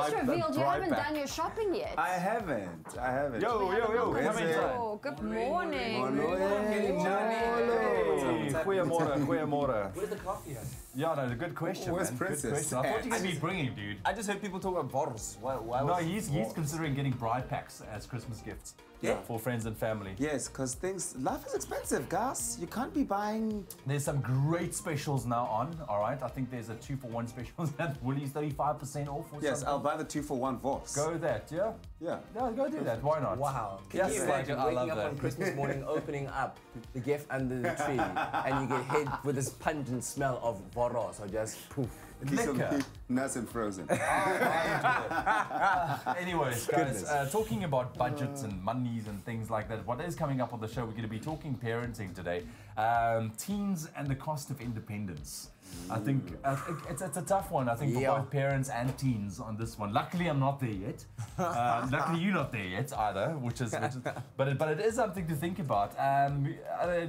just revealed you haven't done your shopping yet. I haven't. Yo, come inside. Oh, good morning. Goeiemorgen. Where's the coffee at? Yeah, no, good question, Where's man. Princess? Good question. I thought you could be bringing, dude. I just heard people talk about bottles. Why No, he's considering getting bride packs as Christmas gifts. Yeah. For friends and family. Yes, because life is expensive, guys. You can't be buying. There's some great specials now on, all right? I think there's a 2-for-1 special at Woolies, 35% off or Yes, something. I'll buy the 2-for-1 Voss. Go with that, yeah? Yeah. Yeah, go do that. Why not? Wow. Can Yes, you like, imagine I love waking up that. on Christmas morning, opening up the gift under the tree, and you get hit with this pungent smell of bottles, or just poof. Liquor. Nice and frozen. Anyways, guys, talking about budgets and monies and things like that, what is coming up on the show, we're going to be talking parenting today. Teens and the cost of independence. I think it's a tough one, I think, for both parents and teens on this one. Luckily, I'm not there yet. Luckily, you're not there yet either, which is but it is something to think about.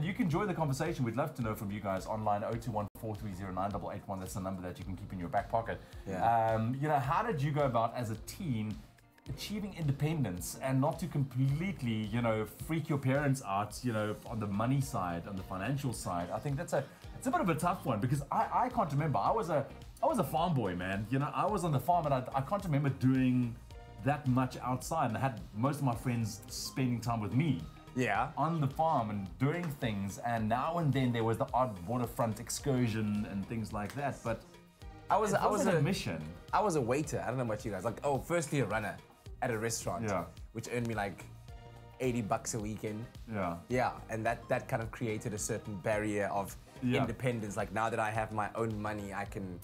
You can join the conversation. We'd love to know from you guys online, 021-430-9881. That's the number that you can keep in your back pocket. Yeah. You know, how did you go about as a teen achieving independence and not to completely, you know, freak your parents out, you know, on the money side, on the financial side? I think it's a bit of a tough one because I can't remember. I was a farm boy, man. You know, I was on the farm and I can't remember doing that much outside, and I had most of my friends spending time with me. Yeah. On the farm and doing things, and now and then there was the odd waterfront excursion and things like that. But I was a mission. I was a waiter. I don't know about you guys. Like, firstly a runner at a restaurant, which earned me like $80 a weekend. Yeah. Yeah, and that kind of created a certain barrier of independence. Like, now that I have my own money, I can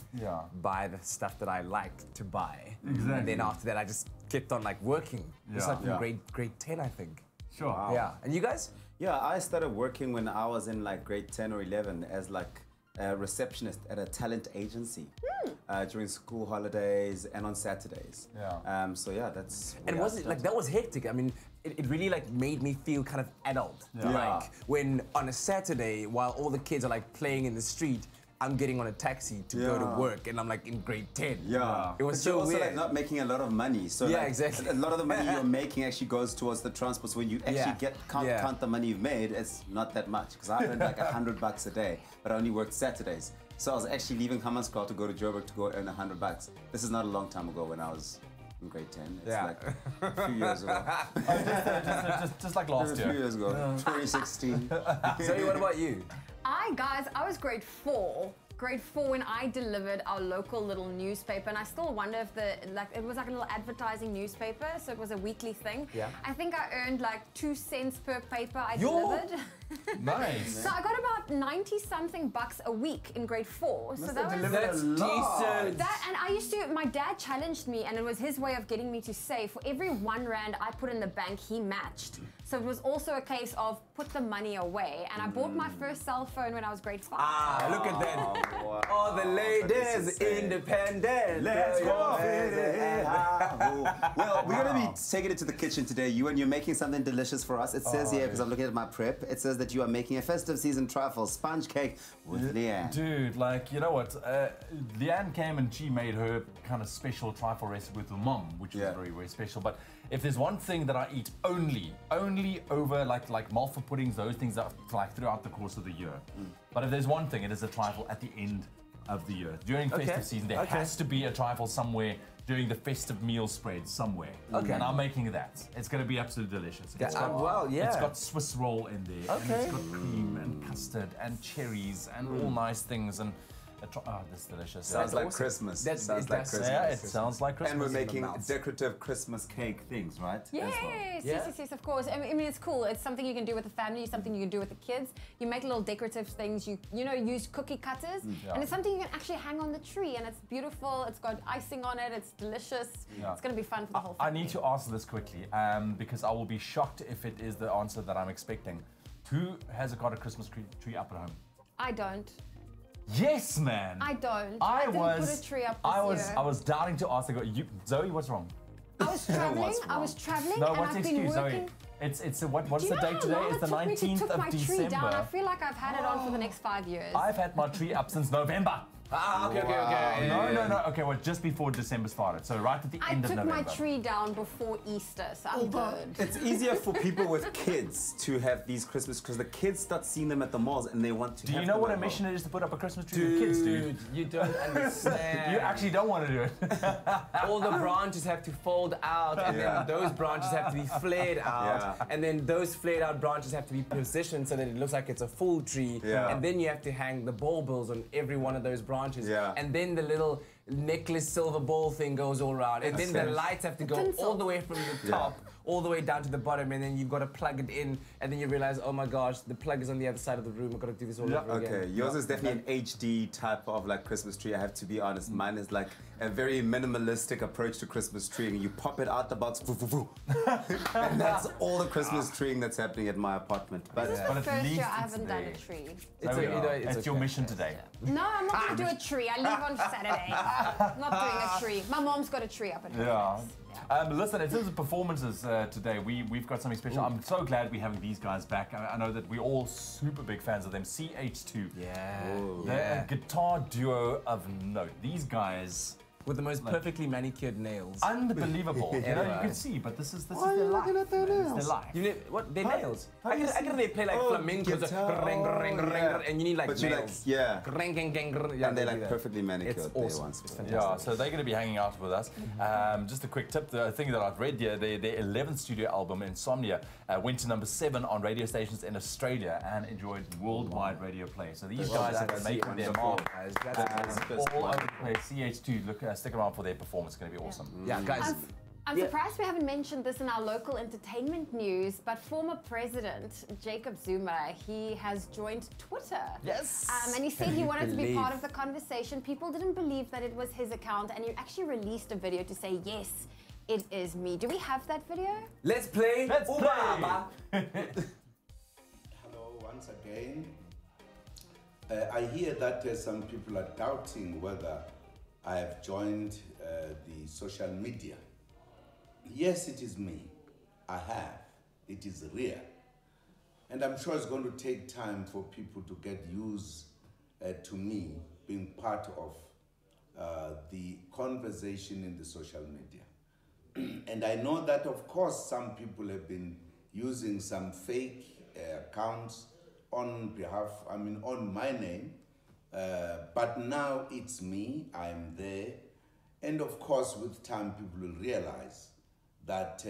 buy the stuff that I like to buy. Exactly. And then after that, I just kept on like working. It's like from grade 10, I think. Sure. Wow. Yeah. And you guys? Yeah, I started working when I was in like grade 10 or 11 as like a receptionist at a talent agency during school holidays and on Saturdays. Yeah. So yeah, that's. And was it like that was hectic? I mean, it really like made me feel kind of adult. Yeah. Like when on a Saturday, while all the kids are like playing in the street, I'm getting on a taxi to go to work, and I'm like in grade 10. Yeah. It was but so you're also weird. like not making a lot of money. So Yeah, like, exactly. a lot of the money you're making actually goes towards the transport. So when you actually count the money you've made, it's not that much. Because I earned like $100 a day, but I only worked Saturdays. So I was actually leaving Hammanskraal to go to Joburg to go earn $100. This is not a long time ago when I was in grade 10. It's like a few years ago. just like last year. A few years ago, 2016. Zoe, what about you? I was grade 4 when I delivered our local little newspaper, and I still wonder if it was like a little advertising newspaper, so it was a weekly thing. Yeah. I think I earned like 2 cents per paper I delivered. Nice. So I got about 90-something bucks a week in grade 4. So that was That's decent. and I used to. My dad challenged me, and it was his way of getting me to save. For every R1 I put in the bank, he matched. So it was also a case of put the money away. And I bought my first cell phone when I was grade 5. Ah, look at that. Wow. All the ladies independent. Let's go. Well, we're going to be taking it to the kitchen today. You're making something delicious for us. It says here, because I'm looking at my prep, it says that you are making a festive season trifle sponge cake with Leanne. Dude, like, you know what? Leanne came and she made her kind of special trifle recipe with her mom, which was very, very special. But if there's one thing that I eat only over like malva puddings, those things are like throughout the course of the year. But if there's one thing, it is a trifle at the end of the year. During festive season, there has to be a trifle somewhere during the festive meal spread somewhere. Okay. And I'm making that. It's going to be absolutely delicious. It's got Swiss roll in there. And it's got cream and custard and cherries and all nice things. And that's delicious. Sounds like Christmas. Yeah, it sounds like Christmas. And we're making decorative Christmas cake things, right? Yes, of course. I mean, it's cool. It's something you can do with the family, something you can do with the kids. You make little decorative things. You use cookie cutters, and it's something you can actually hang on the tree, and it's beautiful. It's got icing on it. It's delicious. It's going to be fun for the whole family. I need to answer this quickly because I will be shocked if it is the answer that I'm expecting. Who has got a Christmas tree up at home? I don't. Yes, man. I don't. I didn't put a tree up this year. I was doubting to ask. Zoe, what's wrong? I was traveling. No, and what's I've the excuse, been working. Zoe? What's the date today? It's the 19th of December. Tree down? I feel like I've had it on for the next 5 years. I've had my tree up since November. Okay. No. Okay, well, just before December started. So right at the end of November. I took my tree down before Easter, so I'm good. It's easier for people with kids to have these Christmas because the kids start seeing them at the malls and they want to. Do you know what a mission it is to put up a Christmas tree with kids, dude? You don't understand. You actually don't want to do it. All the branches have to fold out, and then those branches have to be flared out, and then those flared out branches have to be positioned so that it looks like it's a full tree, and then you have to hang the baubles on every one of those branches, and then the little necklace silver ball thing goes all around, and then the lights have to go all the way from the top all the way down to the bottom, and then you've got to plug it in, and then you realize, oh my gosh, the plug is on the other side of the room. I've got to do this all over again. Okay, yours is definitely an HD type of like Christmas tree. I have to be honest. Mine is like a very minimalistic approach to Christmas treeing. You pop it out the box, and that's all the Christmas treeing that's happening at my apartment. But this is the first year I haven't done a tree. It's your mission today. No, I'm not going to do a tree. I leave on Saturday. I'm not doing a tree. My mom's got a tree up at her place. Listen, in terms of performances today, we've got something special. I'm so glad we're having these guys back. I know that we're all super big fans of them. CH2. They're a guitar duo of note. These guys... with the most perfectly manicured nails. Unbelievable. You can see, but this is their life. It's their life. You know, what? Their nails. I get they play like flamenco, and you need like nails. And they're like perfectly manicured. It's awesome. It's fantastic. So they're going to be hanging out with us. Just a quick tip, the thing that I've read here, their 11th studio album, Insomnia, went to number 7 on radio stations in Australia and enjoyed worldwide radio play. So these guys are making their mark all over the place. CH2, look, stick around for their performance. It's going to be awesome. Yeah, guys. I'm surprised we haven't mentioned this in our local entertainment news, but former President Jacob Zuma, he has joined Twitter. Yes. And he said he wanted to be part of the conversation. People didn't believe that it was his account, and he actually released a video to say, yes, it is me. Do we have that video? Let's play. Let's play. Hello, once again. I hear that some people are doubting whether I have joined the social media. Yes, it is me. I have. It is real. And I'm sure it's going to take time for people to get used to me being part of the conversation in the social media. And I know that, of course, some people have been using some fake accounts on my name. But now it's me, I'm there. And of course, with time, people will realize that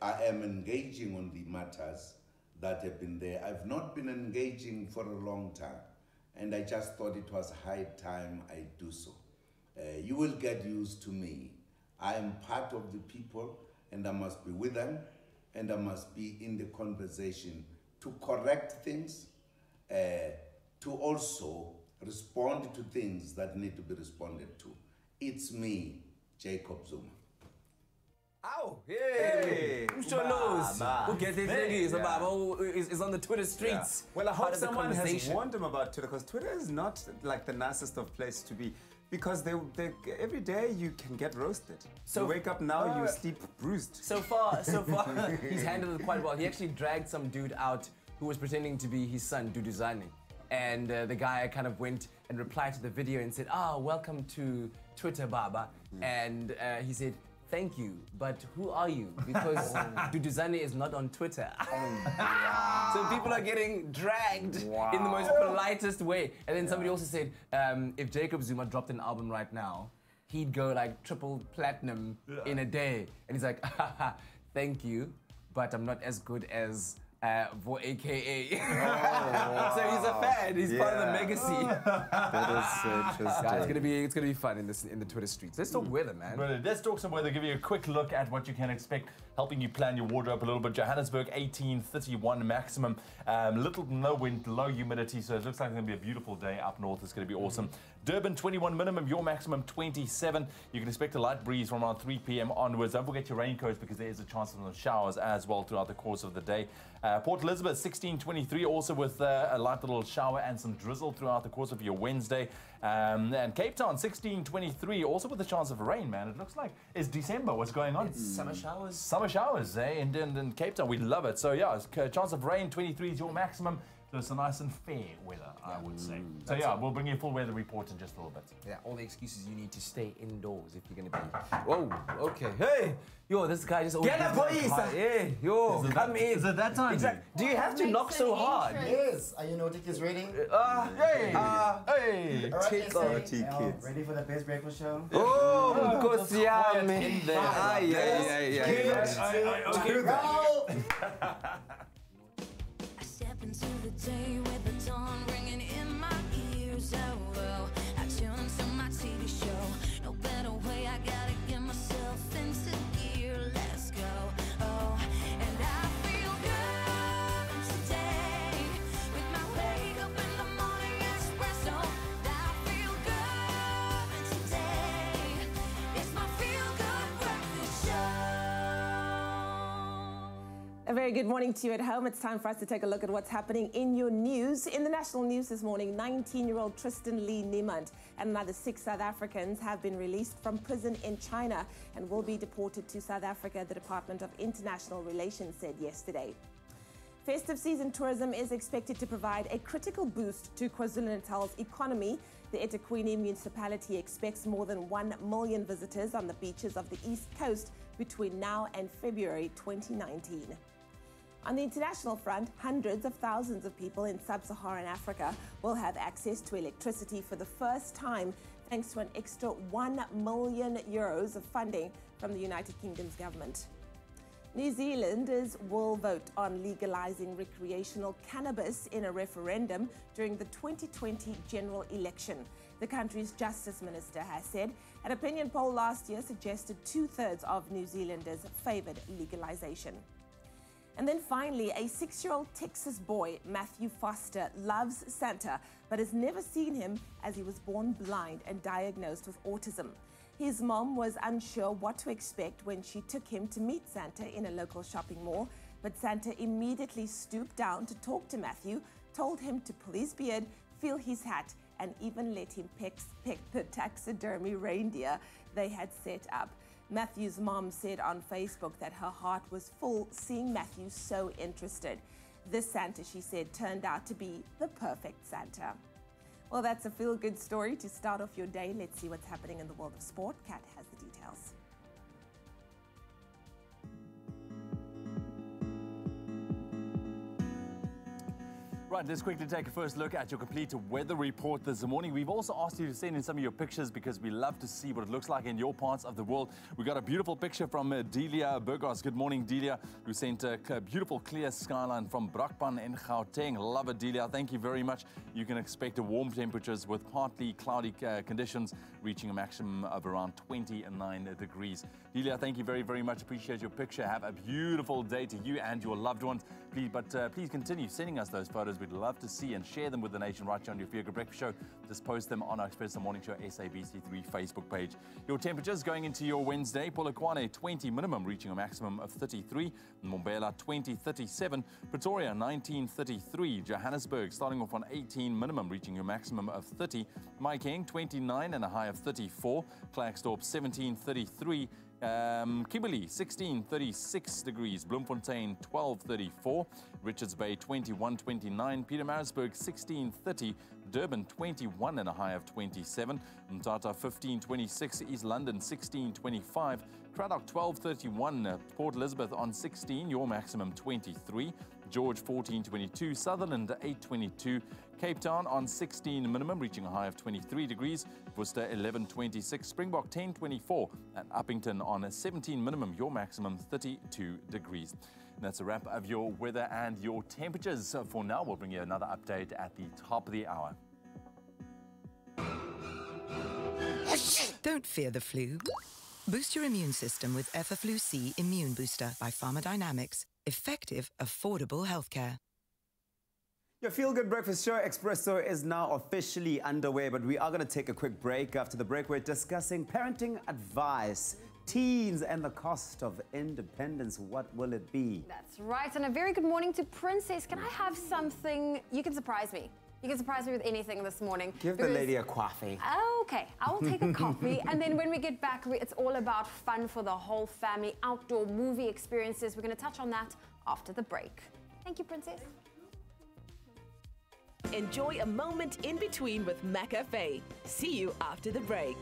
I am engaging on the matters that have been there. I've not been engaging for a long time, and I just thought it was high time I do so. You will get used to me. I am part of the people, and I must be with them, and I must be in the conversation to correct things, to also respond to things that need to be responded to. It's me, Jacob Zuma. Ow! Hey! Who sure knows? Who gets his niggas about who is on the Twitter streets? Yeah. Well, I hope someone has warned him about Twitter, because Twitter is not like the nicest of place to be, because they every day you can get roasted. So you wake up now, you sleep bruised. So far, he's handled it quite well. He actually dragged some dude out who was pretending to be his son, Duduzane. And the guy kind of went and replied to the video and said, welcome to Twitter, Baba. And he said, thank you, but who are you? Because Duduzane is not on Twitter. So people are getting dragged in the most politest way. And then somebody also said, if Jacob Zuma dropped an album right now, he'd go like triple platinum in a day. And he's like, thank you, but I'm not as good as Vo AKA. So he's a fan. He's part of the legacy. That is so interesting. Guys, it's gonna be fun in the Twitter streets. Let's talk weather, man. Brilliant. Let's talk some weather. Give you a quick look at what you can expect, helping you plan your wardrobe a little bit. Johannesburg 18, 31 maximum. Little to no wind, low humidity, so it looks like it's gonna be a beautiful day up north. It's gonna be awesome. Durban 21 minimum, your maximum 27. You can expect a light breeze from around 3 p.m. onwards. Don't forget your raincoats, because there is a chance of some showers as well throughout the course of the day. Port Elizabeth 16:23, also with a light little shower and some drizzle throughout the course of your Wednesday. And Cape Town 16:23, also with a chance of rain, man. It looks like it's December. What's going on? It's summer showers. Summer showers, eh? In Cape Town, we love it. So yeah, chance of rain 23 is your maximum. So it's a nice and fair weather, I would say. So yeah, we'll bring you a full weather report in just a little bit. Yeah, all the excuses you need to stay indoors if you're gonna be. Whoa, okay. Hey, yo, this guy just always. Get up, please. Hey, yo, come in. Is it that time? Exactly. Do you have to knock so hard? Yes. Are you noticing ready? Hey! Hey! All right, Take kids. Ready for the best breakfast show? Oh, of course, yeah, man. In there. Yeah. I step into the day with the dawn ringing in my ears. Oh, I tune into my TV show. No better way, I gotta get myself into gear. Let's go. Oh, and I feel good today with my wake up in the morning espresso. I feel good today. It's my feel good breakfast show. A very good morning to you at home. It's time for us to take a look at what's happening in your news. In the national news this morning, 19-year-old Tristan Lee Niemand and another 6 South Africans have been released from prison in China and will be deported to South Africa, the Department of International Relations said yesterday. Festive season tourism is expected to provide a critical boost to KwaZulu-Natal's economy. The eThekwini municipality expects more than 1 million visitors on the beaches of the East Coast between now and February 2019. On the international front, hundreds of thousands of people in sub-Saharan Africa will have access to electricity for the first time thanks to an extra €1 million of funding from the United Kingdom's government. New Zealanders will vote on legalizing recreational cannabis in a referendum during the 2020 general election. The country's Justice Minister has said an opinion poll last year suggested 2/3 of New Zealanders favoured legalization. And then finally, a 6-year-old Texas boy, Matthew Foster, loves Santa, but has never seen him as he was born blind and diagnosed with autism. His mom was unsure what to expect when she took him to meet Santa in a local shopping mall, but Santa immediately stooped down to talk to Matthew, told him to pull his beard, feel his hat, and even let him peck the taxidermy reindeer they had set up. Matthew's mom said on Facebook that her heart was full seeing Matthew so interested. This Santa, she said, turned out to be the perfect Santa. Well, that's a feel-good story to start off your day. Let's see what's happening in the world of sport. Kat has the details. Right, let's quickly take a first look at your complete weather report this morning. We've also asked you to send in some of your pictures because we love to see what it looks like in your parts of the world. We got a beautiful picture from Delia Burgos. Good morning, Delia, who sent a beautiful clear skyline from Brakpan in Gauteng. Love it, Delia. Thank you very much. You can expect warm temperatures with partly cloudy conditions reaching a maximum of around 29 degrees. Delia, thank you very, very much. Appreciate your picture. Have a beautiful day to you and your loved ones. Please continue sending us those photos. We'd love to see and share them with the nation right here on your Feel Good Breakfast Show. Just post them on our Expresso Morning Show SABC3 Facebook page. Your temperatures going into your Wednesday: Polokwane 20 minimum, reaching a maximum of 33. Mbombela 20, 37. Pretoria 19, 33. Johannesburg starting off on 18 minimum, reaching your maximum of 30. Mahikeng 29 and a high of 34. Klerksdorp 17, 33. Kimberley 16, 36 degrees. Bloemfontein 12, 34. Richards Bay 21, 29. Pietermaritzburg 16, 30. Durban 21 and a high of 27. Mthatha 15, 26. East London 16, 25. Cradock 12, 31. Port Elizabeth on 16, your maximum 23. George 14, 22. Sutherland 8, 22. Cape Town on 16 minimum, reaching a high of 23 degrees. Worcester 11, 26. Springbok 10, 24. And Uppington on a 17 minimum, your maximum 32 degrees. And that's a wrap of your weather and your temperatures. So for now, we'll bring you another update at the top of the hour. Don't fear the flu. Boost your immune system with Effaflu-C Immune Booster by Pharmadynamics. Effective, affordable healthcare. Your Feel Good Breakfast Show, Expresso, is now officially underway, but we are going to take a quick break. After the break, we're discussing parenting advice, teens, and the cost of independence. What will it be? That's right. And a very good morning to Princess. Can I have something? You can surprise me. You can surprise me with anything this morning. Give the lady a coffee. Okay, I will take a coffee. And then when we get back, it's all about fun for the whole family, outdoor movie experiences. We're going to touch on that after the break. Thank you, Princess. Enjoy a moment in between with McCafe. See you after the break.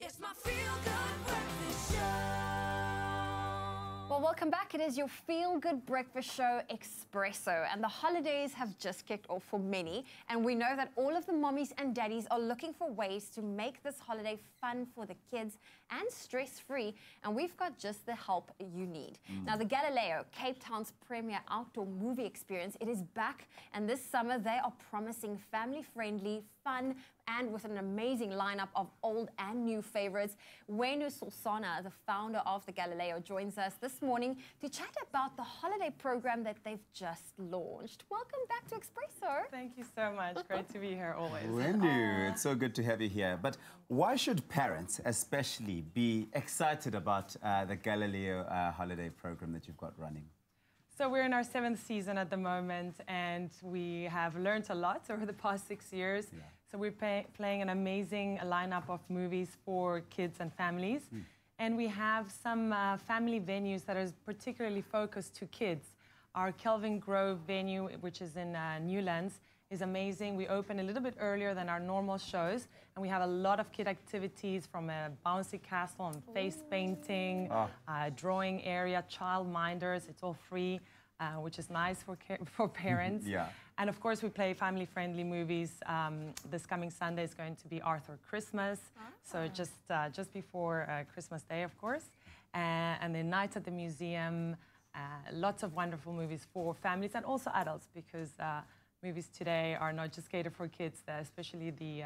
It's my feel-good breakfast show. Well, welcome back. It is your feel-good breakfast show, Expresso. And the holidays have just kicked off for many. And we know that all of the mommies and daddies are looking for ways to make this holiday fun for the kids and stress-free. And we've got just the help you need. Now, the Galileo, Cape Town's premier outdoor movie experience, it is back. And this summer, they are promising family-friendly, fun, and with an amazing lineup of old and new favorites. Wenu Sulsana, the founder of the Galileo, joins us this morning to chat about the holiday program that they've just launched. Welcome back to Expresso. Thank you so much. Great to be here always. Wenu, it's so good to have you here. But why should parents especially be excited about the Galileo holiday program that you've got running? So we're in our 7th season at the moment, and we have learned a lot over the past 6 years. Yeah. So we're playing an amazing lineup of movies for kids and families. And we have some family venues that are particularly focused to kids. Our Kelvin Grove venue, which is in Newlands, is amazing. We open a little bit earlier than our normal shows, and we have a lot of kid activities, from a bouncy castle and face painting, drawing area, child minders. It's all free, which is nice for parents. Yeah. And of course, we play family-friendly movies. This coming Sunday is going to be Arthur Christmas, so just before Christmas Day, of course. And then Nights at the Museum, lots of wonderful movies for families and also adults, because movies today are not just catered for kids, especially the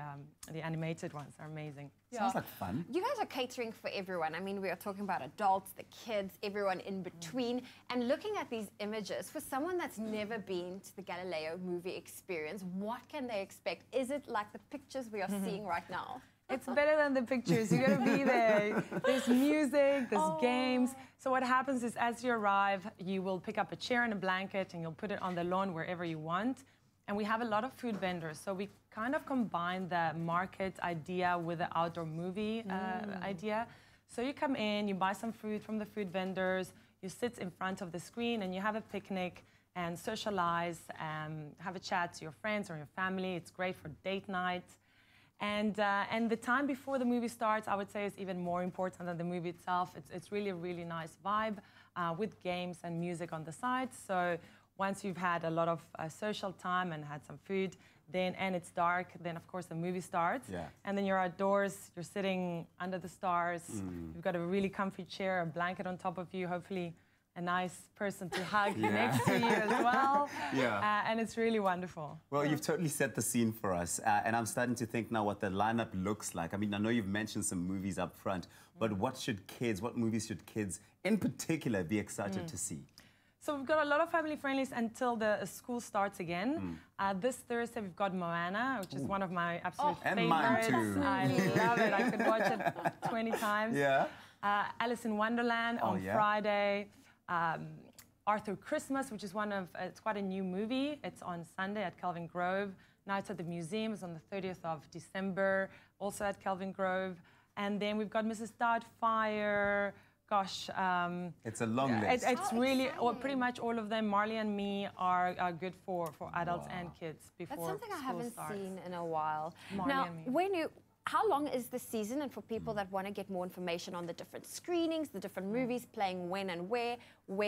animated ones are amazing. Sounds like fun. You guys are catering for everyone. I mean, we are talking about adults, the kids, everyone in between. And looking at these images, for someone that's never been to the Galileo movie experience, what can they expect? Is it like the pictures we are seeing right now? It's better than the pictures. You gotta be there. There's music, there's games. So what happens is, as you arrive, you will pick up a chair and a blanket and you'll put it on the lawn wherever you want. And we have a lot of food vendors. So we kind of combine the market idea with the outdoor movie idea. So you come in, you buy some food from the food vendors, you sit in front of the screen and you have a picnic and socialize, have a chat to your friends or your family. It's great for date night. And the time before the movie starts, I would say, is even more important than the movie itself. It's really a really nice vibe with games and music on the side. So once you've had a lot of social time and had some food, and it's dark, then of course the movie starts. Yeah. And then you're outdoors, you're sitting under the stars. You've got a really comfy chair, a blanket on top of you, hopefully a nice person to hug next to you as well. And it's really wonderful. Well, you've totally set the scene for us. And I'm starting to think now what the lineup looks like. I mean, I know you've mentioned some movies up front, but what movies should kids in particular be excited to see? So we've got a lot of family friendlies until the school starts again. This Thursday we've got Moana, which is one of my absolute favorites. And mine too. I love it. I could watch it 20 times. Alice in Wonderland on Friday. Arthur Christmas, which is it's quite a new movie. It's on Sunday at Kelvin Grove. Nights at the Museum is on the 30th of December, also at Kelvin Grove. And then we've got Mrs. Doubtfire. Gosh, it's a long list. It's really, pretty much all of them. Marley and Me are good for adults and kids before That's something I haven't starts. seen in a while. Marley Now, and Me. how long is the season? And for people that want to get more information on the different screenings, the different movies playing when and where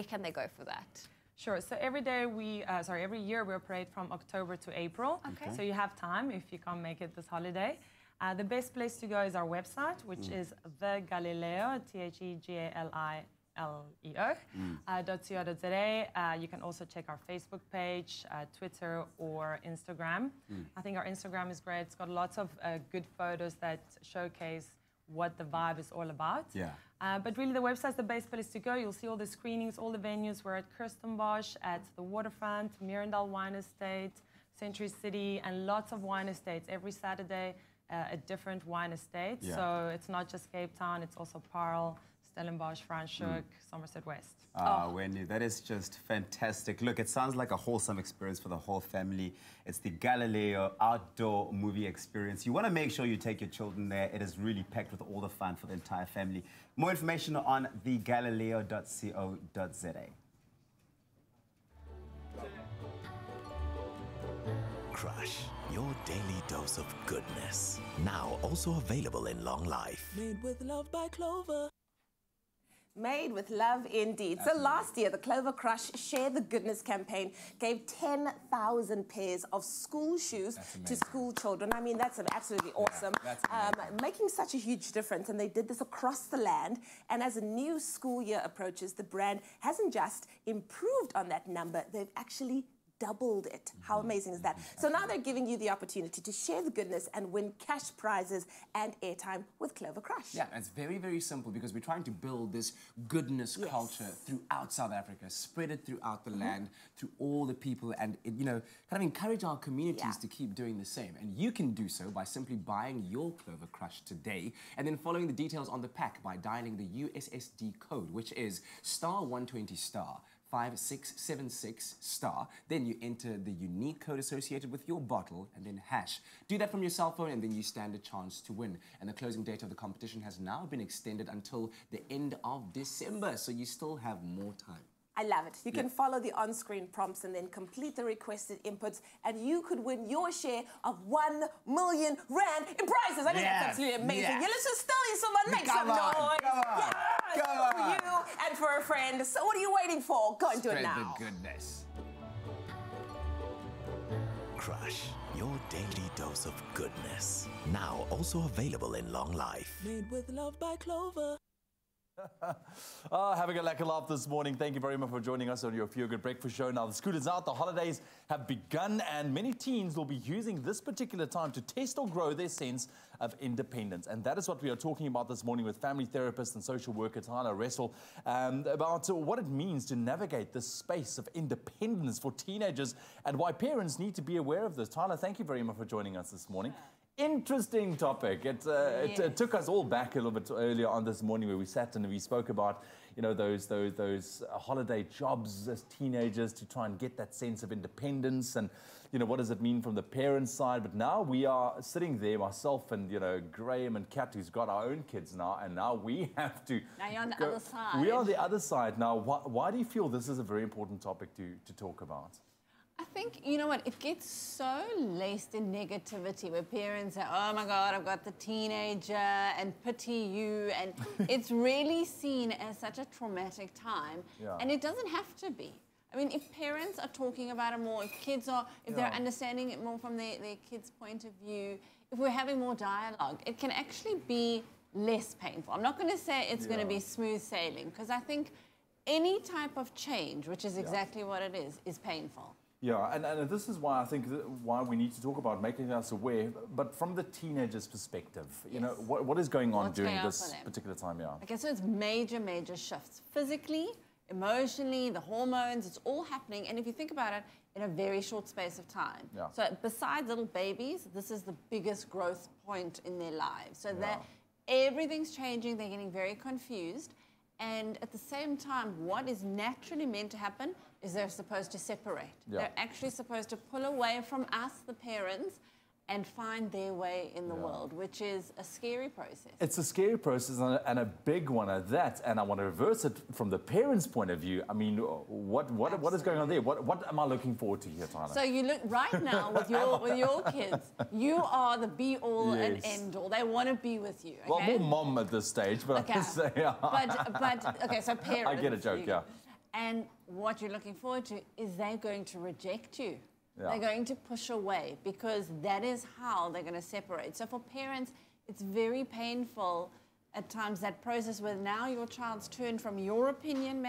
can they go for that? Sure. So every year we operate from October to April. Okay. So you have time if you can't make it this holiday. The best place to go is our website, which is the Galileo, TheGalileo.co.za. You can also check our Facebook page, Twitter, or Instagram. I think our Instagram is great. It's got lots of good photos that showcase what the vibe is all about. But really, the website's the best place to go. You'll see all the screenings, all the venues. We're at Kirstenbosch, at the Waterfront, Mirandale Wine Estate, Century City, and lots of wine estates every Saturday. A different wine estate. So it's not just Cape Town, it's also Paarl, Stellenbosch, Franschhoek, Somerset West. Wendy, that is just fantastic. Look, it sounds like a wholesome experience for the whole family. It's the Galileo outdoor movie experience. You want to make sure you take your children there. It is really packed with all the fun for the entire family. More information on thegalileo.co.za. Crush, your daily dose of goodness. Now also available in long life. Made with love by Clover. Made with love indeed. So last year, the Clover Crush Share the Goodness campaign gave 10,000 pairs of school shoes to school children. I mean, that's absolutely awesome. Making such a huge difference. And they did this across the land. And as a new school year approaches, the brand hasn't just improved on that number, they've actually doubled it. How amazing is that? So now they're giving you the opportunity to share the goodness and win cash prizes and airtime with Clover Crush. Yeah, it's very, very simple because we're trying to build this goodness culture throughout South Africa, spread it throughout the land, through all the people, and kind of encourage our communities to keep doing the same. And you can do so by simply buying your Clover Crush today and then following the details on the pack by dialing the USSD code, which is *120*. 5676*. Then you enter the unique code associated with your bottle and then #. Do that from your cell phone and then you stand a chance to win. And the closing date of the competition has now been extended until the end of December, so you still have more time. I love it. You can follow the on-screen prompts and then complete the requested inputs, and you could win your share of R1 million in prizes. I mean, that's absolutely amazing. Yeah, let's just tell you someone, make some noise. For you and for a friend. So what are you waiting for? Go and do it now. Spread the goodness. Crush, your daily dose of goodness. Now also available in long life. Made with love by Clover. Having a lekker laugh this morning. Thank you very much for joining us on your Feel Good Breakfast Show. Now, the school is out, the holidays have begun, and many teens will be using this particular time to test or grow their sense of independence. And that is what we are talking about this morning with family therapist and social worker Tyler Ressel about what it means to navigate this space of independence for teenagers and why parents need to be aware of this. Tyler, thank you very much for joining us this morning. Interesting topic. It took us all back a little bit earlier on this morning where we sat and we spoke about, those holiday jobs as teenagers to try and get that sense of independence and, what does it mean from the parents' side. But now we are sitting there, myself and, Graham and Kat, who's got our own kids now, and now we have to... Now you're on the other side. We are on the other side now. Why do you feel this is a very important topic to talk about? I think, you know what, it gets so laced in negativity where parents say, oh my God, I've got the teenager and pity you. And it's really seen as such a traumatic time. And it doesn't have to be. I mean, if parents are talking about it more, if they're understanding it more from their kids' point of view, if we're having more dialogue, it can actually be less painful. I'm not going to say it's going to be smooth sailing because I think any type of change, which is exactly what it is painful. Yeah, and this is why I think why we need to talk about making us aware, but from the teenager's perspective, you know, what is going on during this particular time, Okay, so it's major, major shifts. Physically, emotionally, the hormones, it's all happening. And if you think about it, in a very short space of time. Yeah. So besides little babies, this is the biggest growth point in their lives. So that everything's changing, they're getting very confused. And at the same time, what is naturally meant to happen is they're supposed to separate. Yeah. They're actually supposed to pull away from us, the parents, and find their way in the world, which is a scary process. It's a scary process and a big one at that. And I want to reverse it from the parents' point of view. I mean, what is going on there? What am I looking forward to here, Tyler? So you look right now with your kids, you are the be-all and end-all. They want to be with you. Okay? Well, more mom at this stage, but I say, but okay, so parents. I get a joke, yeah. And what you're looking forward to is they're going to reject you. Yeah. They're going to push away because that is how they're going to separate. So for parents, it's very painful at times, that process where now your child's turned from your opinion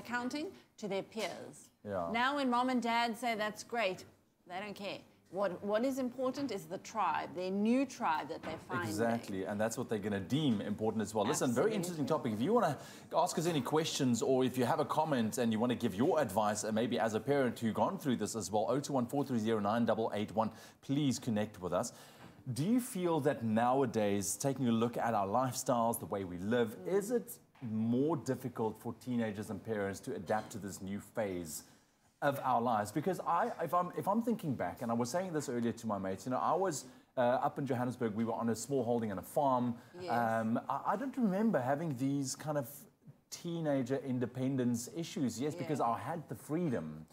counting to their peers. Yeah. Now when mom and dad say that's great, they don't care. What is important is the tribe, their new tribe that they're finding. Exactly, and that's what they're going to deem important as well. Absolutely. Listen, very interesting topic. If you want to ask us any questions or if you have a comment and you want to give your advice, and maybe as a parent who's gone through this as well, 021-430-9881, please connect with us. Do you feel that nowadays, taking a look at our lifestyles, the way we live, is it more difficult for teenagers and parents to adapt to this new phase of our lives? Because if I'm thinking back, and I was saying this earlier to my mates, you know, I was up in Johannesburg, we were on a small holding and a farm. Yes. I don't remember having these kind of teenager independence issues, because I had the freedom.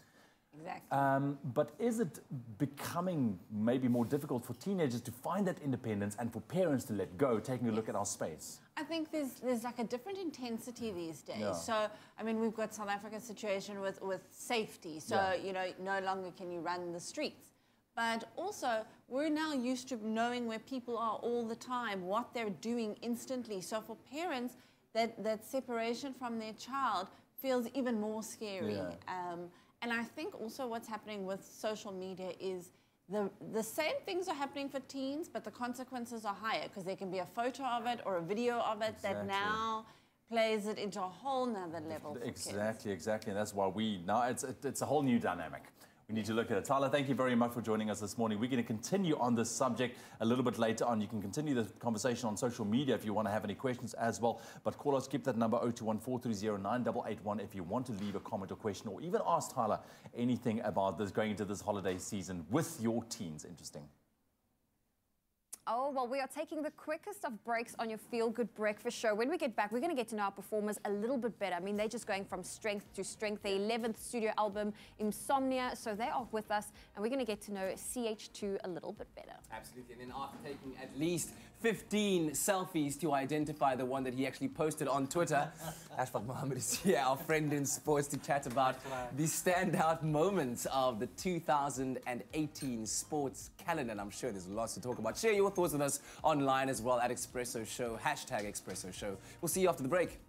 Exactly. But is it becoming maybe more difficult for teenagers to find that independence and for parents to let go, taking a look at our space? I think there's like a different intensity these days. Yeah. So, I mean, we've got South Africa's situation with safety. So, you know, no longer can you run the streets. But also, we're now used to knowing where people are all the time, what they're doing instantly. So for parents, that separation from their child feels even more scary. Yeah. And I think also what's happening with social media is the same things are happening for teens, but the consequences are higher because there can be a photo of it or a video of it that now plays it into a whole nother level for Exactly. And that's why it's a whole new dynamic. We need to look at it. Tyler, thank you very much for joining us this morning. We're going to continue on this subject a little bit later on. You can continue the conversation on social media if you want to have any questions as well. But call us, keep that number 021-430-9881 if you want to leave a comment or question or even ask Tyler anything about this going into this holiday season with your teens. Interesting. Oh, well, we are taking the quickest of breaks on your Feel Good Breakfast show. When we get back, we're going to get to know our performers a little bit better. I mean, they're just going from strength to strength. Their 11th studio album, Insomnia, so they are with us, and we're going to get to know CH2 a little bit better. Absolutely, and then after taking at least 15 selfies to identify the one that he actually posted on Twitter, Ashfaq Mohammed is here, our friend in sports, to chat about the standout moments of the 2018 sports calendar. And I'm sure there's lots to talk about. Share your thoughts with us online as well at Expresso Show, #Expresso Show. We'll see you after the break.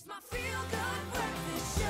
It's my feel-good breakfast show.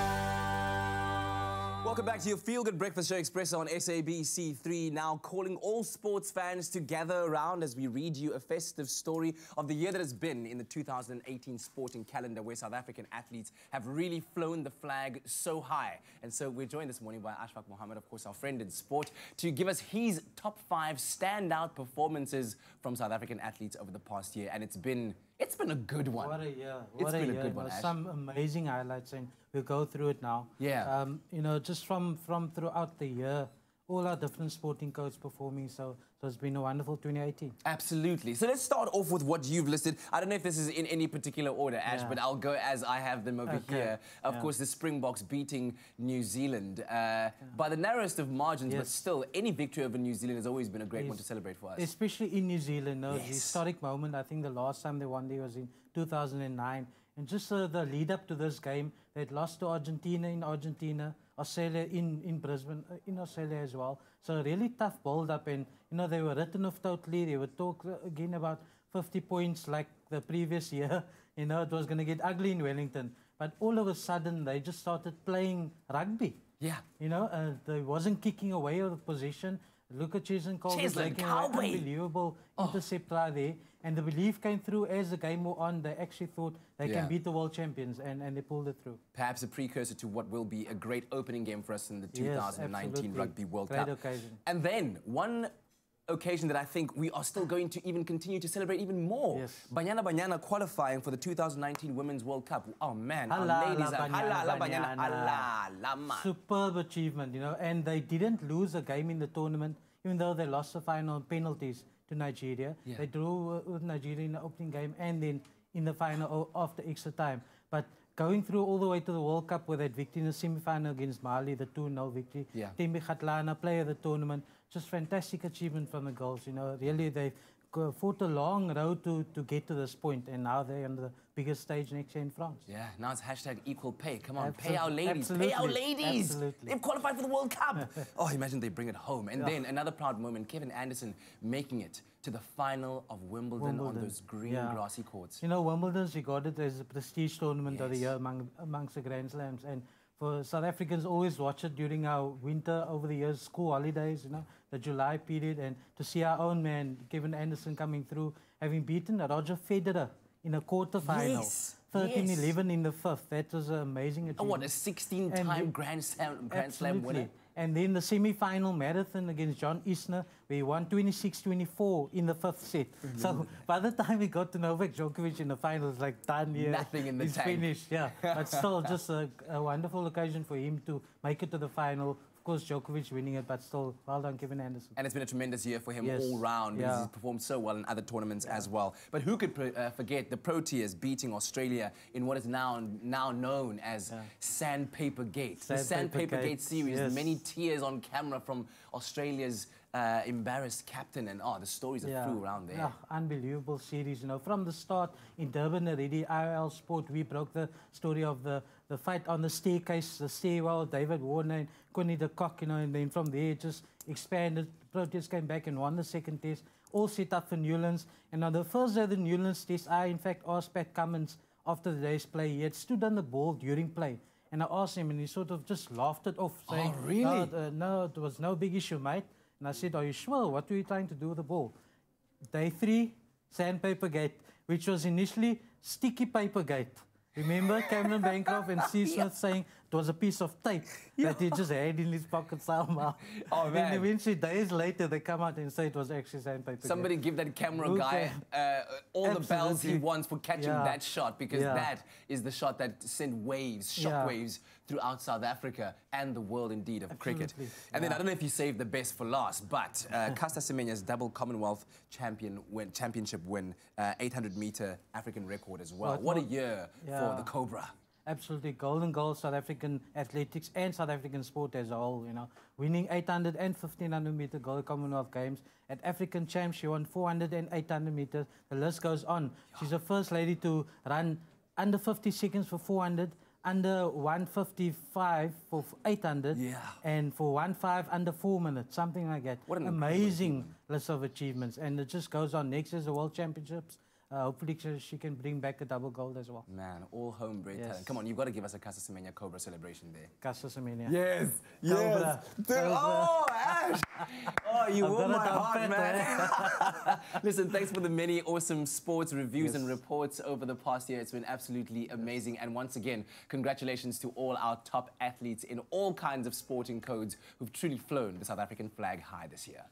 Welcome back to your Feel Good Breakfast Show, Expresso on SABC3. Now calling all sports fans to gather around as we read you a festive story of the year that has been in the 2018 sporting calendar, where South African athletes have really flown the flag so high. And so we're joined this morning by Ashfaq Mohammed, of course, our friend in sport, to give us his top 5 standout performances from South African athletes over the past year. And it's been a good one. What a year. It's been a good one, Ash. Some amazing highlights, and we'll go through it now. Yeah. You know, just from throughout the year, all our different sporting codes performing, so it's been a wonderful 2018. Absolutely. So let's start off with what you've listed. I don't know if this is in any particular order, Ash, but I'll go as I have them over here. Of course, the Springboks beating New Zealand by the narrowest of margins, but still, any victory over New Zealand has always been a great one to celebrate for us. Especially in New Zealand, the historic moment. I think the last time they won there was in 2009. And just the lead up to this game, they'd lost to Argentina in Argentina, Australia in Brisbane, in Australia as well. So a really tough build-up, and you know, they were written off totally. They would talk again about 50 points like the previous year. You know, it was going to get ugly in Wellington. But all of a sudden, they just started playing rugby. Yeah. You know, they wasn't kicking away out of possession. Look at Cheslin Colbert making an unbelievable intercept right there. And the belief came through as the game went on. They actually thought they can beat the world champions, and they pulled it through. Perhaps a precursor to what will be a great opening game for us in the 2019 Rugby World Cup. Great occasion. And then one occasion that I think we are still going to even continue to celebrate even more. Banyana Banyana qualifying for the 2019 Women's World Cup. Oh man, our ladies are Banyana. Superb achievement, you know, and they didn't lose a game in the tournament, even though they lost the final penalties to Nigeria. They drew with Nigeria in the opening game and then in the final after extra time. But going through all the way to the World Cup with that victory in the semi-final against Mali, the 2-0 victory. Tembe Kgatlana, player of the tournament. Just fantastic achievement from the girls. You know, really they've fought a long road to get to this point, and now they're on the biggest stage next year in France. Yeah, now it's hashtag equal pay. Come on, pay our ladies. Pay our ladies. Absolutely. They've qualified for the World Cup. Oh, imagine they bring it home. And then another proud moment, Kevin Anderson making it to the final of Wimbledon. On those green grassy courts. You know, Wimbledon's regarded as a prestige tournament of the year amongst the Grand Slams. And for South Africans, always watch it during our winter, over the years, school holidays, you know, the July period. And to see our own man, Kevin Anderson, coming through, having beaten Roger Federer in a quarter-final. 13-11 in the fifth. That was an amazing achievement. Oh, what, a 16-time Grand Slam winner? And then the semi-final marathon against John Isner, where he won 26-24 in the fifth set. So by the time we got to Novak Djokovic in the final, it's like done here. Nothing in the tank. Finished, But still, just a wonderful occasion for him to make it to the final. Of course, Djokovic winning it, but still, well done, Kevin Anderson. And it's been a tremendous year for him all round, because he's performed so well in other tournaments as well. But who could forget the Proteas beating Australia in what is now known as Sandpaper Gate. The Sandpaper Gate series, many tears on camera from Australia's embarrassed captain, and the stories that flew around there. Yeah, unbelievable series, you know. From the start in Durban already, IRL Sport, we broke the story of the fight on the staircase, the stairwell, David Warner and Connie de Kock, you know, and then from there it just expanded. Proteas came back and won the second test, all set up for Newlands. And on the first day of the Newlands test, I in fact asked Pat Cummins after the day's play. He had stood on the ball during play. And I asked him, and he sort of just laughed it off, saying, "Oh, really? No, it was no big issue, mate." And I said, "Are you sure? What were you trying to do with the ball?" Day 3, Sandpaper Gate, which was initially Sticky Paper Gate. Remember Cameron Bancroft and Steve Smith saying it was a piece of tape that he just had in his pocket somehow. Oh, man. And eventually, days later, they come out and say it was actually Sandpaper Somebody Gate. give that camera guy all the bells he wants for catching that shot, because that is the shot that sent waves, shockwaves throughout South Africa and the world indeed of cricket. And then I don't know if you saved the best for last, but Caster Semenya's double Commonwealth championship win, 800-meter African record as well. What a year for the Cobra. Absolutely, golden goal, South African athletics and South African sport as a whole, you know. Winning 800 and 1500-meter gold Commonwealth Games. At African Champs, she won 400 and 800 meters. The list goes on. She's the first lady to run under 50 seconds for 400, under 155 for 800, and for 1.5 under 4 minutes, something like that. What an amazing list of achievements. And it just goes on. Next is the World Championships hopefully she can bring back a double gold as well. Man, all homebred talent. Come on, you've got to give us a Casa Semenya Cobra celebration there. Casa Semenya. Yes, yes. Oh, Ash! Oh, you warm my heart, man. Listen, thanks for the many awesome sports reviews and reports over the past year. It's been absolutely amazing. And once again, congratulations to all our top athletes in all kinds of sporting codes who've truly flown the South African flag high this year.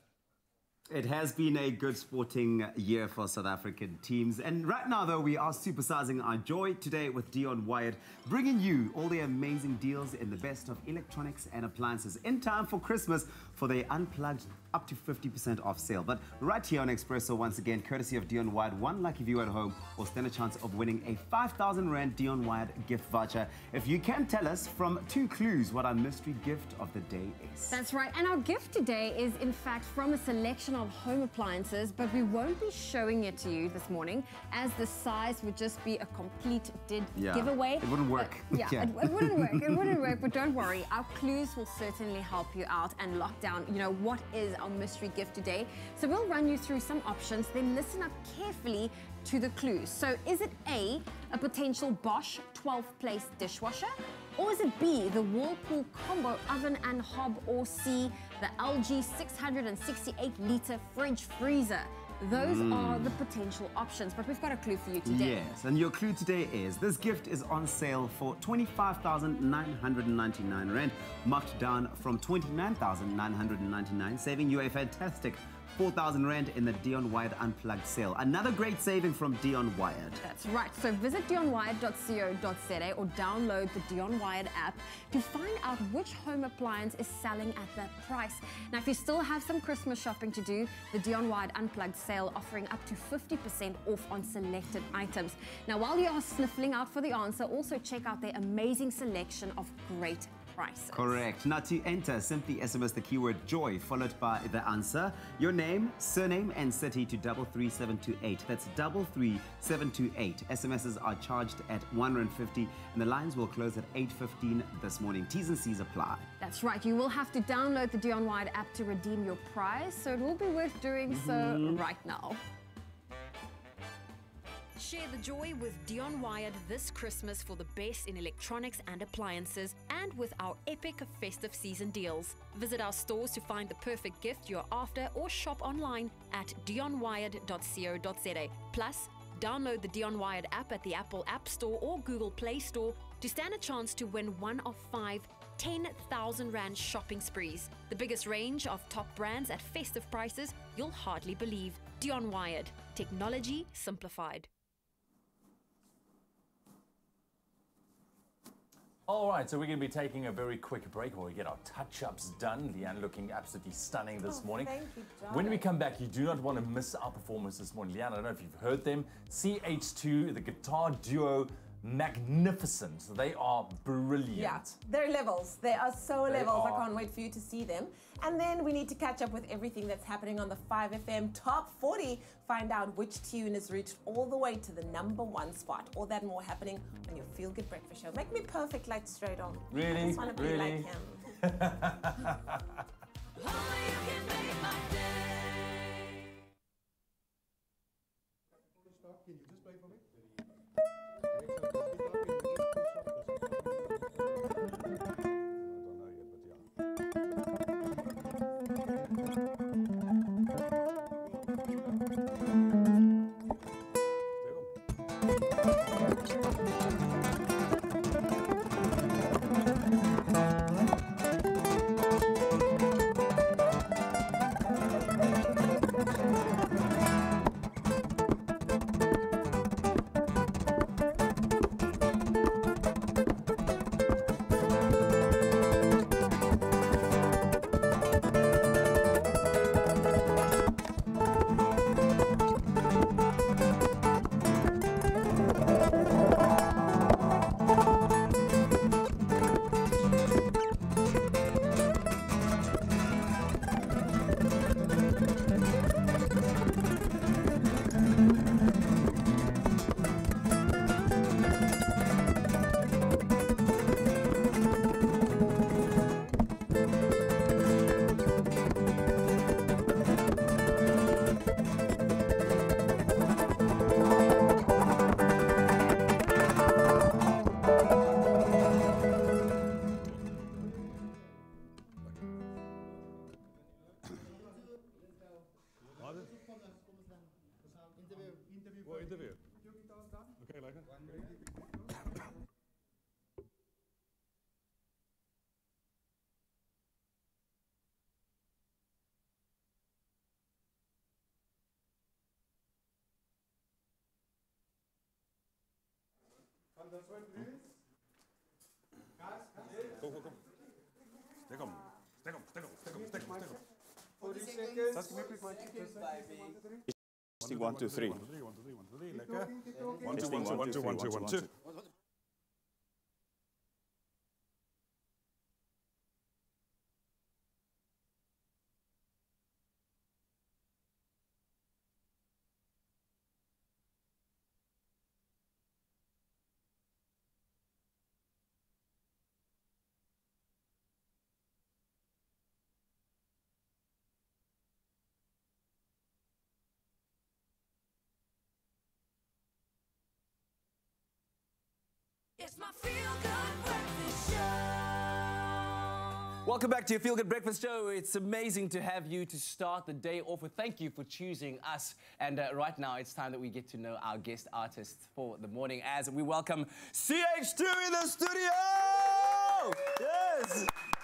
It has been a good sporting year for South African teams. And right now, though, we are supersizing our joy today with Dion Wired, bringing you all the amazing deals in the best of electronics and appliances in time for Christmas for the unplugged up to 50% off sale. But right here on Expresso, once again, courtesy of Dion Wired, one lucky viewer at home will stand a chance of winning a 5,000 Rand Dion Wired gift voucher if you can tell us from 2 clues what our mystery gift of the day is. That's right. And our gift today is, in fact, from a selection of home appliances, but we won't be showing it to you this morning, as the size would just be a complete giveaway. It wouldn't work. It wouldn't work. It wouldn't work, but don't worry. Our clues will certainly help you out and lock down, you know, what is our mystery gift today. So we'll run you through some options, then listen up carefully to the clues. So is it A, a potential Bosch 12-place dishwasher? Or is it B, the Whirlpool combo oven and hob? Or C, the LG 668-litre fridge freezer? Those are the potential options, but we've got a clue for you today. Yes, and your clue today is this gift is on sale for 25,999 Rand, marked down from 29,999, saving you a fantastic 4,000 Rand in the Dion Wired Unplugged sale. Another great saving from Dion Wired. That's right. So visit dionwired.co.za or download the Dion Wired app to find out which home appliance is selling at that price. Now, if you still have some Christmas shopping to do, the Dion Wired Unplugged sale offering up to 50% off on selected items. Now, while you are sniffling out for the answer, also check out their amazing selection of great prices. Correct. Now, to enter, simply SMS the keyword joy followed by the answer, your name, surname and city to 33728. That's 33728. SMSs are charged at 150 and the lines will close at 8:15 this morning. T's and C's apply. That's right. You will have to download the Dion Wired app to redeem your prize, so it will be worth doing so right now. Share the joy with Dion Wired this Christmas for the best in electronics and appliances, and with our epic festive season deals. Visit our stores to find the perfect gift you're after, or shop online at dionwired.co.za. Plus, download the Dion Wired app at the Apple App Store or Google Play Store to stand a chance to win one of 5 10,000 Rand shopping sprees. The biggest range of top brands at festive prices you'll hardly believe. Dion Wired. Technology simplified. All right, so we're going to be taking a very quick break while we get our touch-ups done. Leanne looking absolutely stunning this morning. Thank you, John. When we come back, you do not want to miss our performance this morning. Leanne, I don't know if you've heard them. CH2, the guitar duo, magnificent. They are brilliant. Yeah, they're levels. They are so levels. I can't wait for you to see them. And then we need to catch up with everything that's happening on the 5FM Top 40. Find out which tune has reached all the way to the #1 spot. All that more happening on your Feel Good Breakfast Show. Make me perfect like straight on. Really? I just want to be like him. Can you just play for me? Go. Stick 'em. 40 seconds. Just give me a quick mic. Testing 1, 2, 3. Lekker. 1, 2, 1, 2, 1, 2, 1, 2, 1, 2. It's my feel-good breakfast show. Welcome back to your Feel Good Breakfast Show. It's amazing to have you to start the day off with. Thank you for choosing us. And right now, it's time that we get to know our guest artists for the morning as we welcome CH2 in the studio!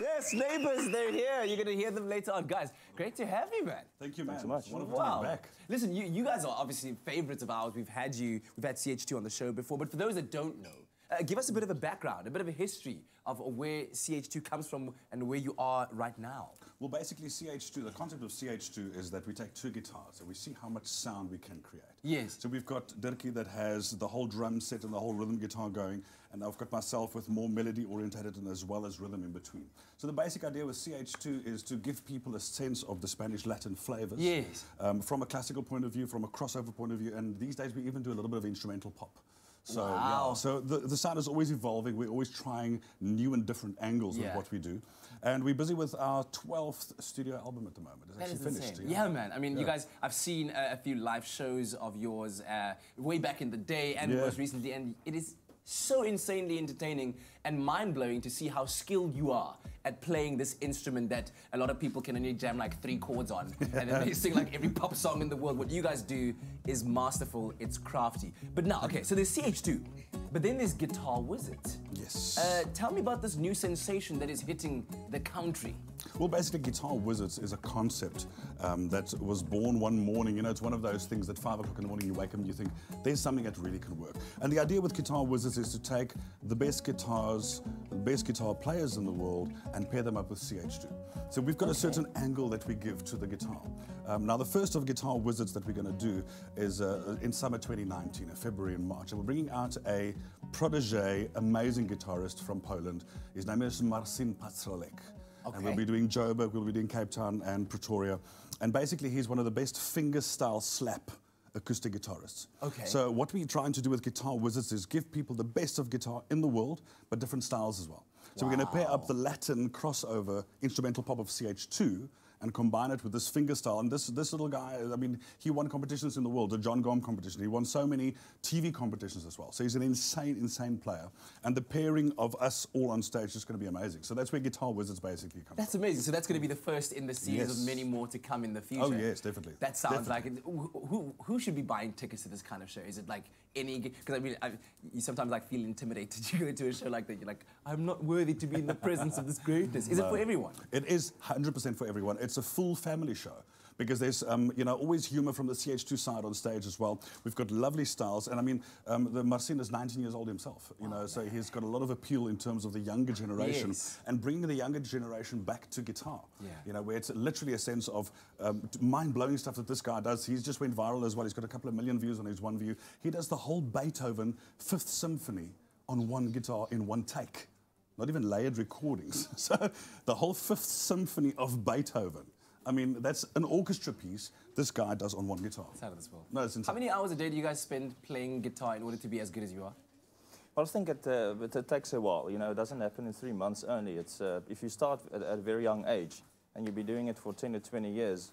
Yes, neighbors, they're here. You're going to hear them later on. Guys, great to have you, man. Thank you, man. Thanks so much. Wonderful to be back. Listen, you guys are obviously favorites of ours. We've had CH2 on the show before. But for those that don't know, give us a bit of a background, a bit of a history of where CH2 comes from and where you are right now. Well, basically, CH2, the concept of CH2 is that we take two guitars and we see how much sound we can create. Yes. So we've got Dirkie that has the whole drum set and the whole rhythm guitar going, and I've got myself with more melody-orientated and as well as rhythm in between. So the basic idea with CH2 is to give people a sense of the Spanish Latin flavors. Yes. From a classical point of view, from a crossover point of view, and these days we even do a little bit of instrumental pop. So, wow. Yeah, so the sound is always evolving. We're always trying new and different angles with what we do. And we're busy with our 12th studio album at the moment. It's actually finished. Insane. Yeah, man. I mean, you guys, I've seen a few live shows of yours way back in the day and most recently, and it is so insanely entertaining and mind-blowing to see how skilled you are at playing this instrument that a lot of people can only jam like 3 chords on and then they sing like every pop song in the world. What you guys do is masterful, it's crafty. But now, okay, so there's CH2, but then there's Guitar Wizards. Yes. Tell me about this new sensation that is hitting the country. Well, basically, Guitar Wizards is a concept that was born one morning. You know, it's one of those things that 5 o'clock in the morning you wake up and you think, there's something that really can work. And the idea with Guitar Wizards is to take the best guitars, the best guitar players in the world, and pair them up with CH2. So we've got a certain angle that we give to the guitar. Now, the first of Guitar Wizards that we're going to do is in summer 2019, February and March. And we're bringing out a protege, amazing guitarist from Poland. His name is Marcin Pastrolek. Okay. And we'll be doing Joburg, we'll be doing Cape Town and Pretoria. And basically, he's one of the best finger-style slap acoustic guitarists. Okay. So what we're trying to do with Guitar Wizards is give people the best of guitar in the world, but different styles as well. So we're going to pair up the Latin crossover instrumental pop of CH2 and combine it with this finger style. And this little guy, I mean, he won competitions in the world, the John Gom competition. He won so many TV competitions as well. So he's an insane, insane player. And the pairing of us all on stage is going to be amazing. So that's where Guitar Wizards basically comes That's amazing. So that's going to be the first in the series of many more to come in the future. Oh, yes, definitely. That sounds like it. Who should be buying tickets to this kind of show? Is it like any... Because I mean, you sometimes like feel intimidated. You go to a show like that, you're like, I'm not worthy to be in the presence of this greatness. Is it for everyone? It is 100% for everyone. It's a full family show because there's, you know, always humor from the CH2 side on stage as well. We've got lovely styles. And I mean, the Marcin is 19 years old himself, you know, so he's got a lot of appeal in terms of the younger generation and bringing the younger generation back to guitar. You know, where it's literally a sense of mind-blowing stuff that this guy does. He's just went viral as well. He's got a couple of million views on his one view. He does the whole Beethoven 5th Symphony on one guitar in one take. Not even layered recordings. So the whole 5th Symphony of Beethoven. I mean, that's an orchestra piece this guy does on one guitar. It's out of this world. No, it's insane. How many hours a day do you guys spend playing guitar in order to be as good as you are? Well, I think it takes a while. You know, it doesn't happen in 3 months only. It's if you start at a very young age and you'll be doing it for 10 to 20 years,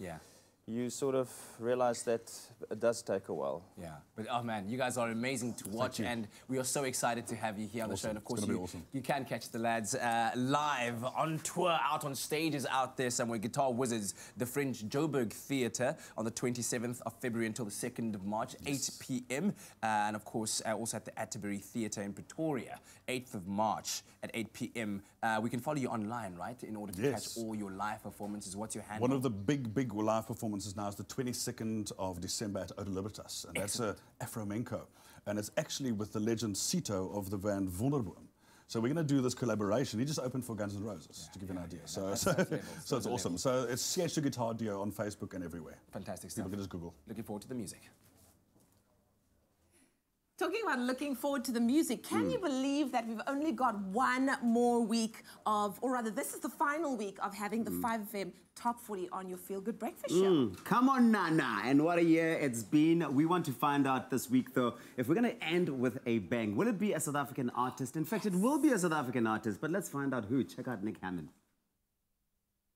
you sort of realize that it does take a while. Yeah, but oh man, you guys are amazing to watch, and we are so excited to have you here on the show. And of course, you can catch the lads live on tour, out on stages out there somewhere. Guitar Wizards, the French Joburg Theatre on the 27th of February until the 2nd of March, 8 p.m. And of course, also at the Atterbury Theatre in Pretoria, 8th of March at 8 p.m. We can follow you online, right, in order to catch all your live performances. What's your handle? One of the big live performances performances now is the 22nd of December at Oda Libertas, and that's a Afromenco. And it's actually with the legend Sito of the band Wonderboom. So we're going to do this collaboration. He just opened for Guns N' Roses, to give you an idea. So it's awesome. So it's CH2 Guitar Duo on Facebook and everywhere. Fantastic stuff. People can just Google. Looking forward to the music. Talking about looking forward to the music, can you believe that we've only got one more week of, or rather this is the final week of having the 5FM Top 40 on your Feel Good Breakfast Show. Come on, Nana. And what a year it's been. We want to find out this week, though, if we're going to end with a bang. Will it be a South African artist? In fact, it will be a South African artist, but let's find out who. Check out Nick Hammond.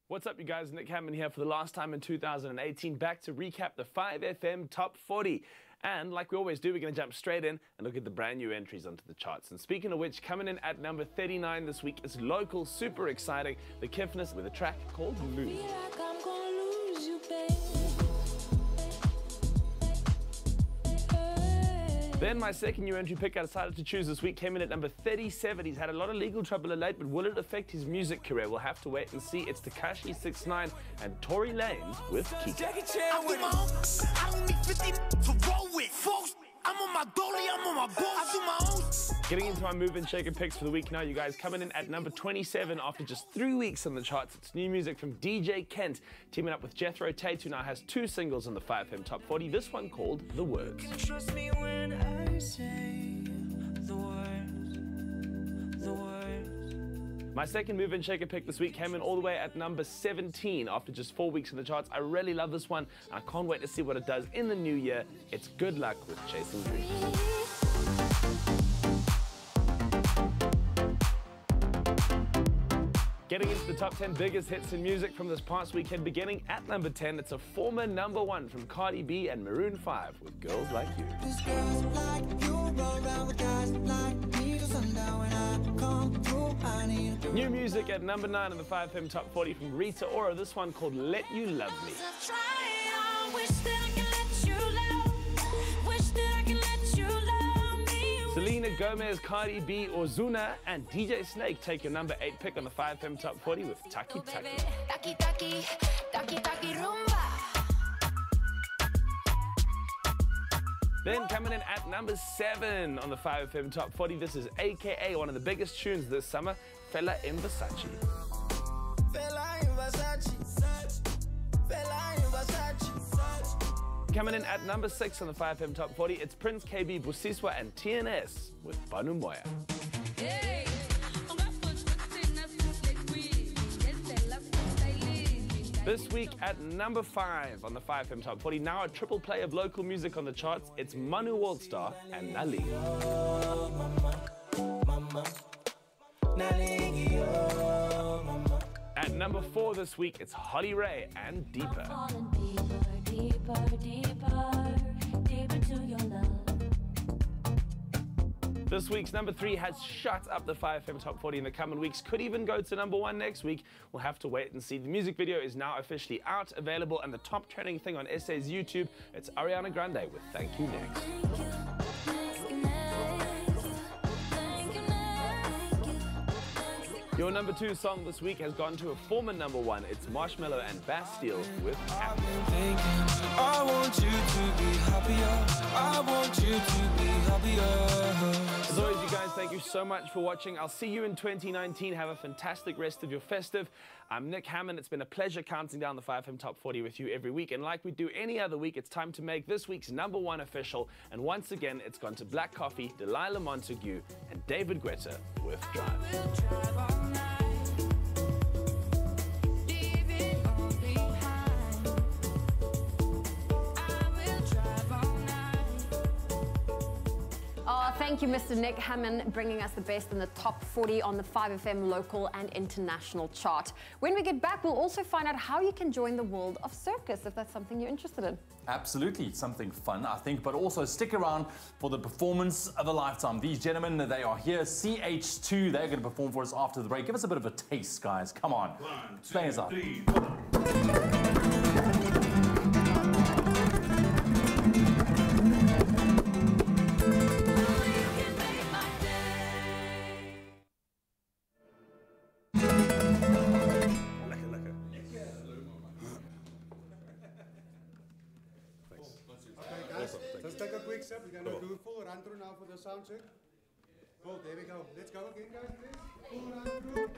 What's up, you guys? Nick Hammond here for the last time in 2018, back to recap the 5FM Top 40. And like we always do, we're going to jump straight in and look at the brand new entries onto the charts. And speaking of which, coming in at number 39 this week is local, super exciting, The Kiffness with a track called Lose. Then my second new entry pick I decided to choose this week came in at number 37. He's had a lot of legal trouble of late, but will it affect his music career? We'll have to wait and see. It's Tekashi 6ix9ine and Tory Lanez with Kika. I'm on my dolly, I'm on my boat, I do my own. Getting into my move and shaker picks for the week now, you guys. Coming in at number 27 after just 3 weeks on the charts, it's new music from DJ Kent, teaming up with Jethro Tate, who now has 2 singles on the 5FM Top 40. This one called The Words. Trust me when I say the words, the words. My second move and shaker pick this week came in all the way at number 17 after just 4 weeks in the charts. I really love this one, and I can't wait to see what it does in the new year. It's Good Luck with Chasing Dreams. Getting into the top 10 biggest hits in music from this past weekend, beginning at number 10, it's a former number 1 from Cardi B and Maroon 5 with Girls Like You. New music at number 9 on the 5FM Top 40 from Rita Ora, this one called Let You Love Me. Selena Gomez, Cardi B, Ozuna, and DJ Snake take your number 8 pick on the 5FM Top 40 with Taki Taki. Then coming in at number 7 on the 5FM Top 40, this is AKA, one of the biggest tunes this summer, Fella in Versace. Coming in at number 6 on the 5FM Top 40, it's Prince KB Busiswa and TNS with Banu Moya. This week at number 5 on the 5FM Top 40, now a triple play of local music on the charts, it's Manu Waldstar and Nali. At number 4 this week, it's Holly Ray and Deeper. This week's number 3 has shut up the 5FM Top 40 in the coming weeks. Could even go to number 1 next week. We'll have to wait and see. The music video is now officially out, available, and the top trending thing on SA's YouTube. It's Ariana Grande with Thank You Next. Your number 2 song this week has gone to a former number 1. It's Marshmello and Bastille with Happy. I want you to be happier. I want you to be happier. As always, you guys, thank you so much for watching. I'll see you in 2019. Have a fantastic rest of your festive. I'm Nick Hammond. It's been a pleasure counting down the 5FM Top 40 with you every week. And like we do any other week, it's time to make this week's number 1 official. And once again, it's gone to Black Coffee, Delilah Montague, and David Guetta with Drive. Thank you, Mr. Nick Hammond, bringing us the best in the top 40 on the 5FM local and international chart. When we get back, we'll also find out how you can join the world of Circus, if that's something you're interested in. Absolutely, something fun, I think, but also stick around for the performance of a lifetime. These gentlemen, they are here, CH2, they're going to perform for us after the break. Give us a bit of a taste, guys. Come on. 1, 2, 3, 4. now for the sound check. Oh, there we go. Let's go again, guys, please. All around the group.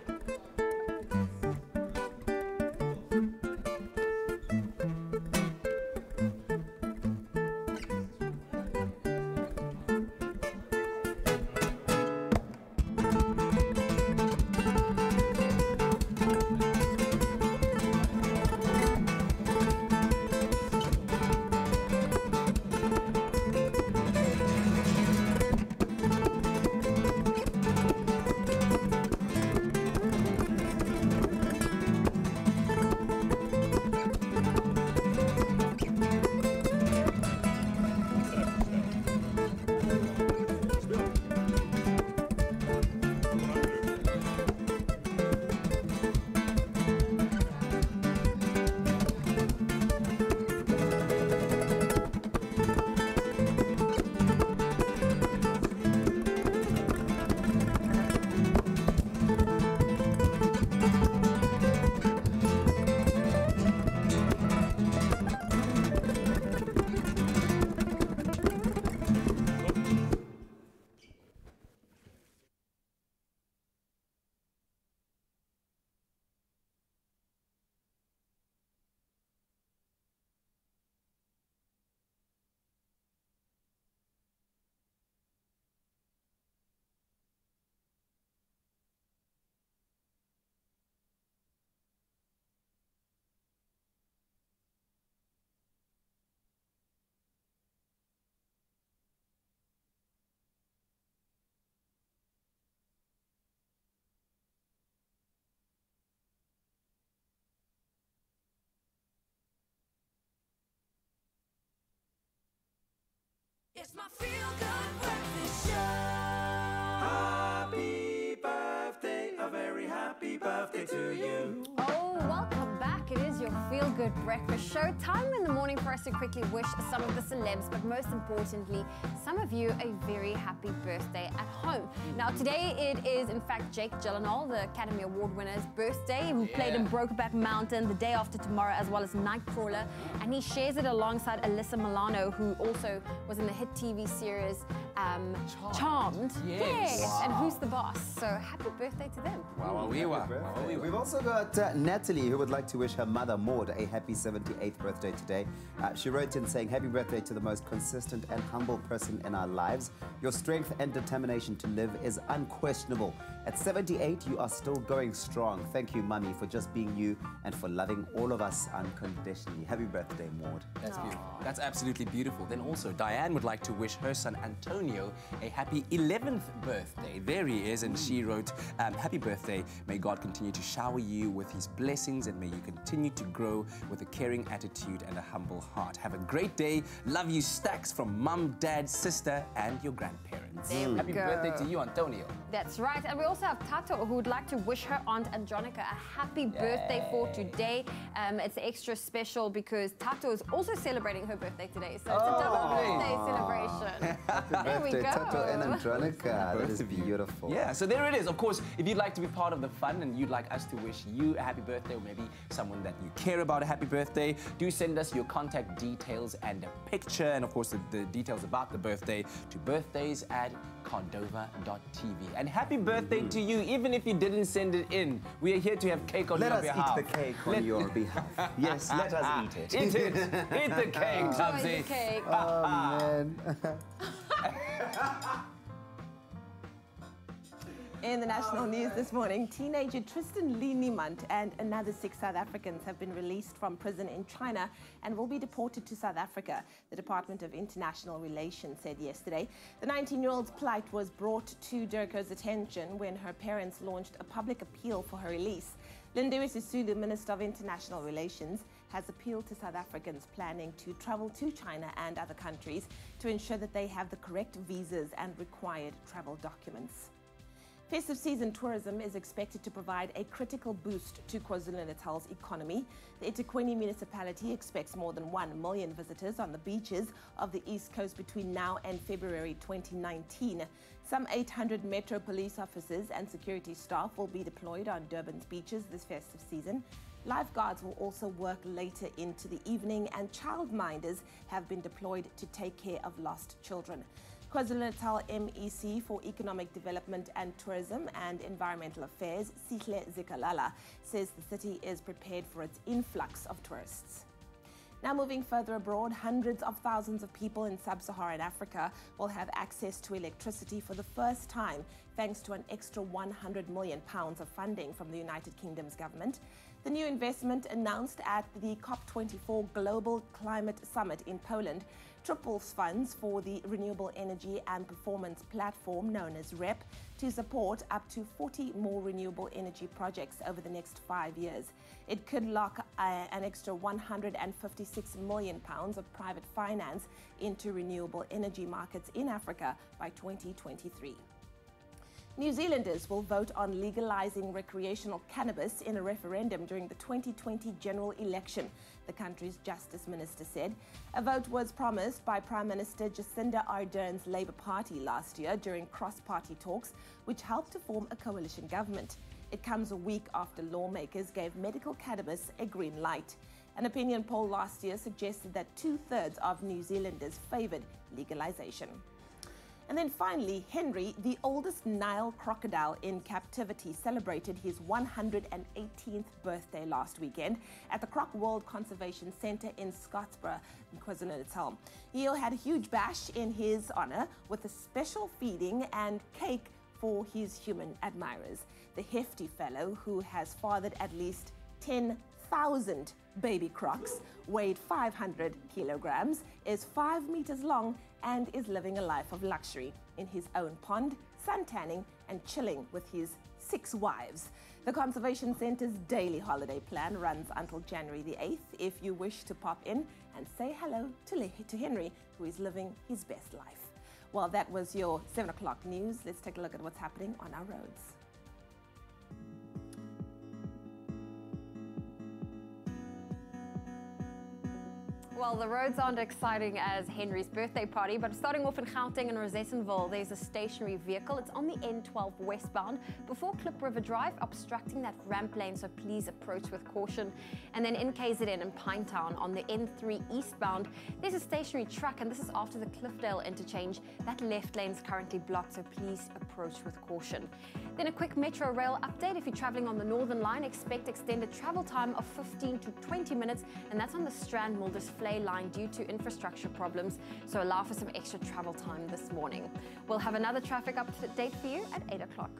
It's my feel-good breakfast show. Happy birthday, a very happy birthday to you. Oh, welcome back. It is your feel-good breakfast show. Time in the morning for us to quickly wish some of the celebs, but most importantly, some of you a very happy birthday at home. Now, today it is, in fact, Jake Gyllenhaal, the Academy Award winner's birthday, who played in Brokeback Mountain, The Day After Tomorrow, as well as Nightcrawler, and he shares it alongside Alyssa Milano, who also was in the hit TV series Charmed. Yes. Yes. Wow. And Who's the Boss? So happy birthday to them. We've also got Natalie, who would like to wish her mother, Maud, a happy 78th birthday today. She wrote in saying, happy birthday to the most consistent and humble person in our lives. Your strength and determination to live is unquestionable. At 78, you are still going strong. Thank you, Mummy, for just being you and for loving all of us unconditionally. Happy birthday, Maud. That's beautiful. That's absolutely beautiful. Then also, Diane would like to wish her son Antonio a happy 11th birthday. There he is, and she wrote, happy birthday. May God continue to shower you with his blessings, and may you continue to grow with a caring attitude and a humble heart. Have a great day. Love you, stacks from mum, dad, sister, and your grandparents. There we Happy go. birthday to you, Antonio. That's right. And we also have Tato, who would like to wish her aunt Andronica a happy birthday for today. It's extra special because Tato is also celebrating her birthday today. So it's a double birthday celebration. Happy There we birthday, go. Tato and Andronica. That is beautiful. Yeah, so there it is. Of course, if you'd like to be part of the fun and you'd like us to wish you a happy birthday, or maybe someone that you care about a happy birthday, do send us your contact details and a picture, and of course the details about the birthday to birthdays@cordova.tv. And happy birthday to you, even if you didn't send it in. We are here to have cake on your behalf. Let us eat the cake on your behalf. Yes, let us eat it. Eat it. Eat the cake, Tabzi. Enjoy the cake. Oh, man. In the national news this morning, teenager Tristan Lee Niemand and another 6 South Africans have been released from prison in China and will be deported to South Africa, the Department of International Relations said yesterday. The 19-year-old's plight was brought to Durko's attention when her parents launched a public appeal for her release. Lindiwe Sisulu, Minister of International Relations, has appealed to South Africans planning to travel to China and other countries to ensure that they have the correct visas and required travel documents. Festive season tourism is expected to provide a critical boost to KwaZulu-Natal's economy. The eThekwini municipality expects more than 1 million visitors on the beaches of the East Coast between now and February 2019. Some 800 Metro police officers and security staff will be deployed on Durban's beaches this festive season. Lifeguards will also work later into the evening, and childminders have been deployed to take care of lost children. KwaZulu-Natal MEC for Economic Development and Tourism and Environmental Affairs, Sihle Zikalala, says the city is prepared for its influx of tourists. Now moving further abroad, hundreds of thousands of people in sub-Saharan Africa will have access to electricity for the first time thanks to an extra £100 million of funding from the United Kingdom's government. The new investment announced at the COP24 Global Climate Summit in Poland triples funds for the Renewable Energy and Performance Platform known as REP to support up to 40 more renewable energy projects over the next 5 years. It could lock an extra £156 million of private finance into renewable energy markets in Africa by 2023. New Zealanders will vote on legalizing recreational cannabis in a referendum during the 2020 general election, the country's Justice Minister said. A vote was promised by Prime Minister Jacinda Ardern's Labour Party last year during cross-party talks, which helped to form a coalition government. It comes a week after lawmakers gave medical cannabis a green light. An opinion poll last year suggested that 2/3 of New Zealanders favoured legalization. And then finally, Henry, the oldest Nile crocodile in captivity, celebrated his 118th birthday last weekend at the Croc World Conservation Centre in Scottsboro, in KwaZulu-Natal. He had a huge bash in his honour with a special feeding and cake for his human admirers. The hefty fellow, who has fathered at least 10,000 baby crocs, weighed 500 kilograms, is 5 meters long, and is living a life of luxury in his own pond, suntanning and chilling with his 6 wives. The Conservation Centre's daily holiday plan runs until January the 8th if you wish to pop in and say hello to Henry, who is living his best life. Well, that was your 7 o'clock news. Let's take a look at what's happening on our roads. Well, the roads aren't exciting as Henry's birthday party, but starting off in Gauteng and Rosettenville, there's a stationary vehicle. It's on the N12 westbound before Klip River Drive, obstructing that ramp lane, so please approach with caution. And then in KZN in Pinetown on the N3 eastbound, there's a stationary truck, and this is after the Cliffdale interchange. That left lane is currently blocked, so please approach with caution. Then a quick Metro Rail update. If you're traveling on the Northern Line, expect extended travel time of 15 to 20 minutes, and that's on the Strand-Milders Flay line due to infrastructure problems, so allow for some extra travel time this morning. We'll have another traffic update for you at 8 o'clock.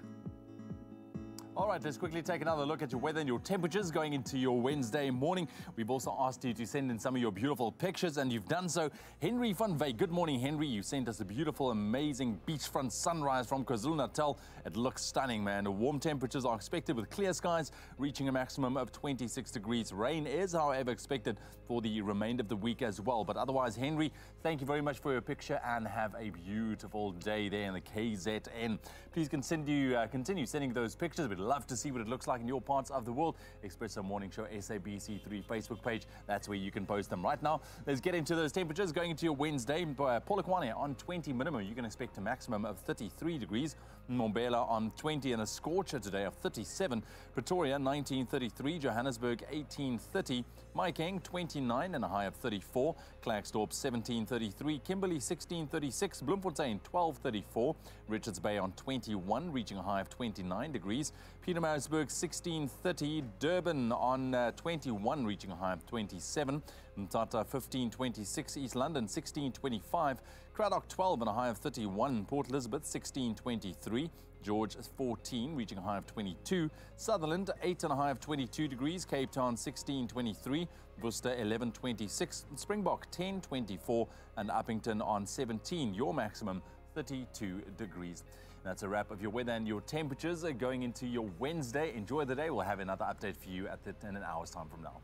All right, let's quickly take another look at your weather and your temperatures going into your Wednesday morning. We've also asked you to send in some of your beautiful pictures, and you've done so. Henry van Wyk, good morning, Henry. You sent us a beautiful, amazing beachfront sunrise from KwaZulu-Natal. It looks stunning, man. Warm temperatures are expected with clear skies, reaching a maximum of 26 degrees. Rain is, however, expected for the remainder of the week as well. But otherwise, Henry, thank you very much for your picture, and have a beautiful day there in the KZN. Please continue sending those pictures. We'd love to see what it looks like in your parts of the world. Expresso Morning Show SABC3 Facebook page. That's where you can post them right now. Let's get into those temperatures going into your Wednesday. Polokwane on 20 minimum. You can expect a maximum of 33 degrees. Mbombela on 20 and a scorcher today of 37. Pretoria 1933. Johannesburg 1830. Mahikeng 29 and a high of 34. Klerksdorp 1733. Kimberley 1636. Bloemfontein 1234. Richards Bay on 21, reaching a high of 29 degrees. Pietermaritzburg 1630. Durban on 21, reaching a high of 27. Mthatha 1526. East London 1625. Cradock 12 and a high of 31. Port Elizabeth 1623. George 14, reaching a high of 22. Sutherland 8 and a high of 22 degrees. Cape Town 1623. Worcester 1126. Springbok 1024. And Uppington on 17. Your maximum 32 degrees. That's a wrap of your weather and your temperatures going into your Wednesday. Enjoy the day. We'll have another update for you in an hour's time from now.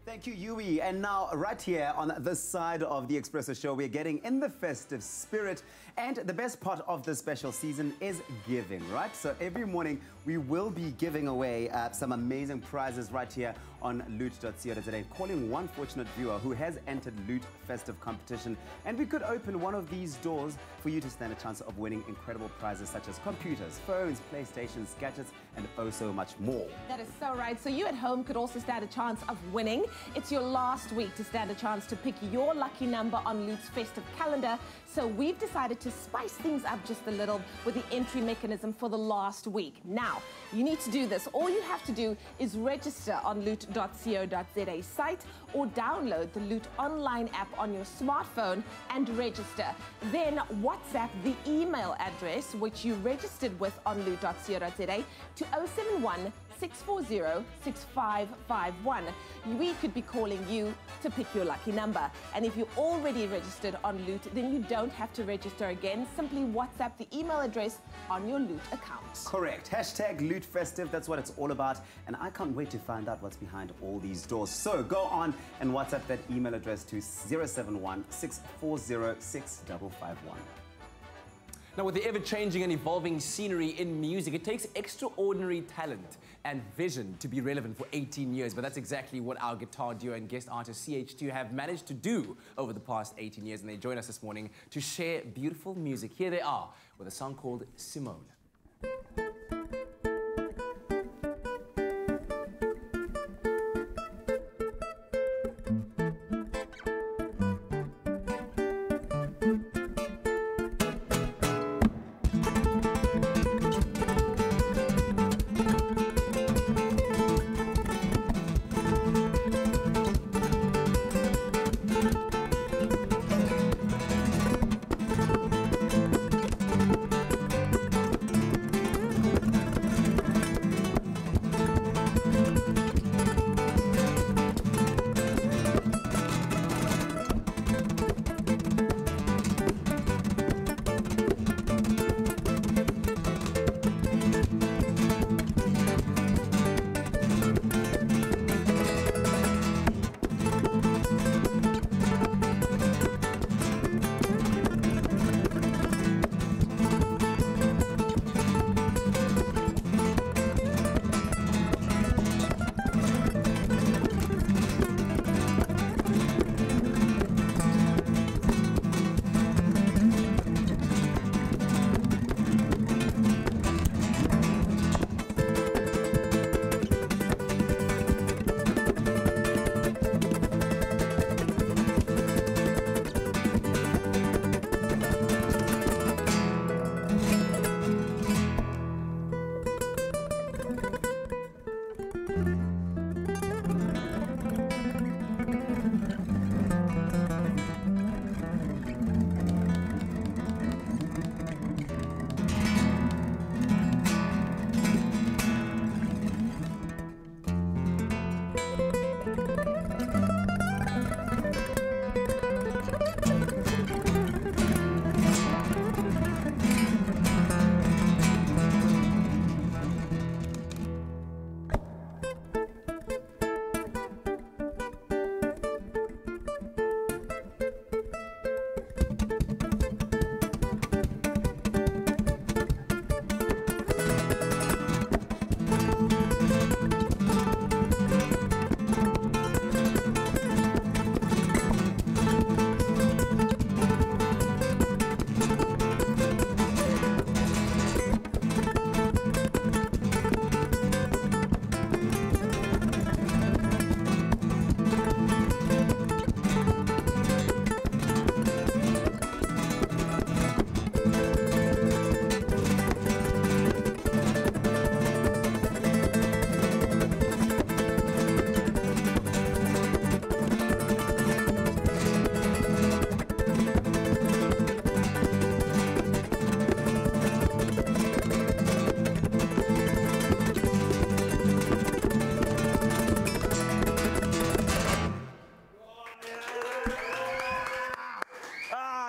Thank you, Yui. And now, right here on this side of the Expresso show, we're getting in the festive spirit. And the best part of this special season is giving, right? So every morning, we will be giving away some amazing prizes right here on loot.co.za, calling one fortunate viewer who has entered Loot Festive competition. And we could open one of these doors for you to stand a chance of winning incredible prizes such as computers, phones, PlayStations, gadgets, and oh so much more. That is so right. So you at home could also stand a chance of winning. It's your last week to stand a chance to pick your lucky number on Loot's festive calendar. So we've decided to spice things up just a little with the entry mechanism for the last week. Now, you need to do this. All you have to do is register on loot.co.za site or download the Loot online app on your smartphone and register. Then WhatsApp the email address which you registered with on loot.co.za to 071 640 6551. We could be calling you to pick your lucky number. And if you're already registered on Loot, then you don't have to register again. Simply WhatsApp the email address on your Loot account. Correct. Hashtag Loot Festive. That's what it's all about. And I can't wait to find out what's behind all these doors. So go on and WhatsApp that email address to 071 640 6551. Now, with the ever-changing and evolving scenery in music, it takes extraordinary talent and vision to be relevant for 18 years. But that's exactly what our guitar duo and guest artist CH2 have managed to do over the past 18 years. And they join us this morning to share beautiful music. Here they are with a song called Simone.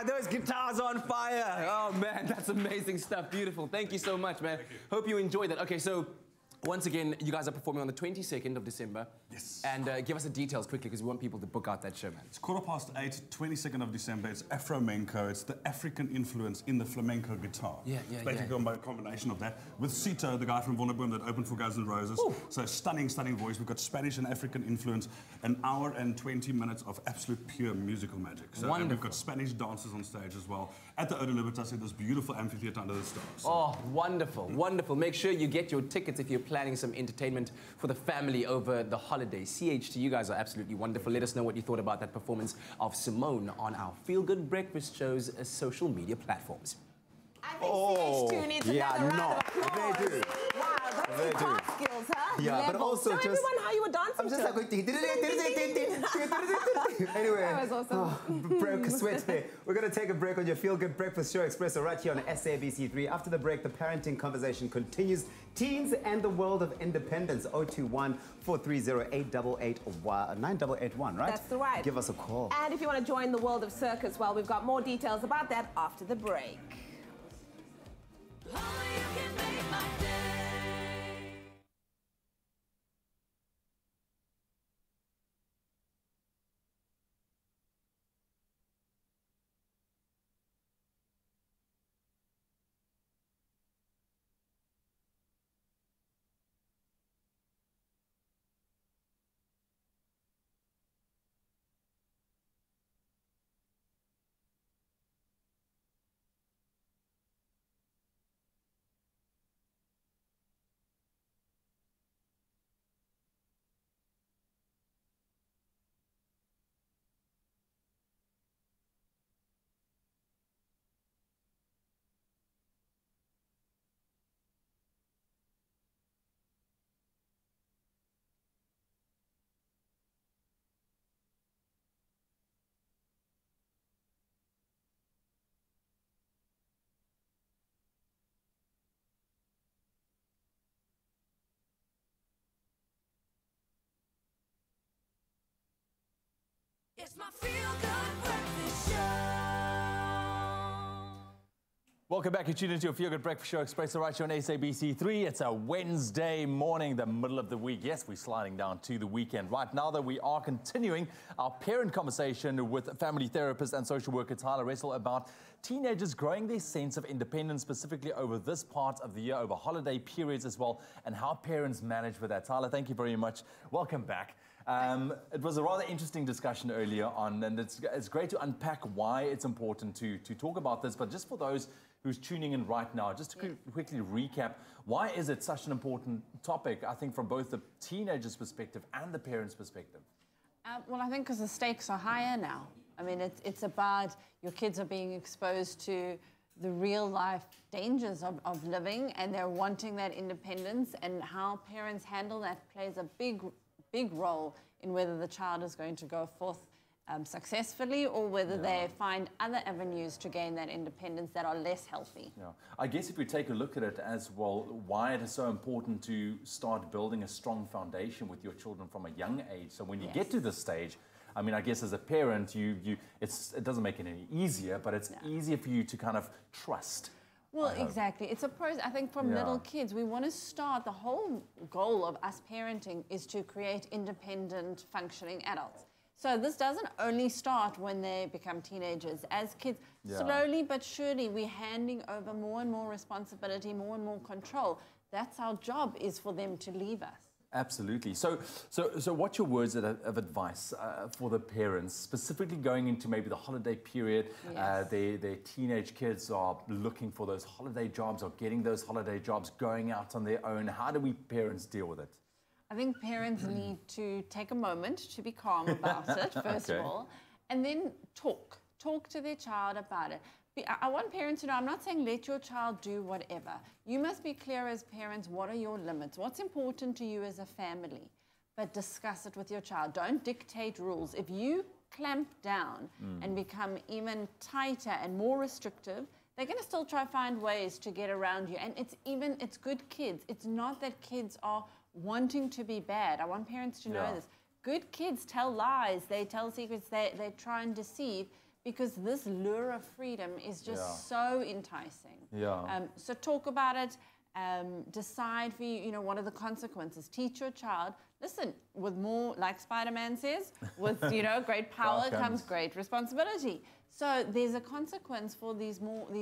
Those guitars on fire. Oh man, that's amazing stuff. Beautiful. Thank you so much, man. Hope you enjoyed that. Okay, so once again, you guys are performing on the 22nd of December. Yes. And give us the details quickly because we want people to book out that show, man. It's 8:15, 22nd of December. It's Afro-Menko. It's the African influence in the flamenco guitar. Yeah. It's basically a combination of that. With Sito, the guy from Wonderboom that opened for Guns N' Roses. Ooh. So stunning voice. We've got Spanish and African influence. An hour and 20 minutes of absolute pure musical magic. So and we've got Spanish dancers on stage as well. At the Oda Libertas in this beautiful amphitheater under the stars. So. Oh, wonderful, wonderful. Make sure you get your tickets if you're planning some entertainment for the family over the holidays. CHT, you guys are absolutely wonderful. Let us know what you thought about that performance of Simone on our Feel Good Breakfast show's social media platforms. I think CH2 needs another round of applause. They do. Wow, that's They some do. dance skills, huh? Yeah, but Level. also Show just- everyone how you were dancing. I'm just like anyway, That was awesome. break, sweat there. We're going to take a break on your Feel Good Breakfast Show Expresso right here on SABC3. After the break, the parenting conversation continues. Teens and the world of independence. 021-430-888-9881, right? That's right. Give us a call. And if you want to join the world of Circus, well, we've got more details about that after the break. It's my Feel Good Breakfast Show. Welcome back. You're tuned into your Feel Good Breakfast Show Expresso right here on SABC3. It's a Wednesday morning, the middle of the week. Yes, we're sliding down to the weekend. Right now, though, we are continuing our parent conversation with family therapist and social worker Tyler Russell about teenagers growing their sense of independence, specifically over this part of the year, over holiday periods as well, and how parents manage with that. Tyler, thank you very much. Welcome back. It was a rather interesting discussion earlier on, and it's great to unpack why it's important to talk about this. But just for those who's tuning in right now, just to quickly recap, why is it such an important topic, I think, from both the teenager's perspective and the parent's perspective? Well, I think because the stakes are higher now. I mean, it's about your kids are being exposed to the real life dangers of living, and they're wanting that independence, and how parents handle that plays a big role in whether the child is going to go forth successfully, or whether they find other avenues to gain that independence that are less healthy. Yeah, I guess if we take a look at it as well, why it is so important to start building a strong foundation with your children from a young age. So when you get to this stage, I mean, I guess as a parent, it doesn't make it any easier, but it's easier for you to kind of trust. Well, exactly. It's a process. I think from little kids, we want to start, the whole goal of us parenting is to create independent, functioning adults. So this doesn't only start when they become teenagers. As kids, slowly but surely, we're handing over more and more responsibility, more and more control. That's our job, is for them to leave us. Absolutely. So what's your words of advice for the parents, specifically going into maybe the holiday period? Yes. Their teenage kids are looking for those holiday jobs or getting those holiday jobs, going out on their own. How do we parents deal with it? I think parents need to take a moment to be calm about it, first of all, and then talk to their child about it. I want parents to know, I'm not saying let your child do whatever. You must be clear as parents, what are your limits? What's important to you as a family? But discuss it with your child. Don't dictate rules. If you clamp down and become even tighter and more restrictive, they're going to still try to find ways to get around you. And it's good kids. It's not that kids are wanting to be bad. I want parents to know this. Good kids tell lies. They tell secrets. They try and deceive, because this lure of freedom is just so enticing. So talk about it. Decide for you, what are the consequences. Teach your child, listen, with more, like Spider-Man says, with, great power comes great responsibility. So there's a consequence for these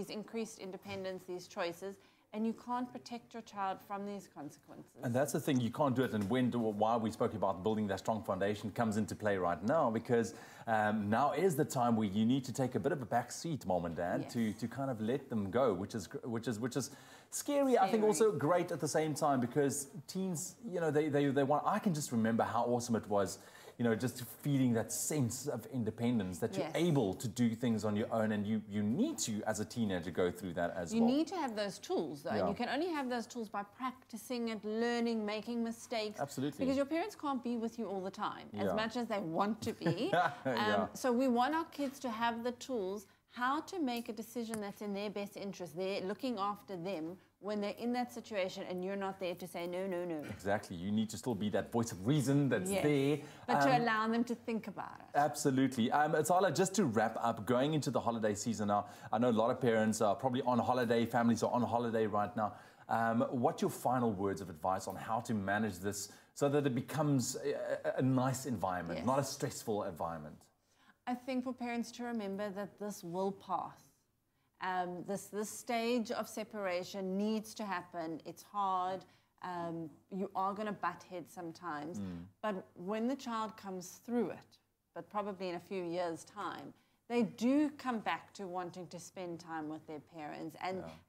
increased independence, these choices, and you can't protect your child from these consequences. And that's the thing, you can't do it. And why we spoke about building that strong foundation comes into play right now, because now is the time where you need to take a bit of a back seat, mom and dad, to kind of let them go, which is scary. I think also great at the same time, because teens, you know, they want. I can just remember how awesome it was, you know, just feeling that sense of independence, that you're able to do things on your own, and you need to, as a teenager, go through that as well. You need to have those tools, though, and you can only have those tools by practicing it, learning, making mistakes. Absolutely. Because your parents can't be with you all the time, as much as they want to be. Yeah. So we want our kids to have the tools, how to make a decision that's in their best interest. They're looking after them when they're in that situation, and you're not there to say, no, no, no. Exactly. You need to still be that voice of reason that's there. But to allow them to think about it. Absolutely. Atala, just to wrap up, going into the holiday season now, I know a lot of parents are probably on holiday, families are on holiday right now. What's your final words of advice on how to manage this so that it becomes a nice environment, not a stressful environment? I think for parents to remember that this will pass. This stage of separation needs to happen. It's hard. You are going to butt heads sometimes. But when the child comes through it, but probably in a few years' time, they do come back to wanting to spend time with their parents.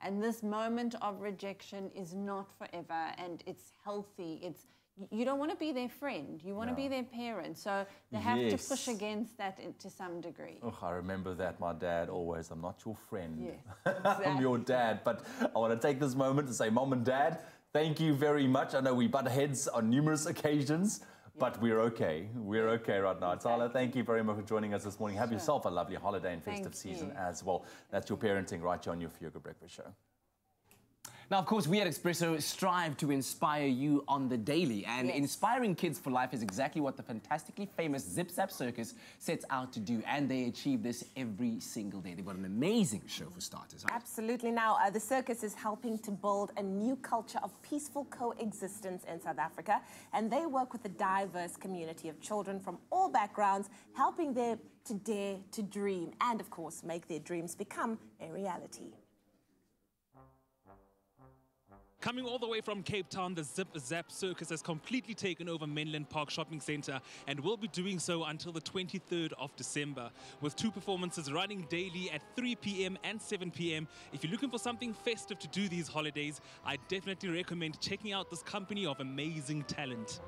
And this moment of rejection is not forever, and it's healthy. You don't want to be their friend. You want to be their parent. So they have to push against that to some degree. Oh, I remember that, my dad always, I'm not your friend. Yes, exactly. I'm your dad. But I want to take this moment to say, Mom and Dad, thank you very much. I know we butt heads on numerous occasions, but we're okay. We're okay right now. Atala, thank you very much for joining us this morning. Have yourself a lovely holiday and festive season as well. That's your parenting right here on your Fuga Breakfast Show. Now, of course, we at Expresso strive to inspire you on the daily, and inspiring kids for life is exactly what the fantastically famous Zip Zap Circus sets out to do, and they achieve this every single day. They've got an amazing show for starters. Right? Absolutely. Now, the circus is helping to build a new culture of peaceful coexistence in South Africa, and they work with a diverse community of children from all backgrounds, helping them to dare to dream and, of course, make their dreams become a reality. Coming all the way from Cape Town, the Zip Zap Circus has completely taken over Menlyn Park Shopping Centre and will be doing so until the 23rd of December, with 2 performances running daily at 3 p.m. and 7 p.m. If you're looking for something festive to do these holidays, I definitely recommend checking out this company of amazing talent.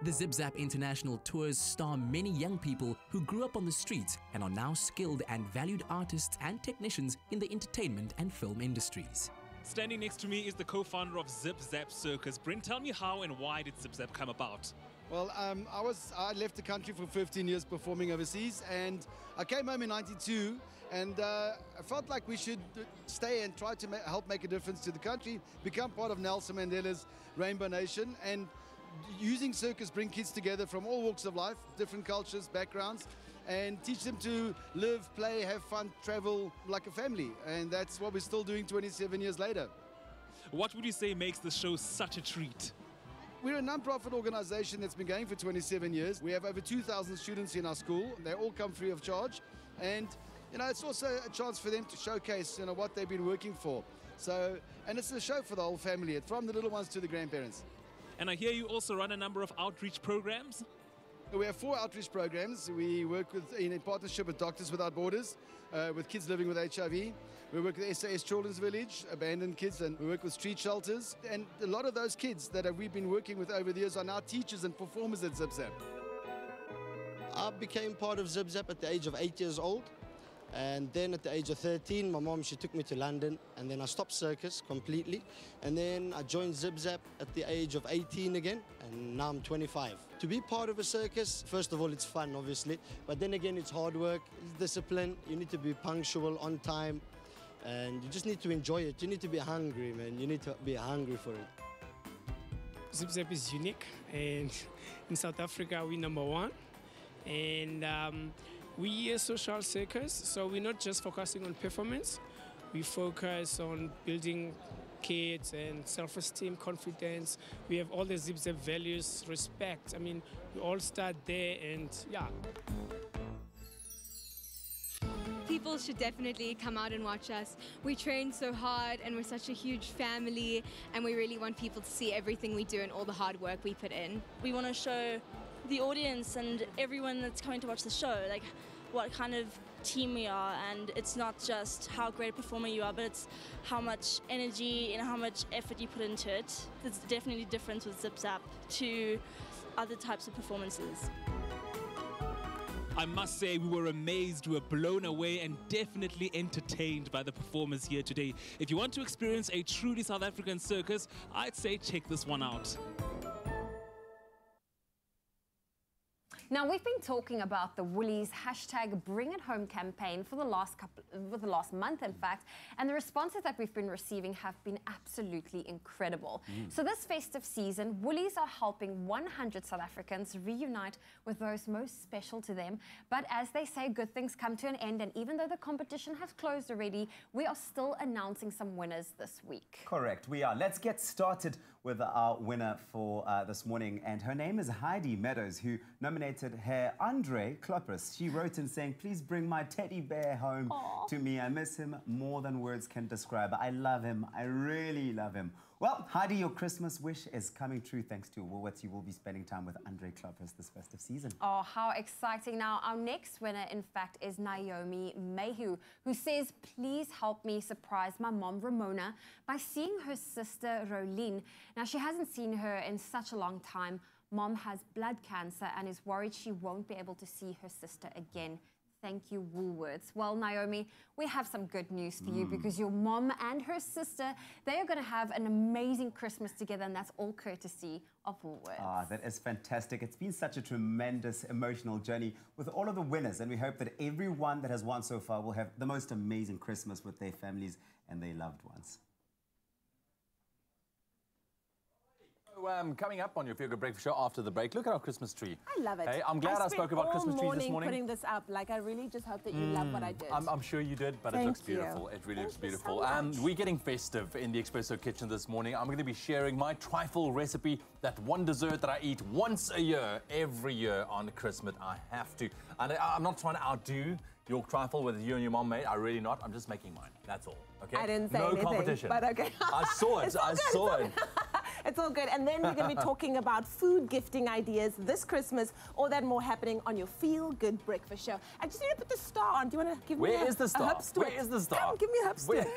The Zip Zap International Tours star many young people who grew up on the streets and are now skilled and valued artists and technicians in the entertainment and film industries. Standing next to me is the co-founder of Zip Zap Circus. Brent, tell me how and why did Zip Zap come about? Well, I left the country for 15 years performing overseas, and I came home in '92, and I felt like we should stay and try to help make a difference to the country, become part of Nelson Mandela's Rainbow Nation, and using circus bring kids together from all walks of life, different cultures, backgrounds, and teach them to live, play, have fun, travel like a family. And that's what we're still doing 27 years later. What would you say makes the show such a treat? We're a non-profit organization that's been going for 27 years. We have over 2,000 students in our school. They all come free of charge. And, you know, it's also a chance for them to showcase, you know, what they've been working for. So, and it's a show for the whole family, from the little ones to the grandparents. And I hear you also run a number of outreach programs. We have 4 outreach programs. We work in partnership with Doctors Without Borders, with kids living with HIV. We work with SAS Children's Village, abandoned kids, and we work with street shelters. And a lot of those kids that we've been working with over the years are now teachers and performers at Zip Zap. I became part of Zip Zap at the age of 8 years old. And then at the age of 13, my mom, she took me to London, and then I stopped circus completely. And then I joined Zip Zap at the age of 18 again, and now I'm 25. To be part of a circus, first of all, it's fun, obviously, but then again, it's hard work, it's discipline. You need to be punctual, on time, and you just need to enjoy it. You need to be hungry, man. You need to be hungry for it. Zip Zap is unique, and in South Africa, we're #1. And we're a social circus, so we're not just focusing on performance. We focus on building kids and self-esteem, confidence. We have all the Zip Zap values, respect. I mean, we all start there, and yeah. people should definitely come out and watch us. We train so hard and we're such a huge family, and we really want people to see everything we do and all the hard work we put in. We want to show the audience and everyone that's coming to watch the show like what kind of team we are, and it's not just how great a performer you are, but it's how much energy and how much effort you put into it. There's definitely a difference with Zip Zap to other types of performances. I must say we were amazed, we were blown away and definitely entertained by the performers here today. If you want to experience a truly South African circus, I'd say check this one out. Now, we've been talking about the Woolies hashtag Bring It Home campaign for the last month, in fact, and the responses that we've been receiving have been absolutely incredible. So this festive season, Woolies are helping 100 South Africans reunite with those most special to them. But as they say, good things come to an end, and even though the competition has closed already, we are still announcing some winners this week. Correct, we are. Let's get started with our winner for this morning, and her name is Heidi Meadows, who nominated her Andre Kloppers. She wrote in saying, please bring my teddy bear home to me. I miss him more than words can describe. I love him. I really love him. Well, Heidi, your Christmas wish is coming true thanks to Woolworths. You will be spending time with Andre Kloppers this festive season. Oh, how exciting. Now, our next winner, in fact, is Naomi Mayhew, who says, please help me surprise my mom, Ramona, by seeing her sister, Rolene. Now, she hasn't seen her in such a long time. Mom has blood cancer and is worried she won't be able to see her sister again. Thank you, Woolworths. Well, Naomi, we have some good news for you because your mom and her sister, they are going to have an amazing Christmas together, and that's all courtesy of Woolworths. Ah, that is fantastic. It's been such a tremendous emotional journey with all of the winners, and we hope that everyone that has won so far will have the most amazing Christmas with their families and their loved ones. Coming up on your Feel Good Breakfast Show after the break, look at our Christmas tree. I love it. Hey, I'm glad I spoke about Christmas trees this morning. Putting this up, like I really just hope that you love what I did. I'm sure you did, but it looks beautiful. It really looks beautiful. We're getting festive in the Expresso kitchen this morning. I'm going to be sharing my trifle recipe, that one dessert that I eat once a year, every year on Christmas. I have to. And I'm not trying to outdo your trifle with you and your mom made. I'm really not. I'm just making mine. That's all. Okay. I didn't say anything. No competition. But okay. I saw it. I saw it. It's all good. And then we're going to be talking about food gifting ideas this Christmas, all that more happening on your Feel Good Breakfast Show. I just need to put the star on. Do you want to give me Where is the star? Where is the star? Come, give me a hupstwick.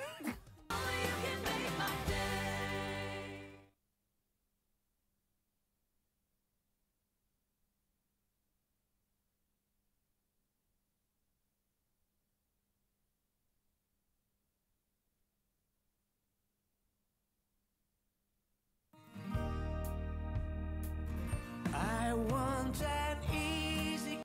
I want an easy.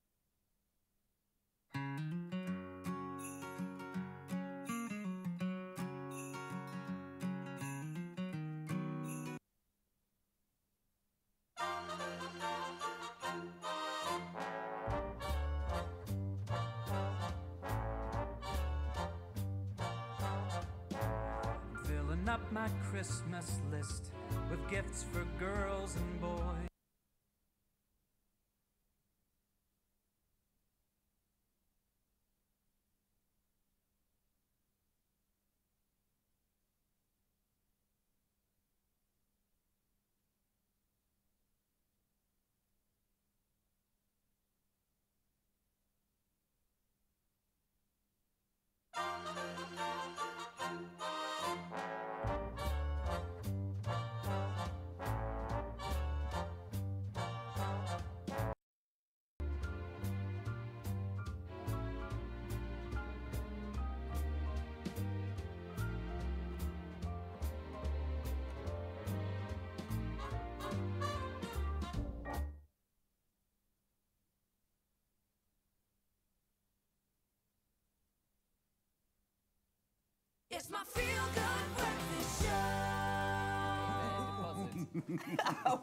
Filling up my Christmas list with gifts for girls and boys. It's my Feel Good Breakfast Show.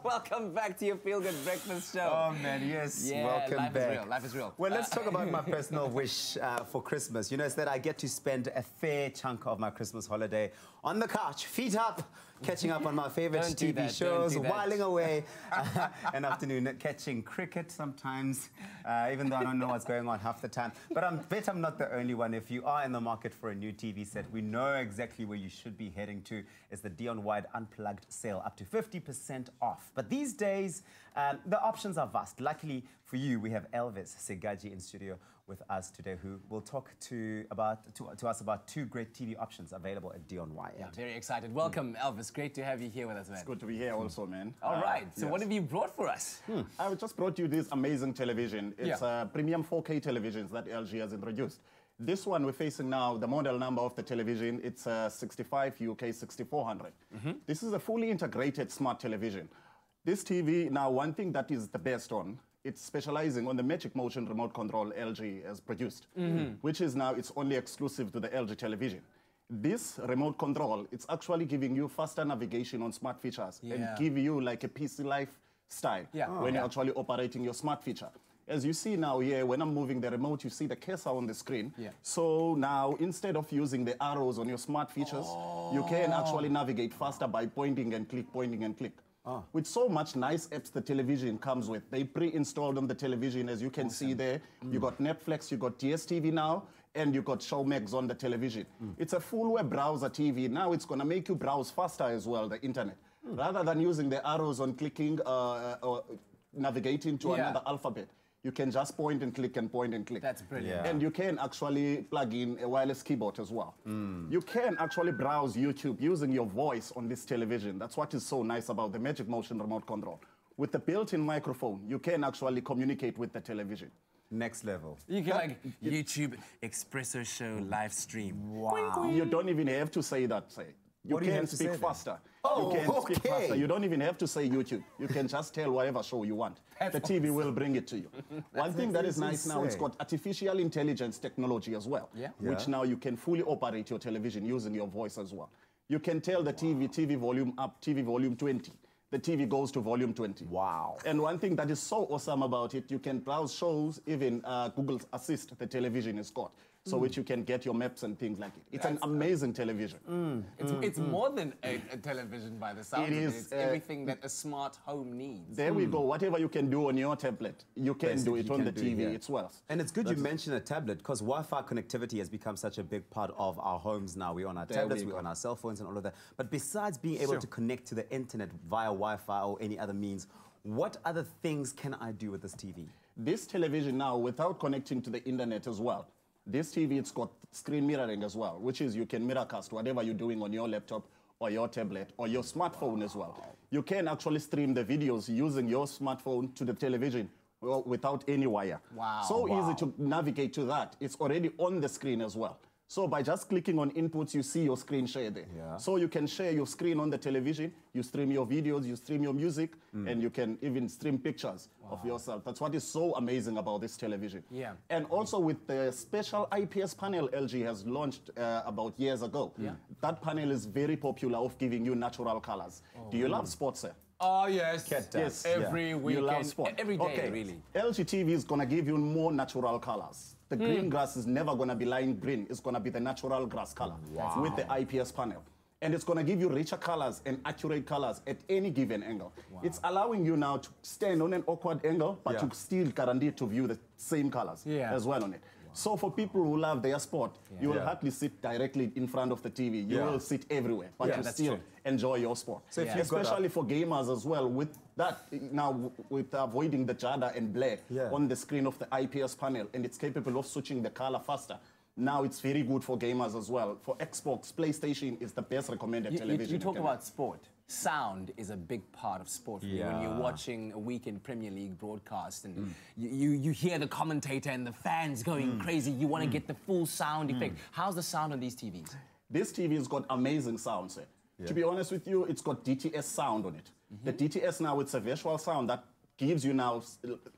Welcome back to your Feel Good Breakfast Show. Oh man, yes, yeah, welcome life back. Is real. Life is real. Well, let's talk about my personal wish for Christmas. You know, it's that I get to spend a fair chunk of my Christmas holiday on the couch, feet up, catching up on my favorite TV shows, whiling away an afternoon, catching cricket sometimes, even though I don't know what's going on half the time. But I bet I'm not the only one. If you are in the market for a new TV set, we know exactly where you should be heading to. It's the Dion Wired Unplugged sale, up to 50% off. But these days, the options are vast. Luckily for you, we have Elvis Segaji in studio with us today, who will talk to us about two great TV options available at Dion Wired. Yeah, very excited. Welcome, Elvis. Great to have you here with us, man. It's good to be here also, man. All right. So what have you brought for us? I just brought you this amazing television. It's a premium 4K televisions that LG has introduced. This one we're facing now, the model number of the television, it's a 65 UK 6400. This is a fully integrated smart television. This TV, now one thing that is the best on, it's specializing on the Magic Motion remote control LG has produced, which is now, it's only exclusive to the LG television. This remote control, it's actually giving you faster navigation on smart features and give you like a PC lifestyle when you're actually operating your smart feature. As you see now here, when I'm moving the remote, you see the cursor on the screen. So now, instead of using the arrows on your smart features, you can actually navigate faster by pointing and click, pointing and click. With so much nice apps the television comes with. They pre-installed on the television, as you can see there. You got Netflix, you got DSTV now, and you got Showmax on the television. It's a full web browser TV. Now it's going to make you browse faster as well, the internet. Rather than using the arrows on clicking or navigating to another alphabet. You can just point and click and point and click. That's brilliant. And you can actually plug in a wireless keyboard as well. You can actually browse YouTube using your voice on this television. That's what is so nice about the Magic Motion remote control. With the built-in microphone, you can actually communicate with the television. Next level. You can like YouTube Expresso show live stream. Wow. You don't even have to say that, say. You can speak faster. Oh, you can speak faster. You don't even have to say YouTube. You can just tell whatever show you want. The TV will bring it to you. One thing that is nice now, it's got artificial intelligence technology as well, which now you can fully operate your television using your voice as well. You can tell the TV volume up, TV volume 20. The TV goes to volume 20. Wow. And one thing that is so awesome about it, you can browse shows, even Google Assist, the television is got. So which you can get your maps and things like it. It's an amazing television. It's more than a television by the sound of it. It's everything that a smart home needs. There we go. Whatever you can do on your tablet, you can do it on the TV as well. And it's good you mentioned a tablet, because Wi-Fi connectivity has become such a big part of our homes now. We're on our tablets, we're on our cell phones and all of that. But besides being able to connect to the internet via Wi-Fi or any other means, what other things can I do with this TV? This television now, without connecting to the internet as well, this TV, it's got screen mirroring as well, which is you can mirrorcast whatever you're doing on your laptop or your tablet or your smartphone as well. You can actually stream the videos using your smartphone to the television without any wire. So easy to navigate to that. It's already on the screen as well. So by just clicking on inputs, you see your screen share there. So you can share your screen on the television, you stream your videos, you stream your music, and you can even stream pictures of yourself. That's what is so amazing about this television. And also with the special IPS panel LG has launched about years ago. That panel is very popular of giving you natural colors. Do you love sports, sir? Oh, yes. Yes. Every weekend, you love sport. every day, really. LG TV is going to give you more natural colors. The green grass is never going to be lying green. It's going to be the natural grass color with the IPS panel. And it's going to give you richer colors and accurate colors at any given angle. It's allowing you now to stand on an awkward angle, but to still guarantee to view the same colors as well on it. So for people who love their sport, you will hardly sit directly in front of the TV. You will sit everywhere, but you still enjoy your sport. So especially for gamers as well, with that, now with avoiding the jada and blare on the screen of the IPS panel, and it's capable of switching the color faster. Now it's very good for gamers as well. For Xbox, PlayStation is the best recommended television. You talk about sport. Sound is a big part of sport for me. When you're watching a weekend Premier League broadcast and you hear the commentator and the fans going crazy, you want to get the full sound effect. How's the sound on these TVs? This TV has got amazing sound, sir. To be honest with you, it's got DTS sound on it. The DTS now, it's a visual sound that gives you now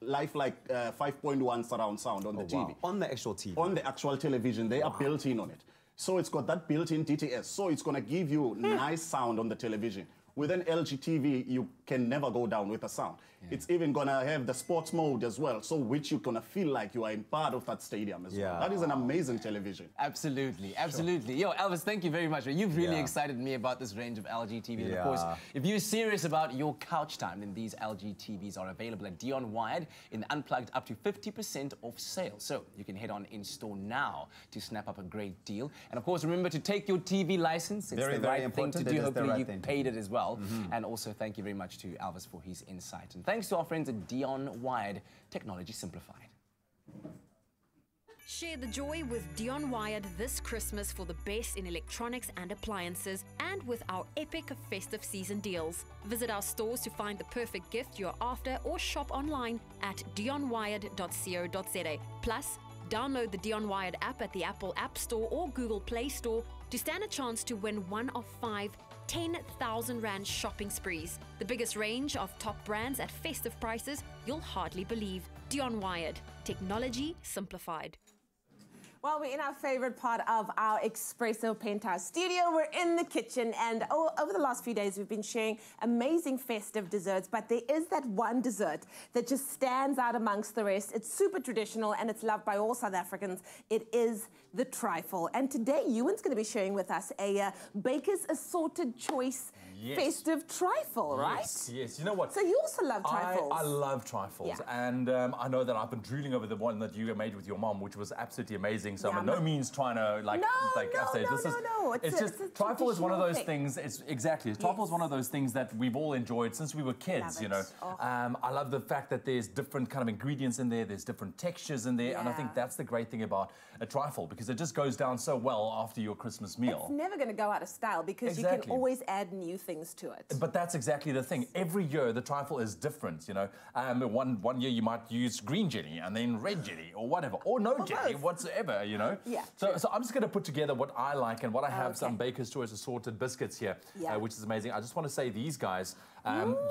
lifelike 5.1 surround sound on the TV. On the actual TV? On the actual television. They are built in on it. So it's got that built-in DTS. So it's going to give you nice sound on the television. within LG TV, you can never go down with the sound. It's even gonna have the sports mode as well, so which you're gonna feel like you are in part of that stadium as well. That is an amazing television. Absolutely, absolutely. Yo, Elvis, thank you very much. You've really excited me about this range of LG TVs. And of course, if you're serious about your couch time, then these LG TVs are available at Dion Wired in the Unplugged up to 50% off sale. So you can head on in store now to snap up a great deal. And of course, remember to take your TV license. It's very, the very right thing to important. do. It is the Hopefully right you thing to paid it as well. And also thank you very much to Elvis for his insight. And thanks to our friends at Dion Wired, Technology Simplified. Share the joy with Dion Wired this Christmas for the best in electronics and appliances, and with our epic festive season deals. Visit our stores to find the perfect gift you're after, or shop online at dionwired.co.za. Plus, download the Dion Wired app at the Apple App Store or Google Play Store to stand a chance to win one of 5 10,000 Rand shopping sprees. The biggest range of top brands at festive prices you'll hardly believe. Dion Wired. Technology simplified. Well, we're in our favorite part of our Expresso Penthouse studio. We're in the kitchen, and over the last few days, we've been sharing amazing festive desserts, but there is that one dessert that just stands out amongst the rest. It's super traditional, and it's loved by all South Africans. It is the trifle. And today, Ewan's going to be sharing with us a Baker's Assorted Choice festive trifle, right? Yes, you know what? So you also love trifles. I love trifles, and I know that I've been drooling over the one that you made with your mom, which was absolutely amazing. So I'm by no means trying to It's just trifle is one of those things. It's exactly trifle is one of those things that we've all enjoyed since we were kids. You know, I love the fact that there's different kind of ingredients in there. There's different textures in there, and I think that's the great thing about a trifle, because it just goes down so well after your Christmas meal. It's never going to go out of style, because you can always add new things to it. But that's exactly the thing. Every year the trifle is different. You know, one year you might use green jelly and then red jelly or whatever, or no jelly whatsoever. You know. So I'm just going to put together what I like, and what I have some Baker's Choice assorted biscuits here, which is amazing. I just want to say these guys,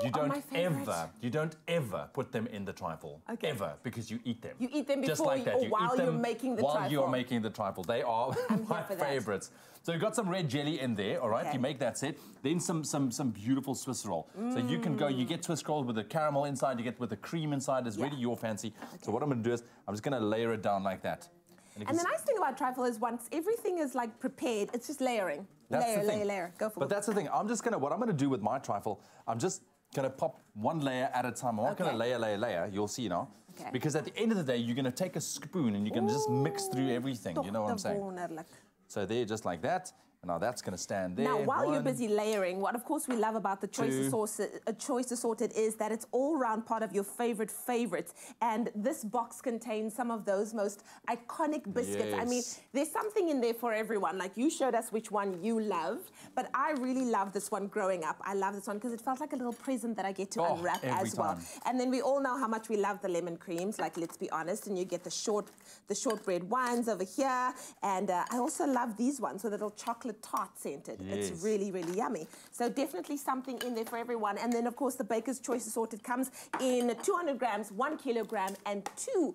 you don't ever put them in the trifle, ever, because you eat them. You eat them just before like that. or while you're making the trifle. While you're making the trifle, they are my favorites. So you've got some red jelly in there, all right? You make that set. Then some beautiful Swiss roll. So you can go, you get Swiss roll with the caramel inside, you get with the cream inside. It's really your fancy. So what I'm going to do is I'm just going to layer it down like that. And the nice thing about trifle is once everything is like prepared, it's just layering. Layer. Go for it. But that's the thing. What I'm going to do with my trifle, I'm just going to pop one layer at a time. I'm not going to layer. You'll see now. Because at the end of the day, you're going to take a spoon and you're going to just mix through everything. You know what I'm saying? So there, just like that. Now that's going to stand there. Now, while you're busy layering, what of course we love about the Choice Assorted is that it's all-round part of your favorites. And this box contains some of those most iconic biscuits. I mean, there's something in there for everyone. Like, you showed us which one you loved, but I really love this one growing up. I love this one because it felt like a little present that I get to unwrap as well. And then we all know how much we love the lemon creams, like, let's be honest, and you get the shortbread ones over here. And I also love these ones with a little chocolate tart scented. It's really, really yummy. So definitely something in there for everyone. And then, of course, the Baker's Choice Assorted comes in 200 grams, 1 kilogram, and 2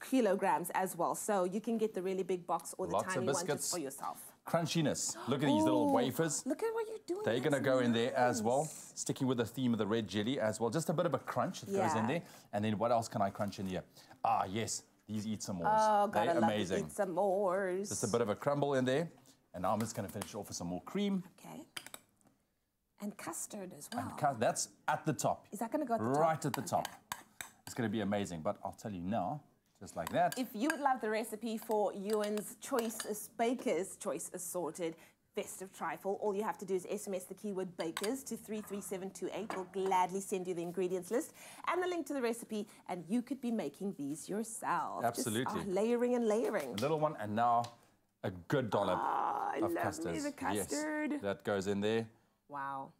kilograms as well. So you can get the really big box or the tiny one just for yourself. Crunchiness. Look at these little wafers. Look at what you're doing. They're going to go in there as well. Sticking with the theme of the red jelly as well. Just a bit of a crunch that goes in there. And then what else can I crunch in here? Ah, yes. These eat some more. Oh, gotta love to eat some more. Just a bit of a crumble in there. And now I'm just going to finish off with some more cream. Okay. And custard as well. And that's at the top. Is that going to go at the top? Right at the top. It's going to be amazing. But I'll tell you now, just like that. If you would love the recipe for Ewan's Baker's Choice Assorted festive trifle, all you have to do is SMS the keyword Bakers to 33728. We'll gladly send you the ingredients list and the link to the recipe, and you could be making these yourself. Absolutely. Just, layering and layering. A little one, and now a good dollop of custard. The custard. Yes, that goes in there. Wow.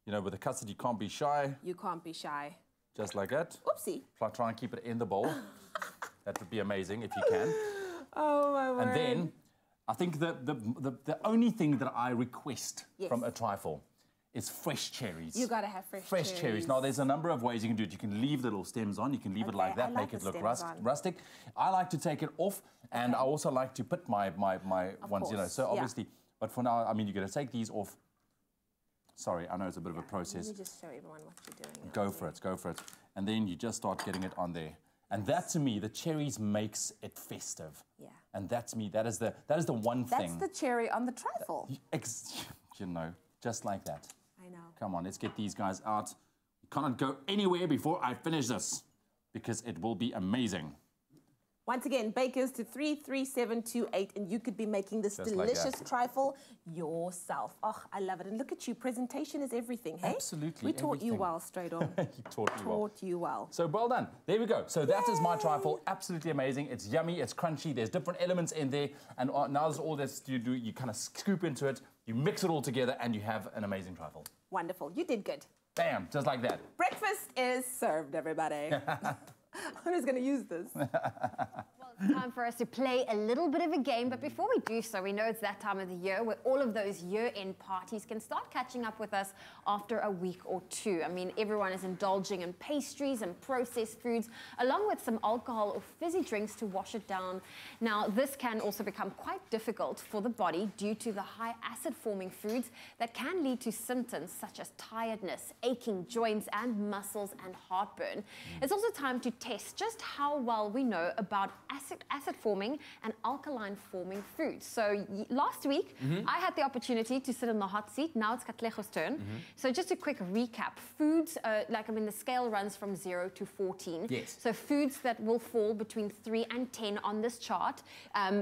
You know, with the custard, you can't be shy. You can't be shy. Just like that. Oopsie. Try and keep it in the bowl. That would be amazing if you can. Oh, my word. And then, I think the only thing that I request from a trifle is fresh cherries. You gotta have fresh cherries. Now, there's a number of ways you can do it. You can leave the little stems on. You can leave it like that, make it look rustic. I like to take it off, and I also like to put my ones, you know. So obviously, but for now, I mean, you're gonna take these off. Sorry, I know it's a bit of a process. Let me just show everyone what you're doing. Go for it, go for it. And then you just start getting it on there. And that, to me, the cherries makes it festive. Yeah. And that, to me, that is the one thing. That's the cherry on the trifle. You know, just like that. I know. Come on, let's get these guys out. You cannot go anywhere before I finish this, because it will be amazing. Once again, bakers to 33728, and you could be making this Just like delicious that. trifle yourself. Oh, I love it. And look at you. Presentation is everything, hey? Absolutely. We taught you everything. well, straight on. You taught me well. Taught you well. So well done. There we go. So that is my trifle. Absolutely amazing. It's yummy. It's crunchy. There's different elements in there. And now there's all this you do. You kind of scoop into it. You mix it all together, and you have an amazing trifle. Wonderful. You did good. Bam. Just like that. Breakfast is served, everybody. I'm just going to use this. It's time for us to play a little bit of a game, but before we do so, we know it's that time of the year where all of those year-end parties can start catching up with us after a week or two. I mean, everyone is indulging in pastries and processed foods, along with some alcohol or fizzy drinks to wash it down. Now, this can also become quite difficult for the body due to the high acid-forming foods that can lead to symptoms such as tiredness, aching joints and muscles, and heartburn. It's also time to test just how well we know about acid-forming and alkaline-forming foods. So last week, I had the opportunity to sit in the hot seat. Now it's Katlego's turn. So just a quick recap. Foods, the scale runs from 0 to 14. Yes. So foods that will fall between 3 and 10 on this chart,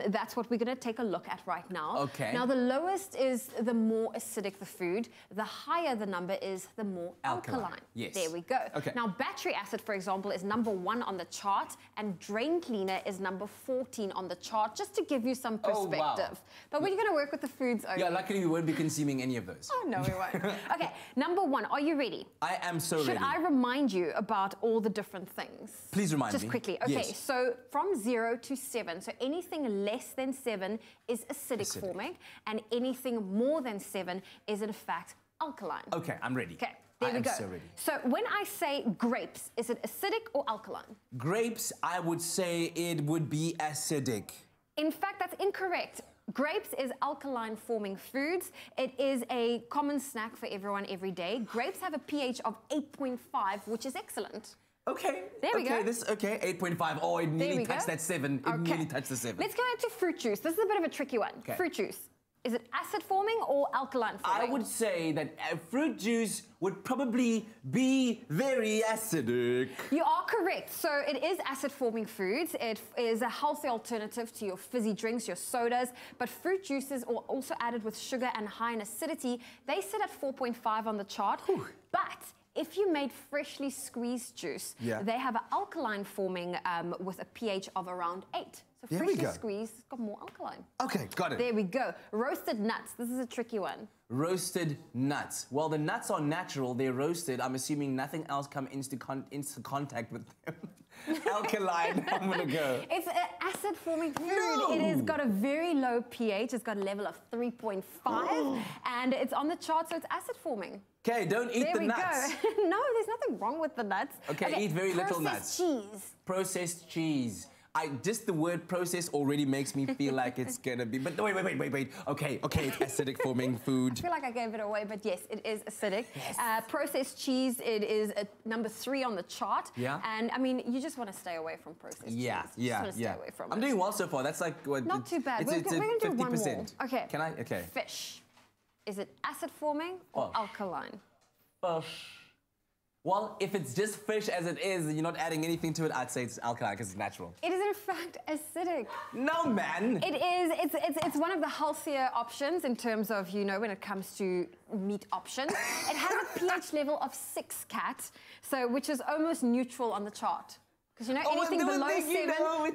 that's what we're going to take a look at right now. Okay. Now, the lowest is the more acidic the food. The higher the number is, the more alkaline. Yes. There we go. Okay. Now, battery acid, for example, is number 1 on the chart, and drain cleaner is number 14 on the chart, just to give you some perspective. Oh, wow. But we're going to work with the foods only. Yeah, luckily we won't be consuming any of those. Oh, no, we won't. Okay, number 1, are you ready? I am so ready. Should I remind you about all the different things? Please remind me. Just quickly. Okay, Yes. so from 0 to 7, so anything less than 7 is acidic forming, and anything more than 7 is in fact alkaline. Okay, I'm ready. Okay. There we go. So ready. So when I say grapes, is it acidic or alkaline? Grapes, I would say it would be acidic. In fact, that's incorrect. Grapes is alkaline-forming foods. It is a common snack for everyone every day. Grapes have a pH of 8.5, which is excellent. Okay. There we go. Okay, 8.5. Oh, it nearly touched that 7. It nearly touched the 7. Let's go into fruit juice. This is a bit of a tricky one. Okay. Fruit juice. Is it acid-forming or alkaline-forming? I would say that fruit juice would probably be very acidic. You are correct. So it is acid-forming foods. It is a healthy alternative to your fizzy drinks, your sodas, but fruit juices are also added with sugar and high in acidity. They sit at 4.5 on the chart, but if you made freshly squeezed juice, they have an alkaline forming with a pH of around 8. So There we freshly go. squeezed, it's got more alkaline. Okay, got it. There we go. Roasted nuts. This is a tricky one. Roasted nuts. Well, the nuts are natural. They're roasted. I'm assuming nothing else comes into contact with them. Alkaline, I'm going to go. It's an acid-forming food. No! It has got a very low pH. It's got a level of 3.5, and it's on the chart, so it's acid-forming. Okay, don't eat the nuts. There we go. No, there's nothing wrong with the nuts. Okay, eat very little nuts. Processed cheese. Processed cheese. Just the word process already makes me feel like it's gonna be. But wait. Okay, it's acidic forming food. I feel like I gave it away, but yes, it is acidic. Yes. Processed cheese, it is number 3 on the chart. Yeah. And I mean, you just want to stay away from processed cheese. You just want to stay away from I'm it. doing well so far. That's like what? Not too bad. It's We're going to do one more. 50%. Okay. Can I? Okay. Fish. Is it acid forming or alkaline? Fish. Well, if it's just fish as it is, and you're not adding anything to it, I'd say it's alkaline because it's natural. It is in fact acidic. No, man. It is. It's one of the healthier options in terms of, you know, when it comes to meat options. It has a pH level of 6, Kat, so which is almost neutral on the chart. Because you know anything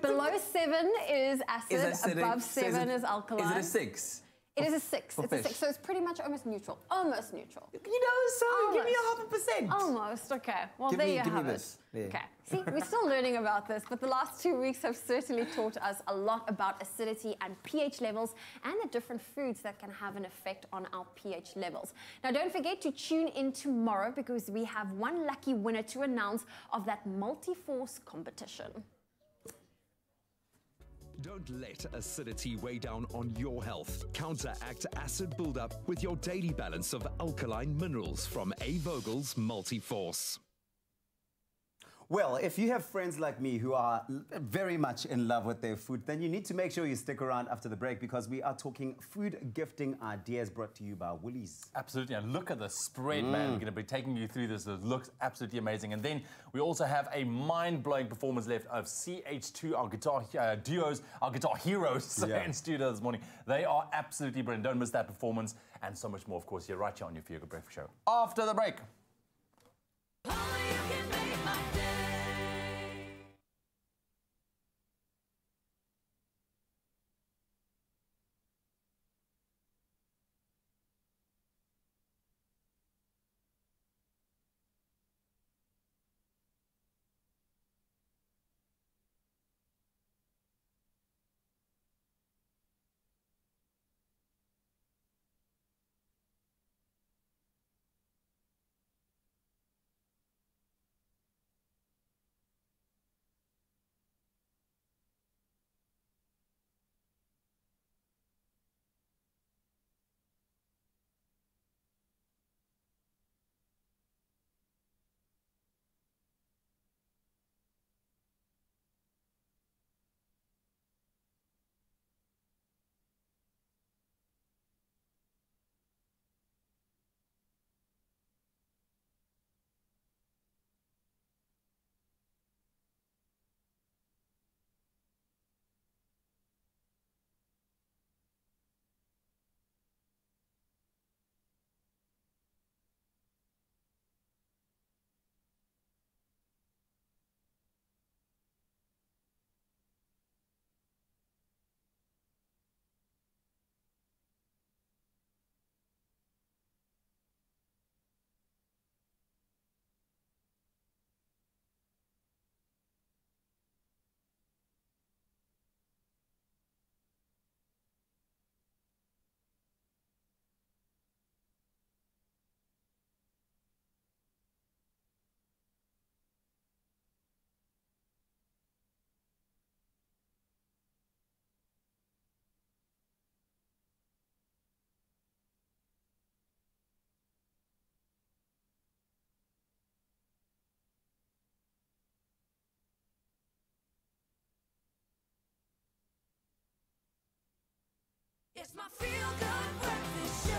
below 7 is acid, above 7 is alkaline. Is it a 6? It is a 6. It's a 6, so it's pretty much almost neutral. Almost neutral. You know, so give me a 0.5%. Almost, okay. Well, Give there me you have this. it. Yeah. Okay. See, we're still learning about this, but the last 2 weeks have certainly taught us a lot about acidity and pH levels and the different foods that can have an effect on our pH levels. Now, don't forget to tune in tomorrow because we have one lucky winner to announce of that multi-force competition. Don't let acidity weigh down on your health. Counteract acid buildup with your daily balance of alkaline minerals from A. Vogel's Multi-Force. Well, if you have friends like me who are very much in love with their food, then you need to make sure you stick around after the break because we are talking food gifting ideas brought to you by Woolies. Absolutely, and look at the spread, man. We're going to be taking you through this. It looks absolutely amazing. And then we also have a mind-blowing performance left of CH2, our guitar duos, our guitar heroes in studio this morning. They are absolutely brilliant. Don't miss that performance and so much more, of course, here right here on your Feel Good Breakfast Show. After the break. It's my Feel Good Breakfast Show.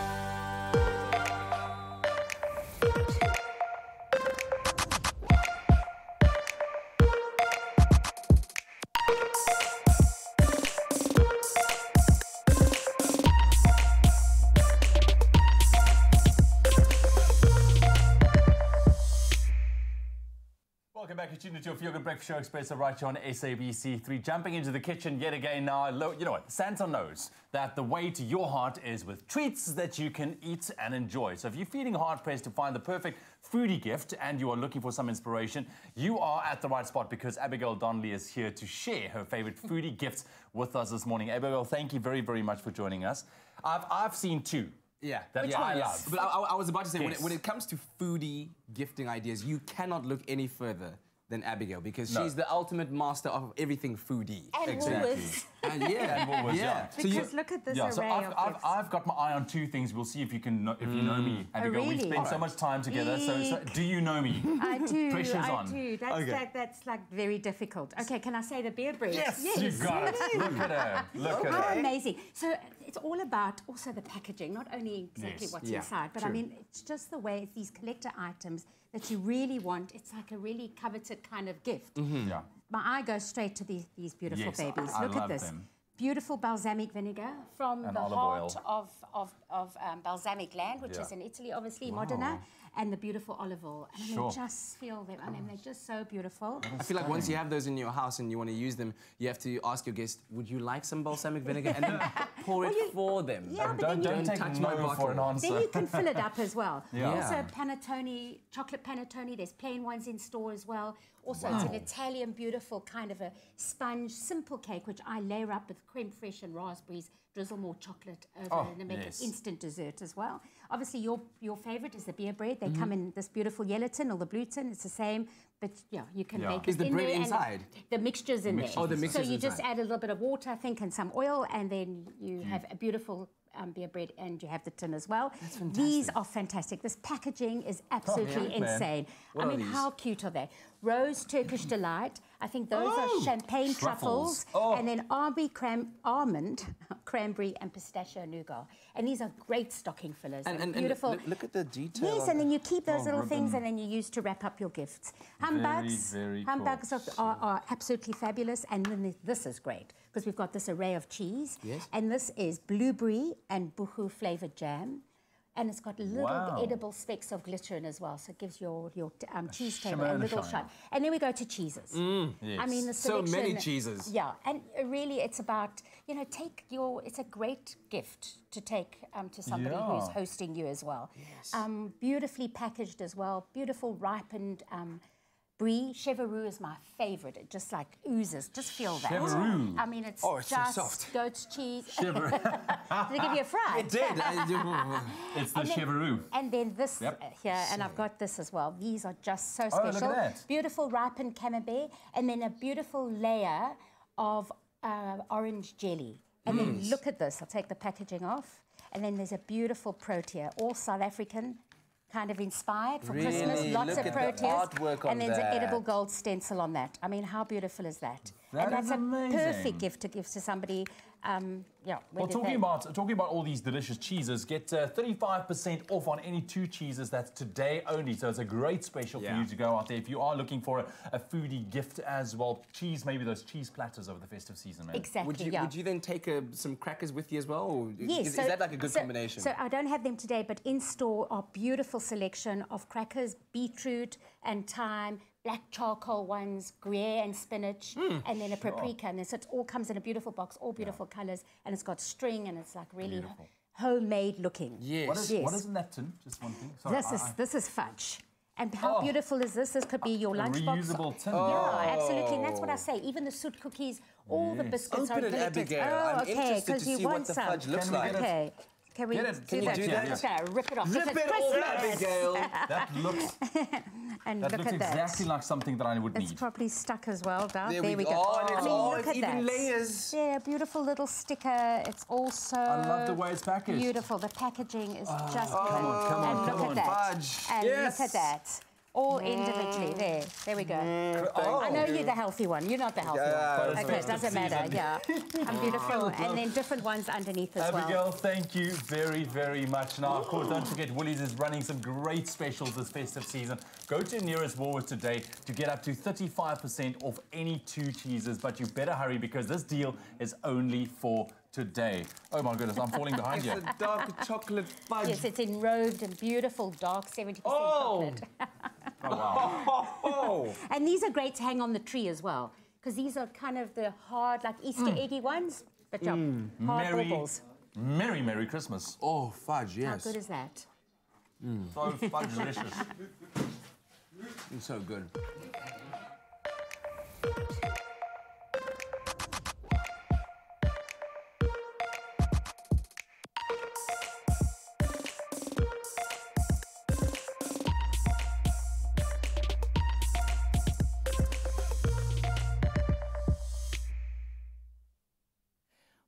Welcome back. You're tuned into your Feel Good Breakfast Show, Expresso, right here on SABC3. Jumping into the kitchen yet again now. You know what? Santa knows that the way to your heart is with treats that you can eat and enjoy. So if you're feeling hard-pressed to find the perfect foodie gift and you are looking for some inspiration, you are at the right spot because Abigail Donnelly is here to share her favorite foodie gifts with us this morning. Abigail, thank you very, very much for joining us. I've seen two. Yeah, that I love. But I was about to say, when it comes to foodie gifting ideas, you cannot look any further than Abigail because she's the ultimate master of everything foodie. And Woolworths. And Woolworths, Because look at this array of gifts. I've got my eye on two things. We'll see if you can if you know me, Abigail. really? We've spent so much time together. So do you know me? I do. Pressure's on. I do. That's like very difficult. Okay, can I say the beer bread? Yes, you got it. Look at her. Look at her. How amazing. So it's all about also the packaging, not only exactly what's inside, but I mean, it's just the way it's these collector items that you really want. It's like a really coveted kind of gift. Yeah. My eye goes straight to these beautiful babies. I Look at love this. them. Beautiful balsamic vinegar from And the olive heart of balsamic land, which is in Italy, obviously, Modena, and the beautiful olive oil. And I mean, just feel them. I mean, they're just so beautiful. I feel like once you have those in your house and you want to use them, you have to ask your guest, would you like some balsamic vinegar? And then pour it for them. Yeah, but don't take touch no my bottle. for an answer. Then you can fill it up as well. Yeah. Also, panettone, chocolate panettone. There's plain ones in store as well. Also, it's an Italian, beautiful kind of a sponge, simple cake, which I layer up with creme fraiche and raspberries, drizzle more chocolate over and make yes. it instant dessert as well. Obviously, your favorite is the beer bread. They come in this beautiful yellow tin or the blue tin. It's the same, but yeah, you can make it. Is the in bread there inside? The mixture's in there. Oh, the mixture's So you inside. just add a little bit of water, I think, and some oil, and then you have a beautiful beer bread, and you have the tin as well. That's fantastic. These are fantastic. This packaging is absolutely insane. What I mean, how cute are they? Rose Turkish Delight. I think those are champagne truffles. And then almond, cranberry, and pistachio nougat. And these are great stocking fillers. And beautiful. Look at the detail. Yes, and then you keep those little things, and then you use to wrap up your gifts. Humbugs, very humbugs are absolutely fabulous. And then this is great, because we've got this array of cheese. Yes. And this is blueberry and buchu flavoured jam. And it's got little edible specks of glitter in as well, so it gives your cheese table a little shine. And then we go to cheeses. Yes. I mean, the so selection, many cheeses. Yeah, and really, it's about it's a great gift to take to somebody who's hosting you as well. Yes. Beautifully packaged as well, beautiful ripened. Brie, chèvre is my favourite. It just like oozes. Just feel that. Chèvre. I mean, it's it's just so soft. goat's cheese. Chèvre. Did it give you a fry? It did. It's the chèvre. And then this here, and I've got this as well. These are just so special. look at that. Beautiful ripened camembert, and then a beautiful layer of orange jelly. And then look at this. I'll take the packaging off. And then there's a beautiful protea, all South African, kind of inspired for Christmas. Lots Look of at the proteas. artwork on And there's an that. edible gold stencil on that. I mean, how beautiful is that? That and that's is amazing. a perfect gift to give to somebody. Well, talking about all these delicious cheeses, get 35% off on any 2 cheeses. That's today only. So it's a great special for you to go out there if you are looking for a foodie gift as well. Cheese, maybe those cheese platters over the festive season, man. Exactly. Would you then take some crackers with you as well? Or Yes. Is that like a good combination? So I don't have them today, but in store are beautiful selection of crackers, beetroot and thyme, black charcoal ones, Gruyere and spinach, and then a paprika. And so it all comes in a beautiful box, all beautiful colours, and it's got string, and it's like really homemade looking. Yes. What is in that tin? Just one thing. Sorry, This is fudge. And how beautiful is this? This could be your lunchbox. Reusable tin. Yeah, absolutely. And that's what I say. Even the soot cookies, all the biscuits Open are it, collected. Abigail. I'm interested because to you see want what the some. fudge looks like. Okay. Can we Get it. do Can that? you do that? Okay, rip it off. Rip Because it it's off, Christmas. Abigail. That looks And that look looks at that. exactly like something that I would It's need. probably stuck as well, Dad. There There we we go. go. Oh, and it's look at even that. layers. Yeah, beautiful little sticker. It's also I love the way it's packaged. beautiful. The packaging is just come on, come on, and come look on. at that. Fudge. And Yes. look at that. All individually. There we go. I know you're the healthy one. You're not the healthy one. Okay, it doesn't matter. Yeah. I'm beautiful. And then different ones underneath as well. Abigail, thank you very, very much. Now, of course, don't forget, Woolies is running some great specials this festive season. Go to your nearest Woolworths today to get up to 35% off any 2 cheeses. But you better hurry, because this deal is only for today. Oh my goodness, I'm falling behind It's here. a dark chocolate fudge. Yes, it's enrobed in beautiful dark 70% chocolate. Oh, wow. And these are great to hang on the tree as well, because these are kind of the hard, like Easter eggy ones, but yeah, hard baubles. Merry, Merry Christmas. Oh, fudge, yes. How good is that? So fudge delicious. It's so good.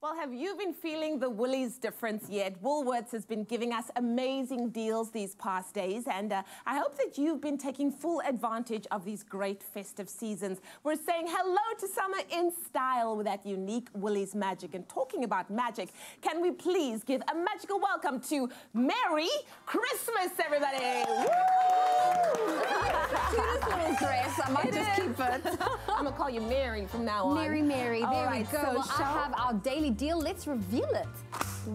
Well, have you been feeling the Woolies difference yet? Woolworths has been giving us amazing deals these past days, and I hope that you've been taking full advantage of these great festive seasons. We're saying hello to summer in style with that unique Woolies magic. And talking about magic, can we please give a magical welcome to Merry Christmas, everybody! Cutest little dress. I might just keep it. I'm gonna call you Mary from now on. Mary, there All we right, go. so Well, I have our daily deal. Let's reveal it.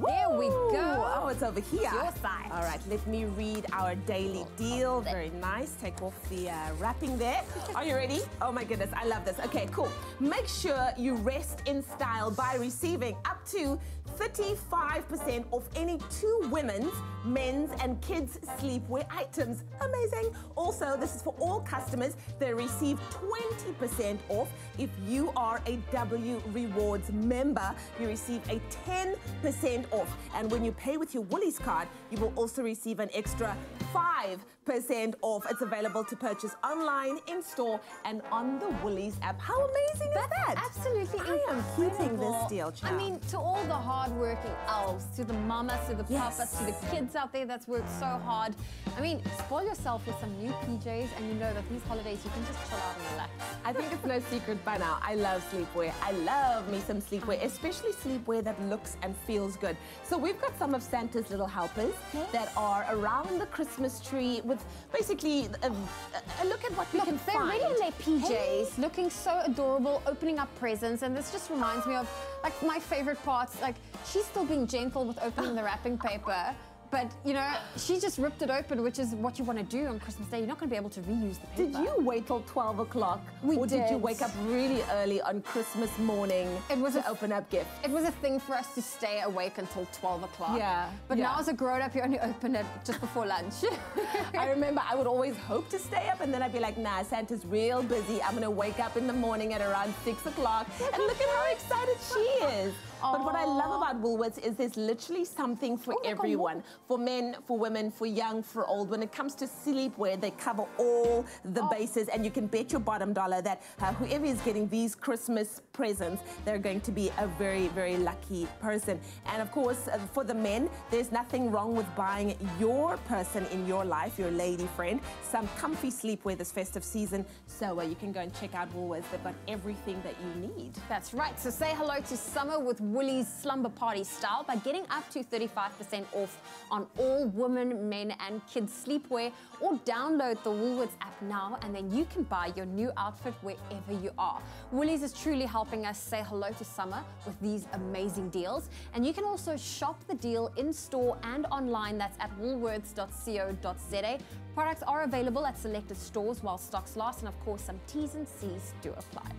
There we go. Oh, it's over here. It's your side. All right, let me read our daily deal. Very nice. Take off the wrapping there. Are you ready? Oh my goodness, I love this. Okay, cool. Make sure you rest in style by receiving up to 35% off any 2 women's, men's and kids sleepwear items. Amazing. Also, this is for all customers. They receive 20% off. If you are a W Rewards member, you receive a 10% off. And when you pay with your Woolies card, you will also receive an extra 5% off. It's available to purchase online, in-store, and on the Woolies app. How amazing is that? Absolutely I am keeping this deal, I child. mean, to all the hard-working elves, to the mamas, to the papas, to the kids out there that's worked so hard. I mean, spoil yourself with some new PJs, and you know that these holidays you can just chill out and relax. I think it's no secret by now. I love sleepwear. I love me some sleepwear, especially sleepwear that looks and feels good. So we've got some of Santa's little helpers that are around the Christmas tree with basically a look at what we can They're find. really in their PJs, looking so adorable, opening up presents, and this just reminds me of like my favorite parts. Like she's still being gentle with opening the wrapping paper. But, you know, she just ripped it open, which is what you want to do on Christmas Day. You're not going to be able to reuse the paper. Did you wait till 12 o'clock? Or did you wake up really early on Christmas morning to open up gifts? It was a thing for us to stay awake until 12 o'clock. Yeah. But now as a grown-up, you only open it just before lunch. I remember I would always hope to stay up, and then I'd be like, nah, Santa's real busy. I'm going to wake up in the morning at around 6 o'clock. And look at how excited she is. But what I love about Woolworths is there's literally something for everyone. For men, for women, for young, for old. When it comes to sleepwear, they cover all the bases, and you can bet your bottom dollar that whoever is getting these Christmas presents, they're going to be a very, very lucky person. And of course, for the men, there's nothing wrong with buying your person in your life, your lady friend, some comfy sleepwear this festive season. So you can go and check out Woolworths. They've got everything that you need. That's right. So say hello to summer with Woolies Slumber Party style by getting up to 35% off on all women, men and kids sleepwear, or download the Woolworths app now and then you can buy your new outfit wherever you are. Woolies is truly helping us say hello to summer with these amazing deals, and you can also shop the deal in store and online. That's at woolworths.co.za. Products are available at selected stores while stocks last, and of course some T's and C's do apply.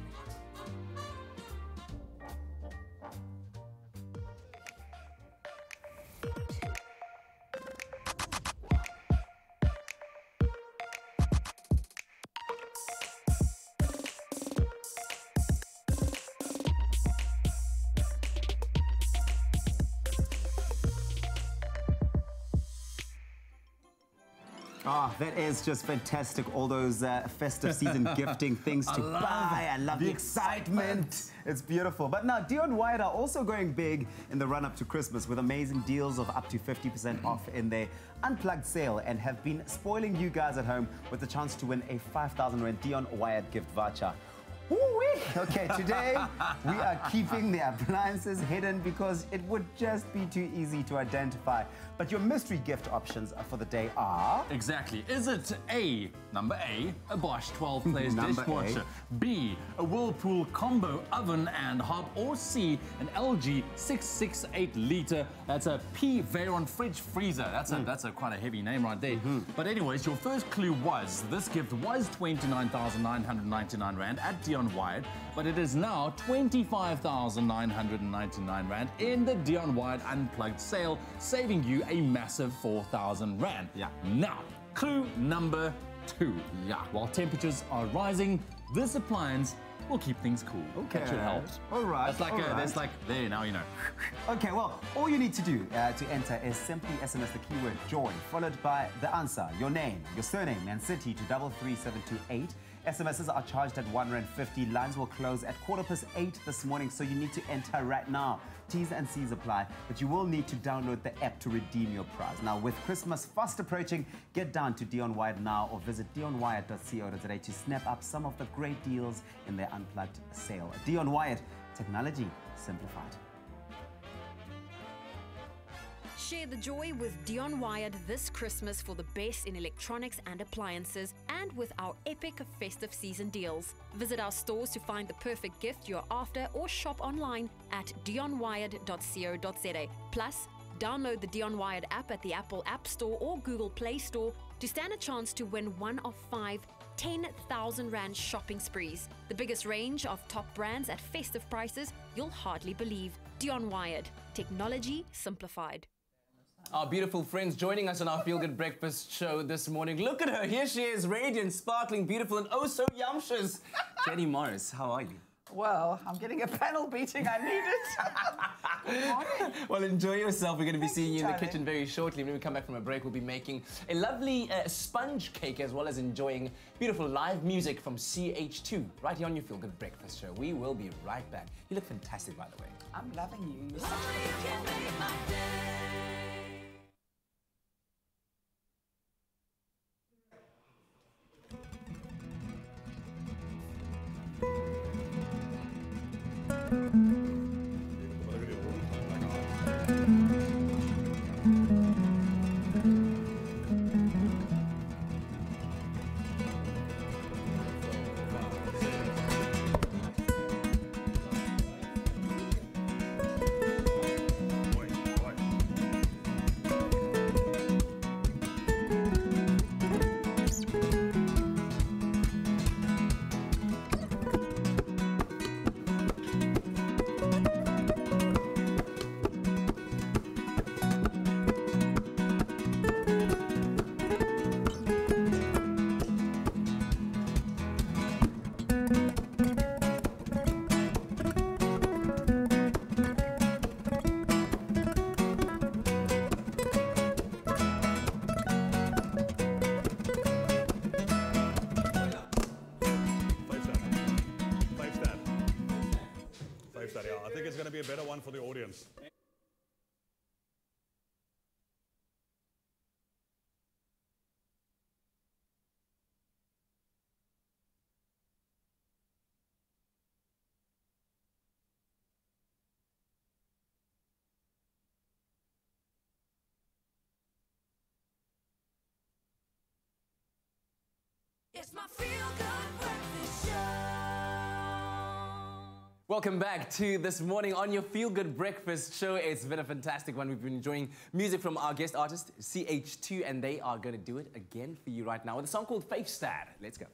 Oh, that is just fantastic. All those festive season gifting things to buy. I love the excitement. It's beautiful. But now, Dion Wired are also going big in the run-up to Christmas with amazing deals of up to 50% off in their Unplugged sale, and have been spoiling you guys at home with the chance to win a 5,000 Rand Dion Wired gift voucher. Okay, today we are keeping the appliances hidden because it would just be too easy to identify. But your mystery gift options for the day are... Exactly. Is it A, number A, a Bosch 12 players dishwasher, B, a Whirlpool combo oven and hob, or C, an LG 668-litre, that's a P Veyron fridge freezer. That's a quite a heavy name right there. But anyways, your first clue was this gift was 29,999 Rand at Dion Wired, but it is now 25,999 Rand in the Dion Wired Unplugged sale, saving you a massive 4,000 Rand. Yeah. Now, clue number 2. Yeah. While temperatures are rising, this appliance will keep things cool. Okay. That should help. All right. That's like that's like there now you know. Okay, well, all you need to do to enter is simply SMS the keyword joy, followed by the answer, your name, your surname, and city to 33728. SMSs are charged at R1.50. Lines will close at 8:15 this morning, so you need to enter right now. T's and C's apply, but you will need to download the app to redeem your prize. Now, with Christmas fast approaching, get down to Dion Wired now or visit dionwired.co.za to snap up some of the great deals in their Unplugged sale. Dion Wired, technology simplified. Share the joy with Dion Wired this Christmas for the best in electronics and appliances and with our epic festive season deals. Visit our stores to find the perfect gift you're after or shop online at dionwired.co.za. Plus, download the Dion Wired app at the Apple App Store or Google Play Store to stand a chance to win one of 5 10,000 Rand shopping sprees. The biggest range of top brands at festive prices you'll hardly believe. Dion Wired. Technology simplified. Our beautiful friends joining us on our Feel Good Breakfast show this morning. Look at her. Here she is, radiant, sparkling, beautiful, and oh so yumptious. Jenny Morris, how are you? Well, I'm getting a panel beating. I need it. Good morning. Well, enjoy yourself. We're going to be seeing you in the kitchen very shortly. When we come back from a break, we'll be making a lovely sponge cake as well as enjoying beautiful live music from CH2 right here on your Feel Good Breakfast show. We will be right back. You look fantastic, by the way. I'm loving you. You're such a I think it's going to be a better one for the audience. It's my Feel Good Breakfast Show. Welcome back to This Morning on your Feel Good Breakfast show. It's been a fantastic one. We've been enjoying music from our guest artist, CH2, and they are going to do it again for you right now with a song called Festive. Let's go.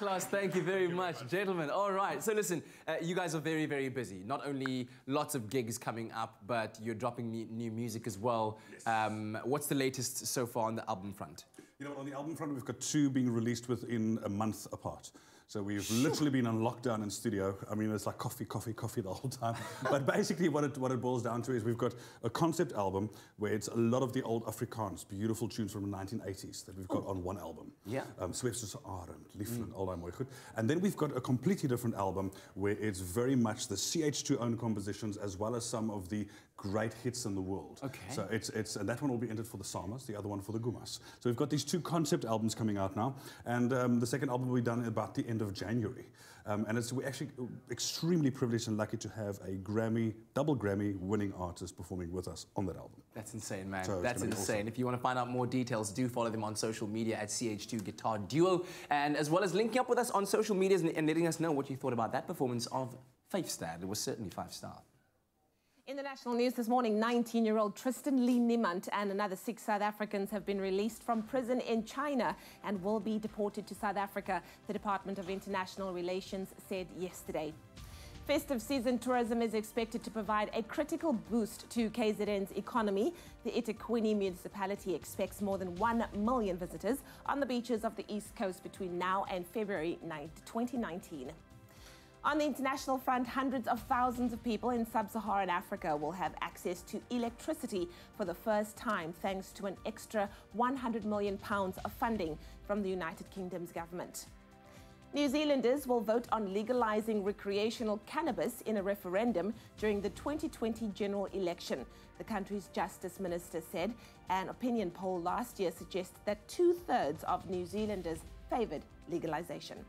class. Thank you very much, gentlemen. All right. So listen, you guys are very, very busy. Not only lots of gigs coming up, but you're dropping new music as well. Yes. What's the latest so far on the album front? You know, on the album front, we've got 2 being released within a month apart. So we've literally been on lockdown in studio. I mean, it's like coffee, coffee, coffee the whole time. But basically what it boils down to is we've got a concept album where it's a lot of the old Afrikaans, beautiful tunes from the 1980s that we've got on one album. Yeah. Swefse Arend, Liefling, All I'm Good. And then we've got a completely different album where it's very much the CH2 owned compositions as well as some of the great hits in the world. Okay. So and that one will be entered for the Samas, the other one for the Gumas. So we've got these 2 concept albums coming out now, and the second album will be done about the end of January. And we're actually extremely privileged and lucky to have a double Grammy winning artist performing with us on that album. That's insane, man. So that's insane. If you want to find out more details, do follow them on social media at CH2 Guitar Duo, and as well as linking up with us on social media and letting us know what you thought about that performance of 5-star. It was certainly 5-star. In the national news this morning, 19-year-old Tristan Lee Niemand and another 6 South Africans have been released from prison in China and will be deported to South Africa, the Department of International Relations said yesterday. Festive season tourism is expected to provide a critical boost to KZN's economy. The eThekwini municipality expects more than 1 million visitors on the beaches of the East Coast between now and February 9, 2019. On the international front, hundreds of thousands of people in sub-Saharan Africa will have access to electricity for the first time thanks to an extra £100 million of funding from the United Kingdom's government. New Zealanders will vote on legalizing recreational cannabis in a referendum during the 2020 general election, the country's Justice Minister said. An opinion poll last year suggested that 2/3 of New Zealanders favoured legalization.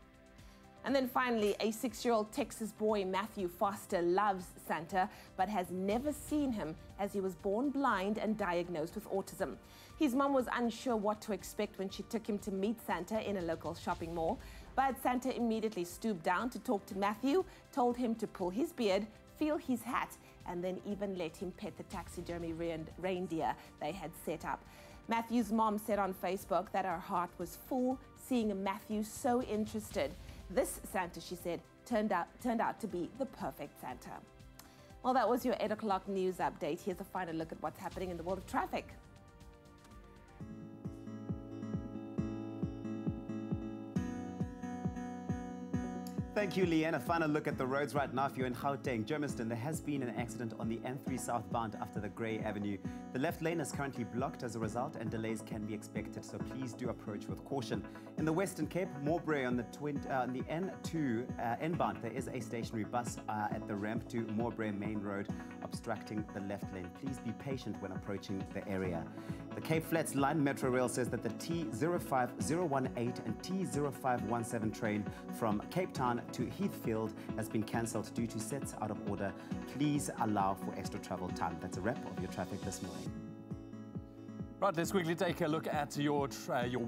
And then finally, a 6-year-old Texas boy, Matthew Foster, loves Santa, but has never seen him as he was born blind and diagnosed with autism. His mum was unsure what to expect when she took him to meet Santa in a local shopping mall. But Santa immediately stooped down to talk to Matthew, told him to pull his beard, feel his hat, and then even let him pet the taxidermy reindeer they had set up. Matthew's mom said on Facebook that her heart was full seeing Matthew so interested. This Santa, she said, turned out to be the perfect Santa. Well, that was your 8 o'clock news update. Here's a final look at what's happening in the world of traffic. Thank you, Leanne. A final look at the roads right now. If you're in Gauteng, Germiston, there has been an accident on the N3 southbound after the Grey Avenue. The left lane is currently blocked as a result, and delays can be expected, so please do approach with caution. In the Western Cape, Moorbrae on the N2 N-bound, there is a stationary bus at the ramp to Moorbrae Main Road, obstructing the left lane. Please be patient when approaching the area. The Cape Flats Line Metro Rail says that the T05018 and T0517 train from Cape Town to Heathfield has been cancelled due to sets out of order. Please allow for extra travel time. That's a wrap of your traffic this morning. Right, let's quickly take a look at your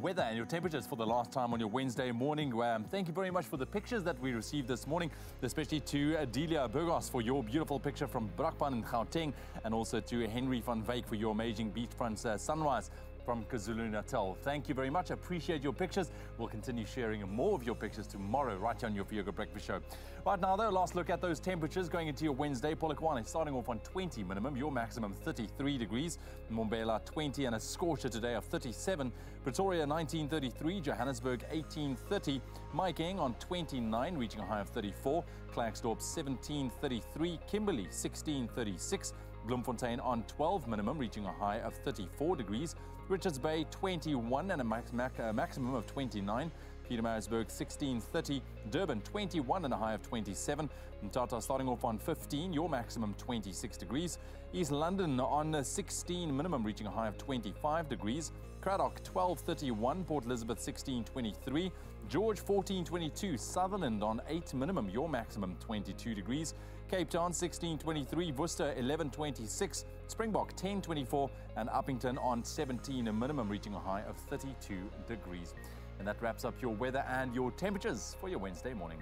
weather and your temperatures for the last time on your Wednesday morning. Thank you very much for the pictures that we received this morning, especially to Delia Burgos for your beautiful picture from Brakpan in Gauteng, and also to Henry van Wyk for your amazing beachfront sunrise from KwaZulu-Natal. Thank you very much. I appreciate your pictures. We'll continue sharing more of your pictures tomorrow right here on your Vioga Breakfast Show. Right now, though, last look at those temperatures going into your Wednesday. Polokwane starting off on 20 minimum, your maximum 33 degrees. Mbombela 20 and a scorcher today of 37. Pretoria 1933, Johannesburg 1830. Maikeng on 29, reaching a high of 34. Klerksdorp 1733, Kimberley 1636. Bloemfontein on 12 minimum, reaching a high of 34 degrees. Richards Bay 21 and a maximum of 29. Pietermaritzburg 1630. Durban 21 and a high of 27. Mthatha starting off on 15, your maximum 26 degrees. East London on 16 minimum, reaching a high of 25 degrees. Cradock 1231. Port Elizabeth 1623. George 1422. Sutherland on 8 minimum, your maximum 22 degrees. Cape Town 1623, Worcester 1126, Springbok 1024, and Uppington on 17 a minimum, reaching a high of 32 degrees. And that wraps up your weather and your temperatures for your Wednesday morning.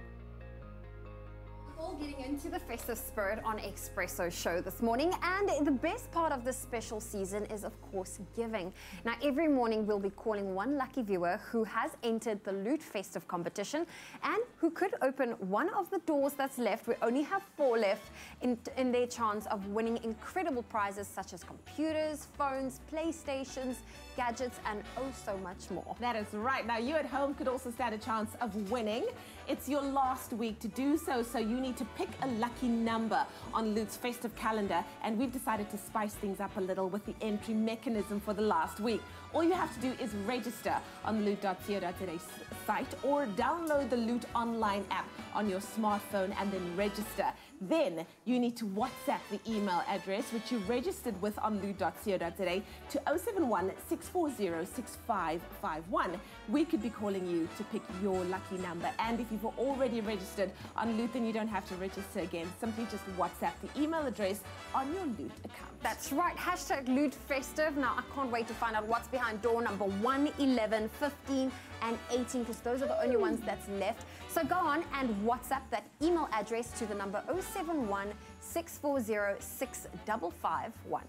All getting into the festive spirit on Expresso show this morning, and the best part of this special season is of course giving. Now every morning we'll be calling one lucky viewer who has entered the Loot Festive competition and who could open one of the doors that's left. We only have 4 left in their chance of winning incredible prizes such as computers, phones, PlayStations, gadgets, and oh so much more. That is right. Now you at home could also stand a chance of winning. It's your last week to do so, so you need to pick a lucky number on Loot's festive calendar, and we've decided to spice things up a little with the entry mechanism for the last week. All you have to do is register on loot.co.za site or download the Loot online app on your smartphone and then register. Then you need to WhatsApp the email address which you registered with on loot.co.za to 071 640 6551. We could be calling you to pick your lucky number, and if you've already registered on Loot, then you don't have to register again. Simply just WhatsApp the email address on your Loot account. That's right, hashtag Loot Festive. Now I can't wait to find out what's behind door number 1, 11, 15 and 18, because those are the only ones that's left. So go on and WhatsApp that email address to the number 071 640 6551.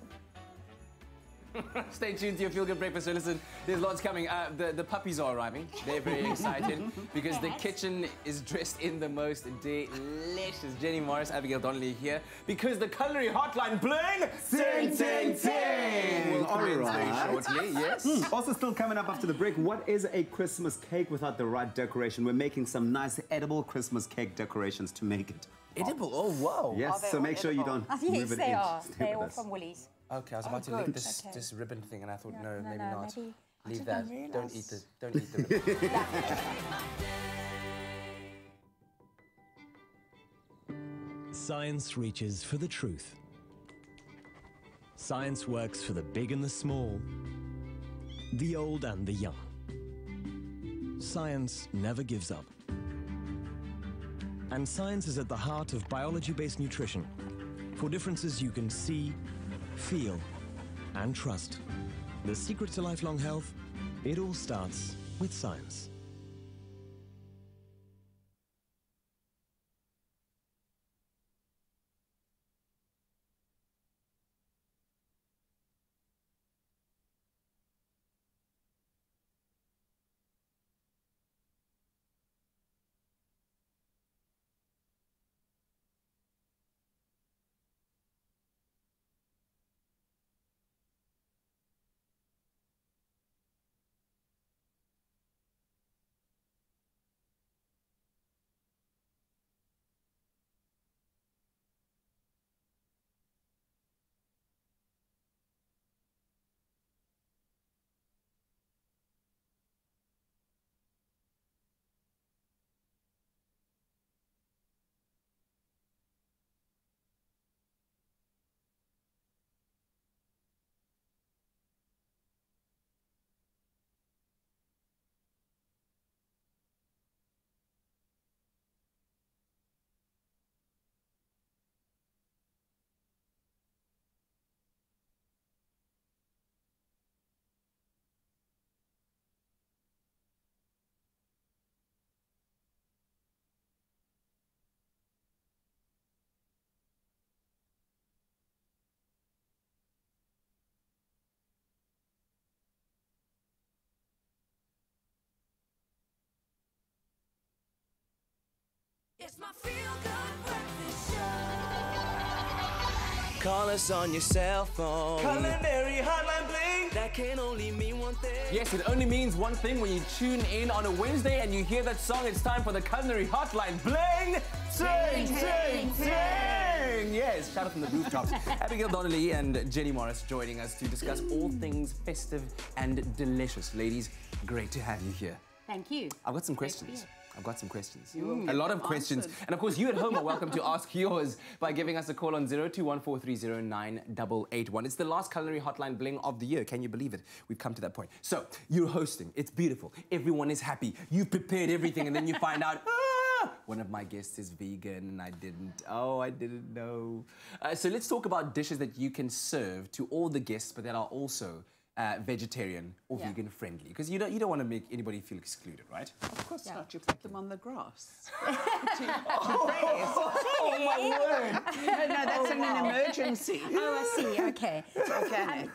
Stay tuned to your Feel Good Breakfast. So listen, there's lots coming. The puppies are arriving. They're very excited because the kitchen is dressed in the most delicious. Jenny Morris, Abigail Donnelly here because the culinary hotline bling. Ting, ting, ting. Will commence very shortly. Yes. Also still coming up after the break, what is a Christmas cake without the right decoration? We're making some nice edible Christmas cake decorations to make it. Edible? Oh, wow. Yes, so make sure you don't move Yes, it they in. are. Stay They're with all us. from Woolies. Okay, I was about to lick this ribbon thing, and I thought, no, maybe not. Maybe. Leave that. Don't eat the ribbon. Science reaches for the truth. Science works for the big and the small, the old and the young. Science never gives up. And science is at the heart of biology-based nutrition for differences you can see, feel, and trust. The secret to lifelong health, it all starts with science. It's my feel-good breakfast show. Call us on your cell phone. Culinary hotline bling. That can only mean one thing. Yes, it only means one thing when you tune in on a Wednesday and you hear that song. It's time for the culinary hotline bling. Ting, ting, ting. Yes, shout out from the rooftops. Abigail Donnelly and Jenny Morris joining us to discuss all things festive and delicious. Ladies, great to have you here. Thank you. I've got some questions. A lot of Answered. questions. And of course, you at home are welcome to ask yours by giving us a call on 0214309881. It's the last culinary hotline bling of the year. Can you believe it? We've come to that point. So, you're hosting. It's beautiful. Everyone is happy. You've prepared everything, and then you find out, one of my guests is vegan, and I didn't. Oh, I didn't know. So let's talk about dishes that you can serve to all the guests, but that are also vegetarian or vegan friendly? Because you don't want to make anybody feel excluded, right? Of course not. You put them on the grass. Oh, my word. No, that's in an emergency. Oh, I see. Okay. It's organic.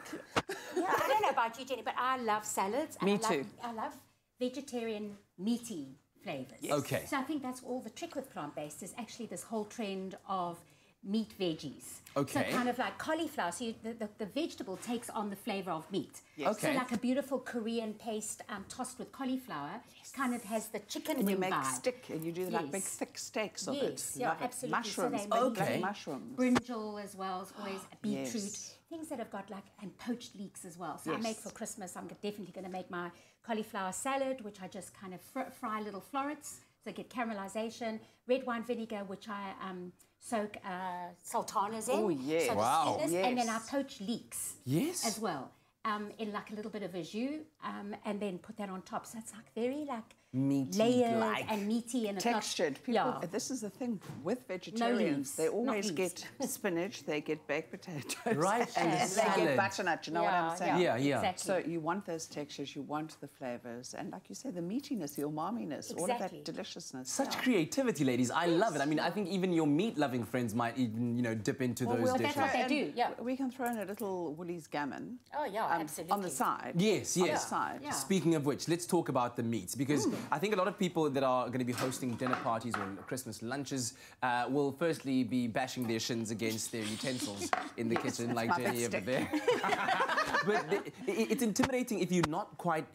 Yeah, I don't know about you, Jenny, but I love salads. Me too. I love vegetarian meaty flavors. Yes. Okay. So I think that's all the trick with plant-based is actually this whole trend of meat veggies. Okay. So kind of like cauliflower. So the vegetable takes on the flavor of meat. Yes. Okay. So like a beautiful Korean paste tossed with cauliflower kind of has the chicken And you wing make vibe. stick and you do like big thick steaks of it. Yes, yeah, Love it. absolutely. Mushrooms, So they make bloody mushrooms. Brinjal as well as always beetroot. Yes. Things that have got like, and poached leeks as well. So I Yes. make for Christmas, I'm definitely going to make my cauliflower salad, which I just kind of fry little florets. So I get caramelization, red wine vinegar, which I soak sultanas in. Oh, yes. So the Wow. sweetness, and then I Yes. poach leeks Yes. as well. In like a little bit of a jus, and then put that on top. So it's like very like Meaty, layered like and meaty and it's Textured. Not, People, yeah. This is the thing with vegetarians. leaves, They not always leaves. get spinach, they get baked potatoes. Right, And and they salad. get butternut. You know what I'm saying? Yeah, yeah. Exactly. So you want those textures, you want the flavors, and like you say, the meatiness, the umaminess, all of Exactly. that deliciousness. Such creativity, ladies. I love it. I mean, I think even your meat-loving friends might even, dip into those dishes. That's what they do, yeah. We can throw in a little Woolies gammon. Oh, yeah, absolutely. On the side. Yes, On yes. the side. Yeah. Speaking of which, let's talk about the meats because I think a lot of people that are going to be hosting dinner parties or Christmas lunches will firstly be bashing their shins against their utensils in the kitchen, like my Jenny big over stick. there. But it's intimidating if you're not quite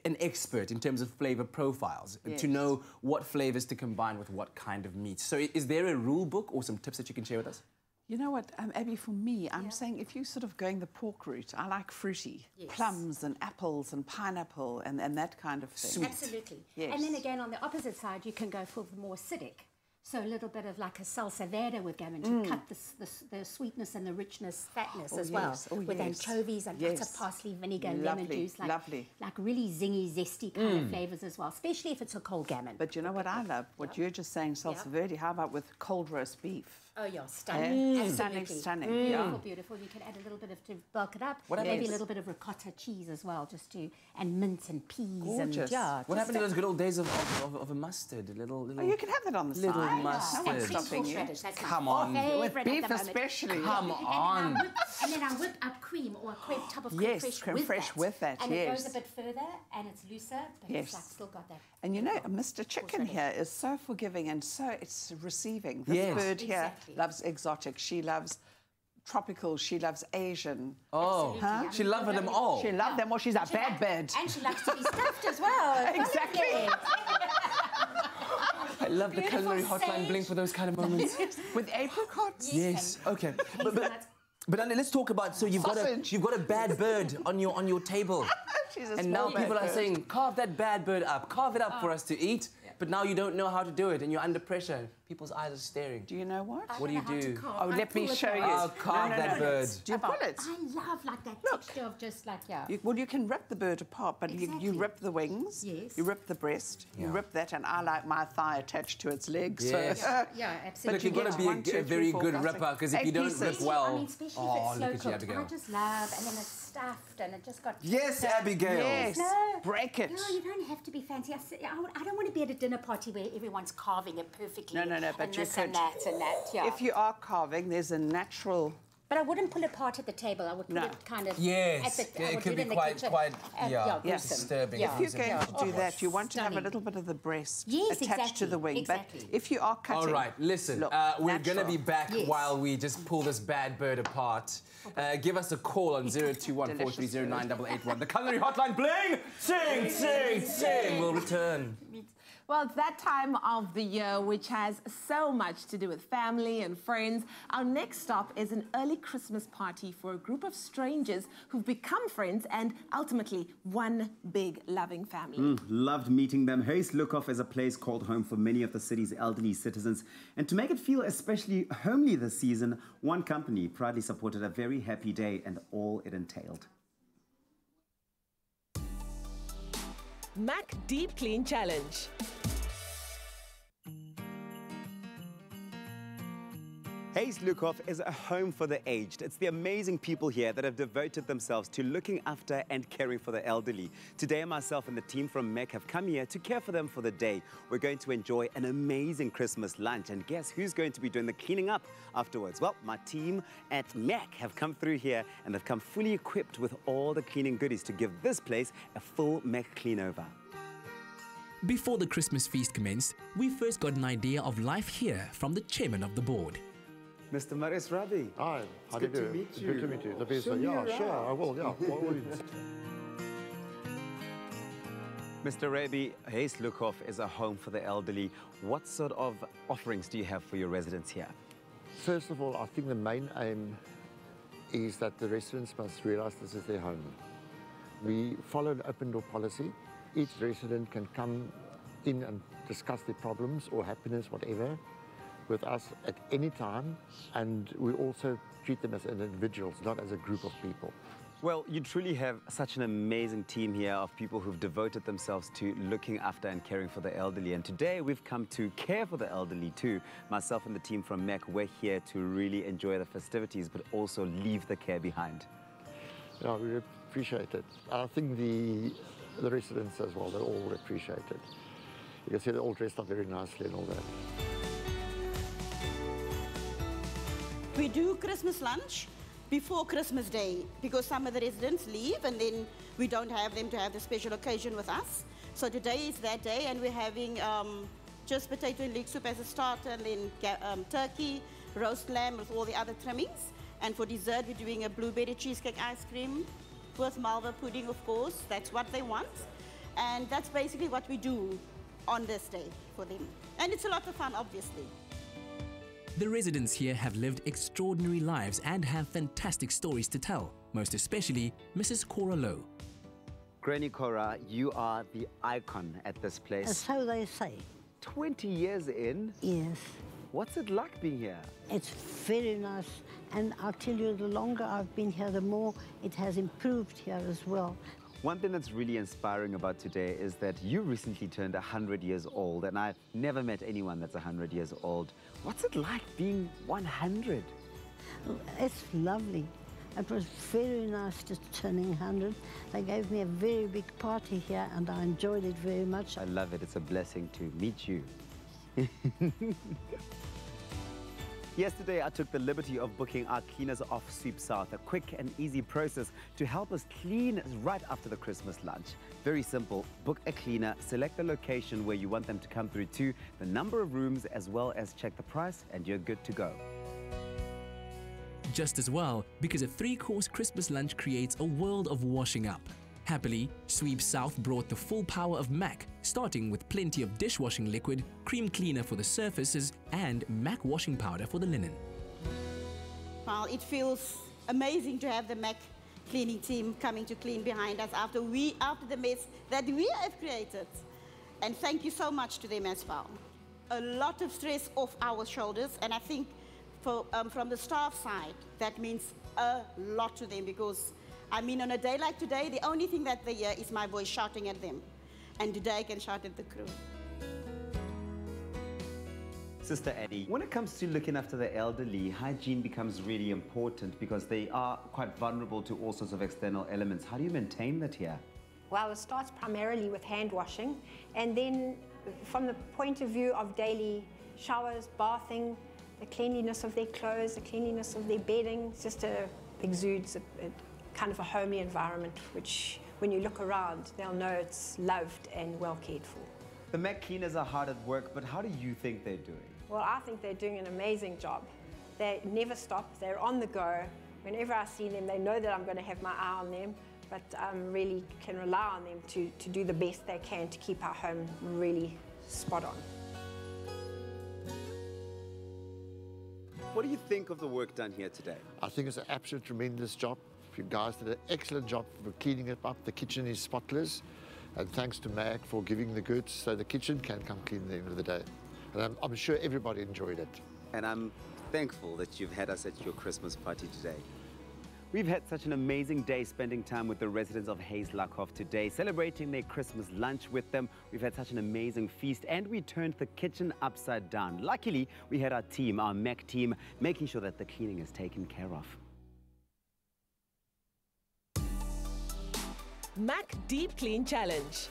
an expert in terms of flavor profiles to know what flavors to combine with what kind of meat. So is there a rule book or some tips that you can share with us? You know what, Abby, for me, I'm saying if you're sort of going the pork route, I like fruity. Plums and apples and pineapple and that kind of thing. Sweet. Absolutely. Yes. And then again, on the opposite side, you can go for the more acidic. So a little bit of like a salsa verde with gammon to cut the sweetness and the richness, fatness as well. Oh, with anchovies and lots of parsley, vinegar, lemon juice. Like really zingy, zesty kind of flavors as well, especially if it's a cold gammon. But you know what I love? What you're just saying, salsa verde, how about with cold roast beef? Oh, yeah, stunning. Stunning, stunning. Beautiful, beautiful. You can add a little bit of, to bulk it up, maybe happens? a little bit of ricotta cheese as well, just to, and mint and peas. Gorgeous. And, yeah. What happened to those good old days of a mustard? A little... Oh, you can have that on the little side. mustard. No one's stopping you. Come on. With beef especially. Come on. And then I whip up cream or a cream tub of creme fraiche creme fraiche with that, and it goes a bit further and it's looser, but it's like still got that. And you know, Mr. Chicken here is so forgiving and so it's receiving. This bird here loves exotic. She loves tropical. She loves Asian. Oh, she loves them all. She loves them all. She's a bad bird. And she likes to be stuffed as well. Exactly. I love the culinary hotline sage. bling for those kind of moments. With apricots. Yes. Okay. But Anna, let's talk about. So you've got a bad bird on your table, She's a and small now people bad are bird. saying, carve that bad bird up, carve it up for us to eat. But now you don't know how to do it, and you're under pressure. People's eyes are staring. Do you know what? What do you do? Oh, let me show you. I'll carve that bird. Do you pull it? I love like that texture of just like, You can rip the bird apart, but you rip the wings, you rip the breast, you rip that, and I like my thigh attached to its legs. Yes. So, yeah, absolutely. But you've got to be a very good ripper, because if you don't rip well, I mean, especially oh, if look it's at slow you, cooked. Abigail. I just love, and then it's stuffed, and it just got. Yes, Abigail. Yes. No, break it. No, you don't have to be fancy. I don't want to be at a dinner party where everyone's carving it perfectly. No, but and you this could. and that and that. Yeah. If you are carving, there's a natural. But I wouldn't pull it apart at the table. I would put it kind of. Yes, at the, I it would could do be in the quite kitchen. gruesome. Disturbing. Yeah. If you're going to do that, you want to have a little bit of the breast attached to the wing. Exactly. But if you are cutting, all right, listen, look, we're going to be back Yes. while we just pull this bad bird apart. Give us a call on 021-430-9881. The culinary hotline, bling! Sing, sing, sing! We'll return. Well, it's that time of the year which has so much to do with family and friends. Our next stop is an early Christmas party for a group of strangers who've become friends and ultimately one big loving family. Loved meeting them. Huis Lukhof is a place called home for many of the city's elderly citizens. And to make it feel especially homely this season, one company proudly supported a very happy day and all it entailed. Mac Deep Clean Challenge. Hayes Lukhoff is a home for the aged. It's the amazing people here that have devoted themselves to looking after and caring for the elderly. Today, myself and the team from MEC have come here to care for them for the day. We're going to enjoy an amazing Christmas lunch. And guess who's going to be doing the cleaning up afterwards? Well, my team at MEC have come through here and they've come fully equipped with all the cleaning goodies to give this place a full MEC clean over. Before the Christmas feast commenced, we first got an idea of life here from the chairman of the board. Mr. Maris Rabi. Hi, how do you do? Good to meet you. Good to meet you. The best, Show me yeah, sure, around. I will, yeah. Mr. Rabi, Hayes Lukhoff is a home for the elderly. What sort of offerings do you have for your residents here? First of all, I think the main aim is that the residents must realize this is their home. We follow an open door policy. Each resident can come in and discuss their problems or happiness, whatever, with us at any time, and we also treat them as individuals, not as a group of people. Well, you truly have such an amazing team here of people who've devoted themselves to looking after and caring for the elderly. And today we've come to care for the elderly too. Myself and the team from MEC, we're here to really enjoy the festivities, but also leave the care behind. Yeah, we appreciate it. I think the residents as well, they all appreciate it. You can see they're all dressed up very nicely and all that. We do Christmas lunch before Christmas Day because some of the residents leave and then we don't have them to have the special occasion with us. So today is that day and we're having just potato and leek soup as a starter and then turkey, roast lamb with all the other trimmings. And for dessert, we're doing a blueberry cheesecake ice cream with malva pudding, of course. That's what they want. And that's basically what we do on this day for them. And it's a lot of fun, obviously. The residents here have lived extraordinary lives and have fantastic stories to tell, most especially Mrs. Cora Lowe. Granny Cora, you are the icon at this place. So they say. 20 years in? Yes. What's it like being here? It's very nice, and I'll tell you, the longer I've been here, the more it has improved here as well. One thing that's really inspiring about today is that you recently turned 100 years old, and I've never met anyone that's 100 years old. What's it like being 100? It's lovely. It was very nice just turning 100. They gave me a very big party here, and I enjoyed it very much. I love it. It's a blessing to meet you. Yesterday, I took the liberty of booking our cleaners off Sweep South, a quick and easy process to help us clean right after the Christmas lunch. Very simple. Book a cleaner, select the location where you want them to come through to, the number of rooms, as well as check the price, and you're good to go. Just as well, because a 3-course Christmas lunch creates a world of washing up. Happily, Sweep South brought the full power of MAC, starting with plenty of dishwashing liquid, cream cleaner for the surfaces, and MAC washing powder for the linen. Well, it feels amazing to have the MEC cleaning team coming to clean behind us after the mess that we have created. And thank you so much to them as well. A lot of stress off our shoulders, and I think from the staff side, that means a lot to them because I mean, on a day like today, the only thing that they hear is my voice shouting at them. And today I can shout at the crew. Sister Annie, when it comes to looking after the elderly, hygiene becomes really important because they are quite vulnerable to all sorts of external elements. How do you maintain that here? Well, it starts primarily with hand washing, and then from the point of view of daily showers, bathing, the cleanliness of their clothes, the cleanliness of their bedding, it just exudes kind of a homely environment, which when you look around, they'll know it's loved and well cared for. The MEC cleaners are hard at work, but how do you think they're doing? Well, I think they're doing an amazing job. They never stop, they're on the go. Whenever I see them, they know that I'm going to have my eye on them, but really can rely on them to do the best they can to keep our home really spot on. What do you think of the work done here today? I think it's an absolute tremendous job. You guys did an excellent job for cleaning it up. The kitchen is spotless, and thanks to MAC for giving the goods so the kitchen can come clean at the end of the day. And I'm sure everybody enjoyed it. And I'm thankful that you've had us at your Christmas party today. We've had such an amazing day spending time with the residents of Hayes-Lackhoff today, celebrating their Christmas lunch with them. We've had such an amazing feast, and we turned the kitchen upside down. Luckily, we had our team, our MEC team, making sure that the cleaning is taken care of. Mac Deep Clean Challenge.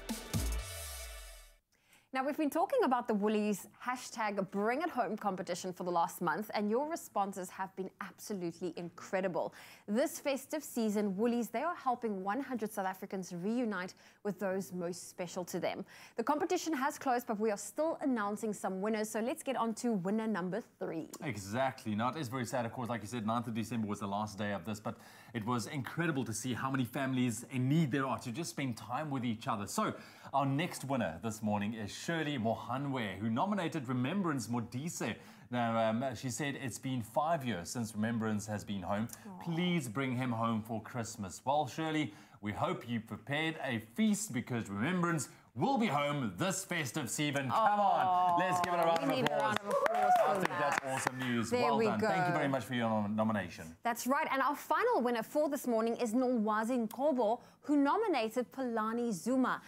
Now, we've been talking about the Woolies hashtag Bring It Home competition for the last month, and your responses have been absolutely incredible. This festive season, Woolies, they are helping 100 South Africans reunite with those most special to them. The competition has closed, but we are still announcing some winners, so let's get on to winner number 3. Exactly. Now, it is very sad, of course, like you said, 9th of December was the last day of this, but it was incredible to see how many families in need there are to just spend time with each other. So, our next winner this morning is Shirley Mohanwe, who nominated Remembrance Modise. Now, she said it's been 5 years since Remembrance has been home. Please bring him home for Christmas. Well, Shirley, we hope you prepared a feast because Remembrance will be home this festive season. Come on, let's give it a round of applause. I think that's awesome news. There well done. go. Thank you very much for your nomination. That's right. And our final winner for this morning is Nolwazi Nkobo, who nominated Polani Zuma.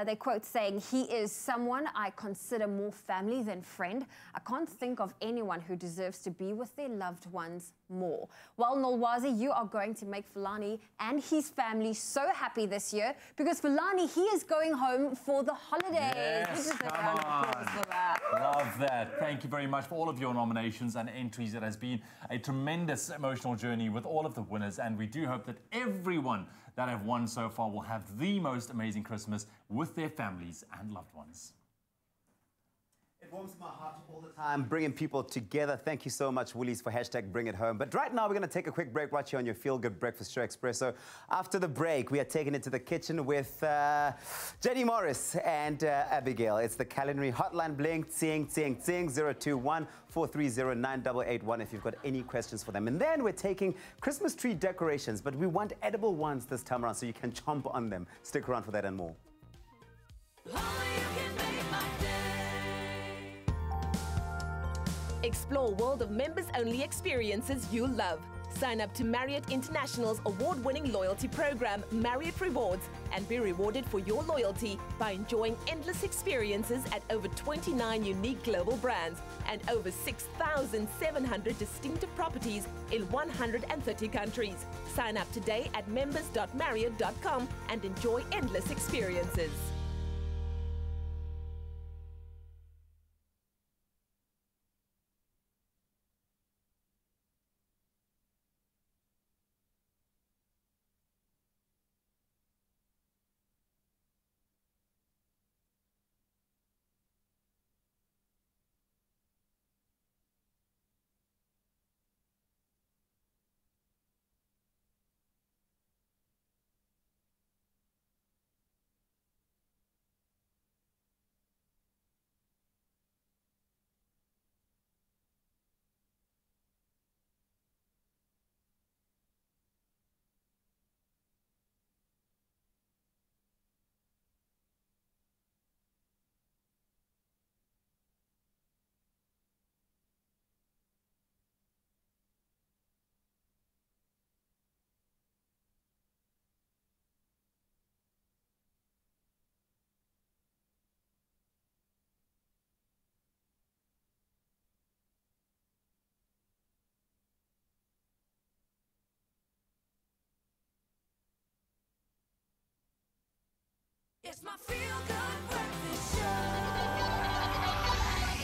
They quote saying, "He is someone I consider more family than friend. I can't think of anyone who deserves to be with their loved ones more." Well, Nolwazi, you are going to make Fulani and his family so happy this year because Fulani, he is going home for the holidays. Yes, come on. Love that. Thank you very much for all of your nominations and entries. It has been a tremendous emotional journey with all of the winners, and we do hope that everyone that have won so far will have the most amazing Christmas with their families and loved ones. It warms my heart all the time, bringing people together. Thank you so much, Woolies, for hashtag Bring It Home. But right now, we're going to take a quick break right here on your Feel Good Breakfast Show, Expresso. After the break, we are taking it to the kitchen with Jenny Morris and Abigail. It's the Culinary hotline, bling, tsing, 021-430-9881 if you've got any questions for them. And then we're taking Christmas tree decorations, but we want edible ones this time around so you can chomp on them. Stick around for that and more. Explore world of members-only experiences you'll love. Sign up to Marriott International's award-winning loyalty program, Marriott Rewards, and be rewarded for your loyalty by enjoying endless experiences at over 29 unique global brands and over 6,700 distinctive properties in 130 countries. Sign up today at members.marriott.com and enjoy endless experiences. It's my Feel Good Breakfast Show.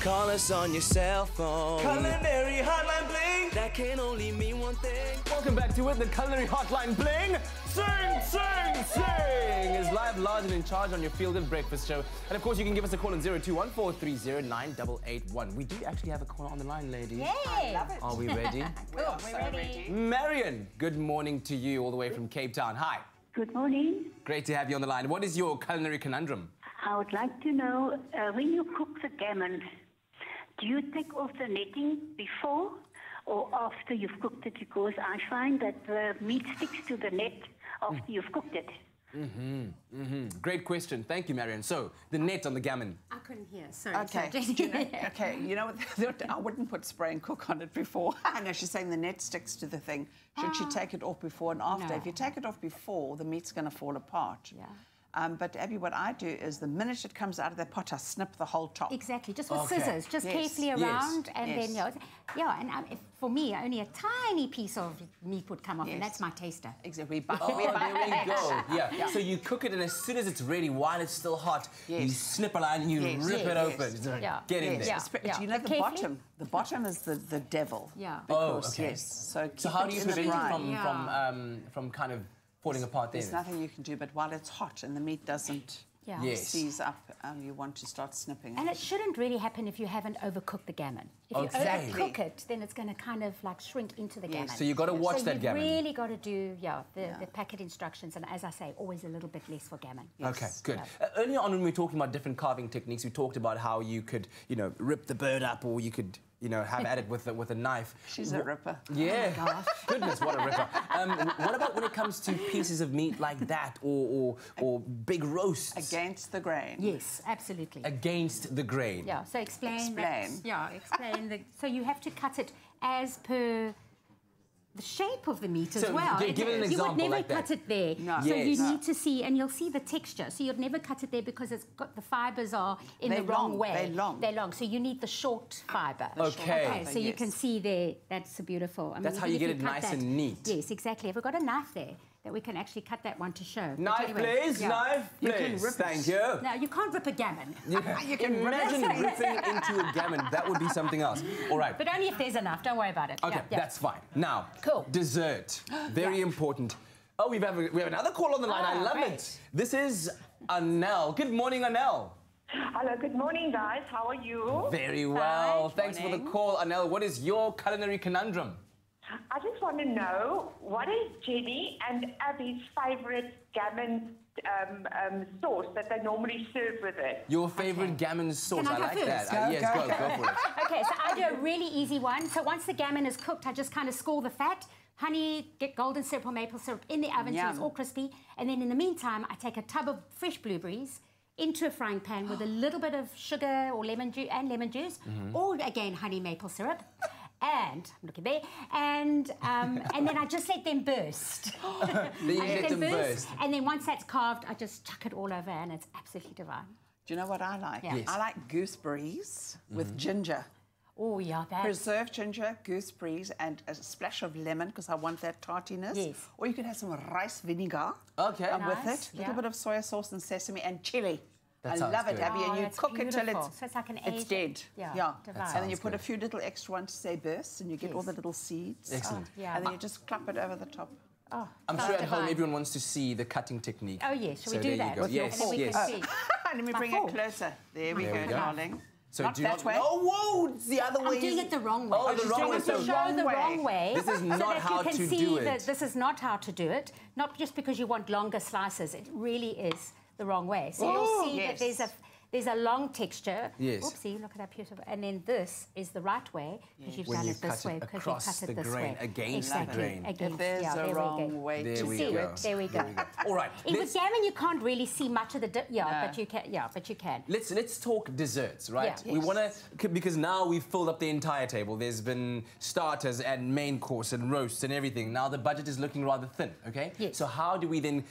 Call us on your cell phone. Culinary hotline bling. That can only mean one thing. Welcome back to it, the Culinary hotline bling. Sing, sing, sing is live, large, and in charge on your Feel Good Breakfast Show. And of course, you can give us a call on 021-430-9881. We do actually have a caller on the line, ladies. Yay! I love it. Are we ready? We're ready. Marion, good morning to you all the way from Cape Town. Hi. Good morning. Great to have you on the line. What is your culinary conundrum? I would like to know, when you cook the gammon, do you take off the netting before or after you've cooked it? Because I find that the meat sticks to the net after you've cooked it. Great question. Thank you, Marion. So, the net on the gammon. I couldn't hear. Sorry. Okay. Okay. You know what? I wouldn't put spray and cook on it before. I know she's saying the net sticks to the thing. Should she take it off before and after? No. If you take it off before, the meat's going to fall apart. Yeah. But Abby, what I do is the minute it comes out of that pot, I snip the whole top. Exactly, just with scissors, just carefully around, and then and if, for me, only a tiny piece of meat would come off, and that's my taster. Exactly. There we go. Yeah. So you cook it, and as soon as it's ready, while it's still hot, you snip a line and you rip it open. Get in there. You know the bottom. The bottom is the devil. Yeah. Because, okay. So how do you prevent it from kind of falling apart there? There's nothing you can do, but while it's hot and the meat doesn't seize up, you want to start snipping it. And it shouldn't really happen if you haven't overcooked the gammon. If you overcook it, then it's going to kind of like shrink into the gammon. So you've got to watch that gammon. So you've really got to do, the packet instructions, and as I say, always a little bit less for gammon. Okay, good. Earlier on when we were talking about different carving techniques, we talked about how you could, rip the bird up, or you could have at it with a knife. She's a ripper. Yeah. Oh my gosh. Goodness, what a ripper. What about when it comes to pieces of meat like that, or big roasts? Against the grain. Yes, absolutely. Against the grain. Yeah. So explain. Explain. So you have to cut it as per the shape of the meat as well. Give it an example. You would never like cut it there. No. So you need to see, and you'll see the texture. So you'd never cut it there because it's got the fibres are in the wrong way. They're long. So you need the short fibre. Okay. So you can see there. That's beautiful. I mean, that's how you get it nice and neat. Yes, exactly. Have we got a knife there that we can actually cut that one to show? Knife, please. Knife, please. Thank you. No, you can't rip a gammon. You can imagine ripping into a gammon. That would be something else. All right. But only if there's enough. Don't worry about it. Okay, that's fine. Now, cool. Dessert. Very important. Oh, we have another call on the line. I love it. This is Anel. Good morning, Anel. Hello, good morning, guys. How are you? Very well. Thanks for the call, Anel. What is your culinary conundrum? I just want to know, what is Jenny and Abby's favourite gammon sauce that they normally serve with it? Your favourite gammon sauce? Can I like first? that. Yes, go for it. Okay, so I do a really easy one. So once the gammon is cooked, I just kind of score the fat, honey, get golden syrup or maple syrup in the oven so it's all crispy. And then in the meantime, I take a tub of fresh blueberries into a frying pan with a little bit of sugar or lemon juice, or again, honey maple syrup. And I'm looking there, and then I just let them burst. Then you let them burst. And then once that's carved, I just chuck it all over, and it's absolutely divine. Do you know what I like? Yes. I like gooseberries with ginger. Oh, yeah, that's... Preserved ginger, gooseberries, and a splash of lemon, because I want that tartiness. Yes. Or you can have some rice vinegar with it, a little bit of soy sauce and sesame and chili. I love it, Abby, and you cook it till it's like it's dead. Yeah. And then you put a few little extra ones to say bursts, and you get all the little seeds. Excellent. And then you just clap it over the top. Oh, I'm sure at home everyone wants to see the cutting technique. Oh, yes. Shall we do that? Yes, yes. Let me bring it closer. There we go, darling. So not that way. Oh, whoa! It's the other way. I'm doing it the wrong way. Oh, the wrong way. To show the wrong way. This is not how to do it. This is not how to do it. Not just because you want longer slices. It really is the wrong way. So you'll see that there's a long texture. Yes. Oopsie, look at that beautiful. And then this is the right way because you've done it this way. Because you cut it this way. Against the grain. Against, there's a wrong way to see it. There we go. All right. With gammon, you can't really see much of the but you can. Yeah, but you can. Let's talk desserts, right? Yeah. We want to, because now we've filled up the entire table. There's been starters and main course and roasts and everything. Now the budget is looking rather thin. Okay. Yes. So how do we then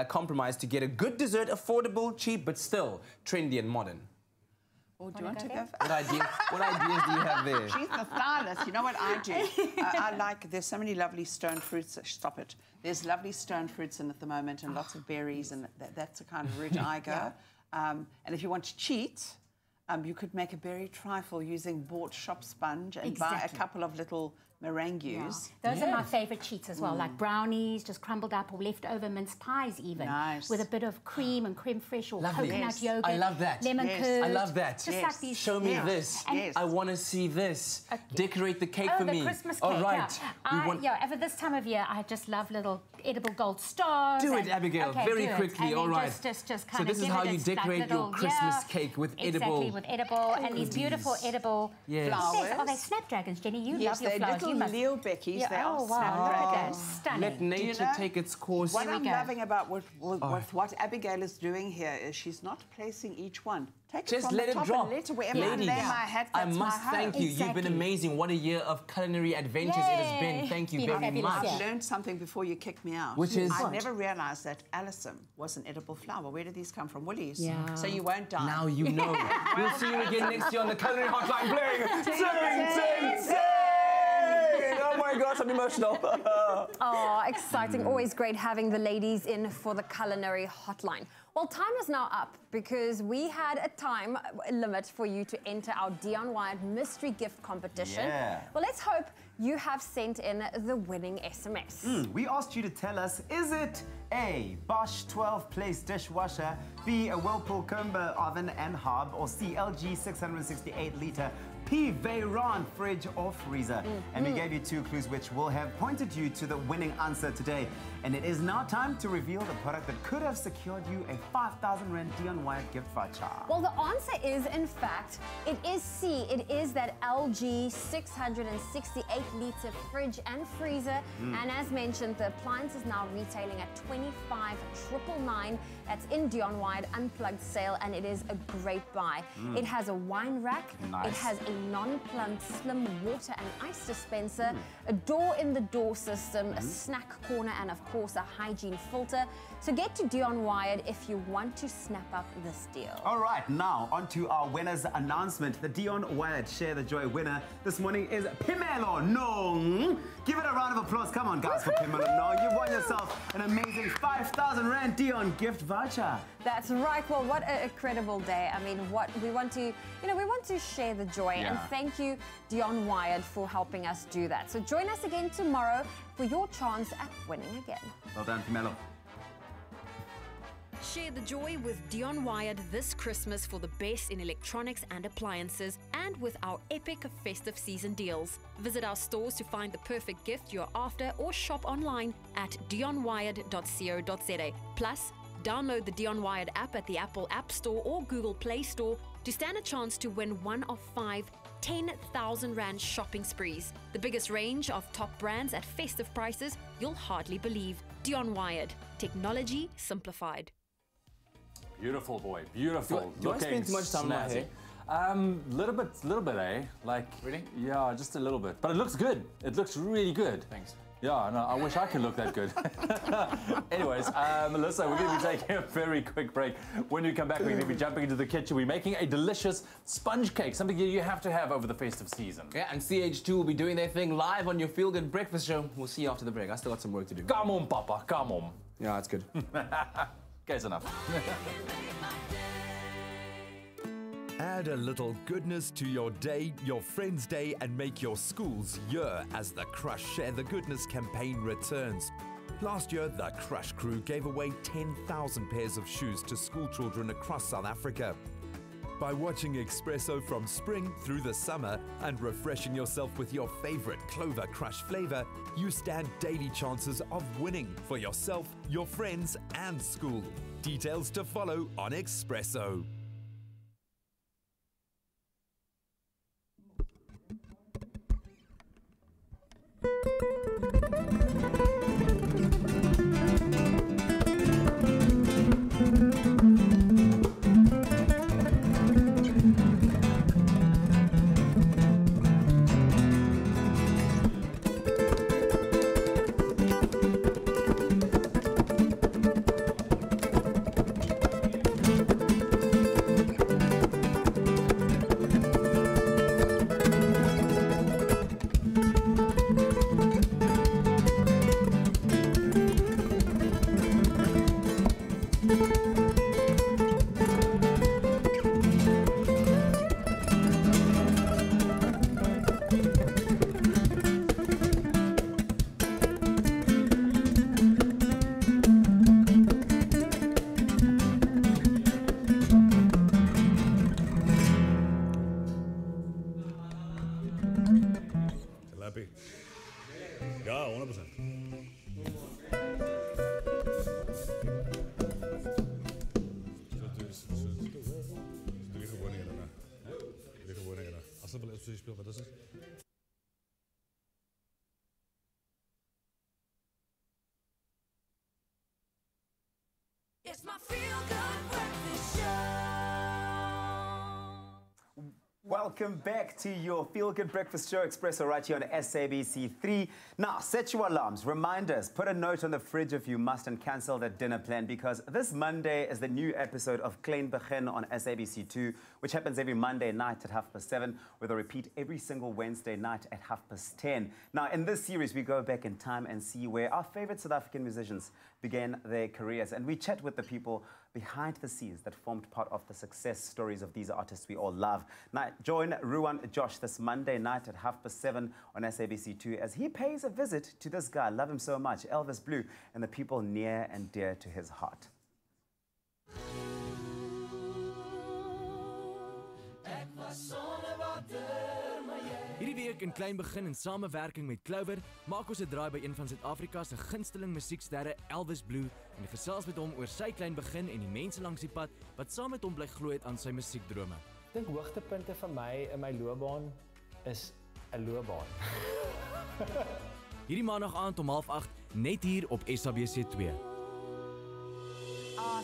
compromise to get a good dessert, affordable, cheap, but still trendy and modern? Oh, do you want to go? What ideas do you have there? She's the stylist. You know what I do? I like, there's so many lovely stone fruits. Stop it. There's lovely stone fruits in at the moment and lots of berries, and that's the kind of route I go. And if you want to cheat, you could make a berry trifle using bought shop sponge and buy a couple of little meringues. Yeah. Those are my favourite cheats as well, like brownies, just crumbled up, or leftover mince pies even. Nice. With a bit of cream and creme fraiche or coconut yogurt. I love that. Lemon curd. I love that. Just like these. Show me this. I want to see this. Okay. Decorate the cake for me. Oh, the Christmas cake, All right. Over this time of year, I just love little edible gold stars. Do it, Abigail, very quickly. All right. Just kind so this is how you decorate your Christmas cake with edible. Exactly, with edible, and these beautiful edible flowers. Are they snapdragons, Jenny? You love your flowers. little Leo Beckies. They are Wow, snapdragons. stunning. Let nature take its course. What I'm loving about what Abigail is doing here is she's not placing each one. Take it Just from let the it top drop. and let it wherever Ladies, I lay my hat, I that's must my thank home. you. You've been amazing. What a year of culinary adventures it has been. Thank you very much. I learned something before you kicked me out. Which is? I never realized that Alison was an edible flower. Where did these come from? Woolies. Yeah. So you won't die. Now you know. We'll see you again next year on the Culinary Hotline playing Sing, Sing, Sing! Oh my gosh, I'm emotional. Oh, exciting. Always great having the ladies in for the Culinary Hotline. Well, time is now up because we had a time limit for you to enter our Dion Wired mystery gift competition. Yeah. Well, let's hope you have sent in the winning SMS. We asked you to tell us, is it A, Bosch 12-place dishwasher, B, a Whirlpool Combo oven and hob, or C, LG 668-litre P, Veyron fridge or freezer? And we gave you 2 clues which will have pointed you to the winning answer today. And it is now time to reveal the product that could have secured you a 5,000 Rand Dion Wired gift voucher. Well, the answer is, in fact, it is C. It is that LG 668-litre fridge and freezer. And as mentioned, the appliance is now retailing at 25,999. That's in Dion Wired Unplugged sale, and it is a great buy. It has a wine rack. Nice. It has a non-plumbed slim water and ice dispenser, a door-in-the-door system, a snack corner, and of course a hygiene filter. So get to Dion Wired if you want to snap up this deal. All right, now on to our winner's announcement. The Dion Wired Share the Joy winner this morning is Pimelo Nong. Give it a round of applause. Come on, guys, for Pimelo Nong. You've won yourself an amazing 5,000 Rand Dion gift voucher. That's right. Well, what a incredible day. I mean, what we want to, we want to share the joy. Yeah. And thank you, Dion Wired, for helping us do that. So join us again tomorrow for your chance at winning again. Well done, Pimelo. Share the joy with Dion Wired this Christmas for the best in electronics and appliances, and with our epic festive season deals. Visit our stores to find the perfect gift you're after, or shop online at dionwired.co.za. Plus, download the Dion Wired app at the Apple App Store or Google Play Store to stand a chance to win one of 5 10,000 Rand shopping sprees. The biggest range of top brands at festive prices you'll hardly believe. Dion Wired. Technology simplified. Beautiful, boy. Beautiful. Do I spend too much time on my hair? Little bit, eh? Like, really? Yeah, just a little bit. But it looks good. It looks really good. Thanks. Yeah, no, I wish I could look that good. Anyways, Melissa, we're going to be taking a very quick break. When we come back, we're going to be jumping into the kitchen. We're making a delicious sponge cake, something you have to have over the festive season. Yeah, and CH2 will be doing their thing live on your Feel Good Breakfast show. We'll see you after the break. I still got some work to do. Come on, Papa, come on. Yeah, that's good. Guys, enough. Add a little goodness to your day, your friend's day, and make your school's year as the Crush Share the Goodness campaign returns. Last year, the Crush crew gave away 10,000 pairs of shoes to school children across South Africa. By watching Expresso from spring through the summer and refreshing yourself with your favorite Clover Crush flavor, you stand daily chances of winning for yourself, your friends, and school. Details to follow on Expresso. It's my feel-good breakfast show. Welcome back to your Feel Good Breakfast Show, Expresso, right here on SABC 3. Now, set your alarms, reminders, put a note on the fridge if you must, and cancel that dinner plan, because this Monday is the new episode of Klein Begin on SABC 2, which happens every Monday night at 7:30, with a repeat every single Wednesday night at 10:30. Now, in this series, we go back in time and see where our favorite South African musicians began their careers, and we chat with the people behind the scenes that formed part of the success stories of these artists we all love. Now, join Ruan Josh this Monday night at 7:30 on SABC 2 as he pays a visit to this guy, love him so much, Elvis Blue, and the people near and dear to his heart. Hierdie week in Klein Begin in samewerking met Clover maak ons 'n draai by een van Suid-Afrika se gunsteling musieksterre, Elvis Blue, en gesels met hom oor sy klein begin en die mense langs die pad wat saam met hom bly glo het aan sy musiekdrome. Ek dink hoogtepunte vir my in my loopbaan is 'n loopbaan. Hierdie maandag aand om 7:30 net hier op SABC 2.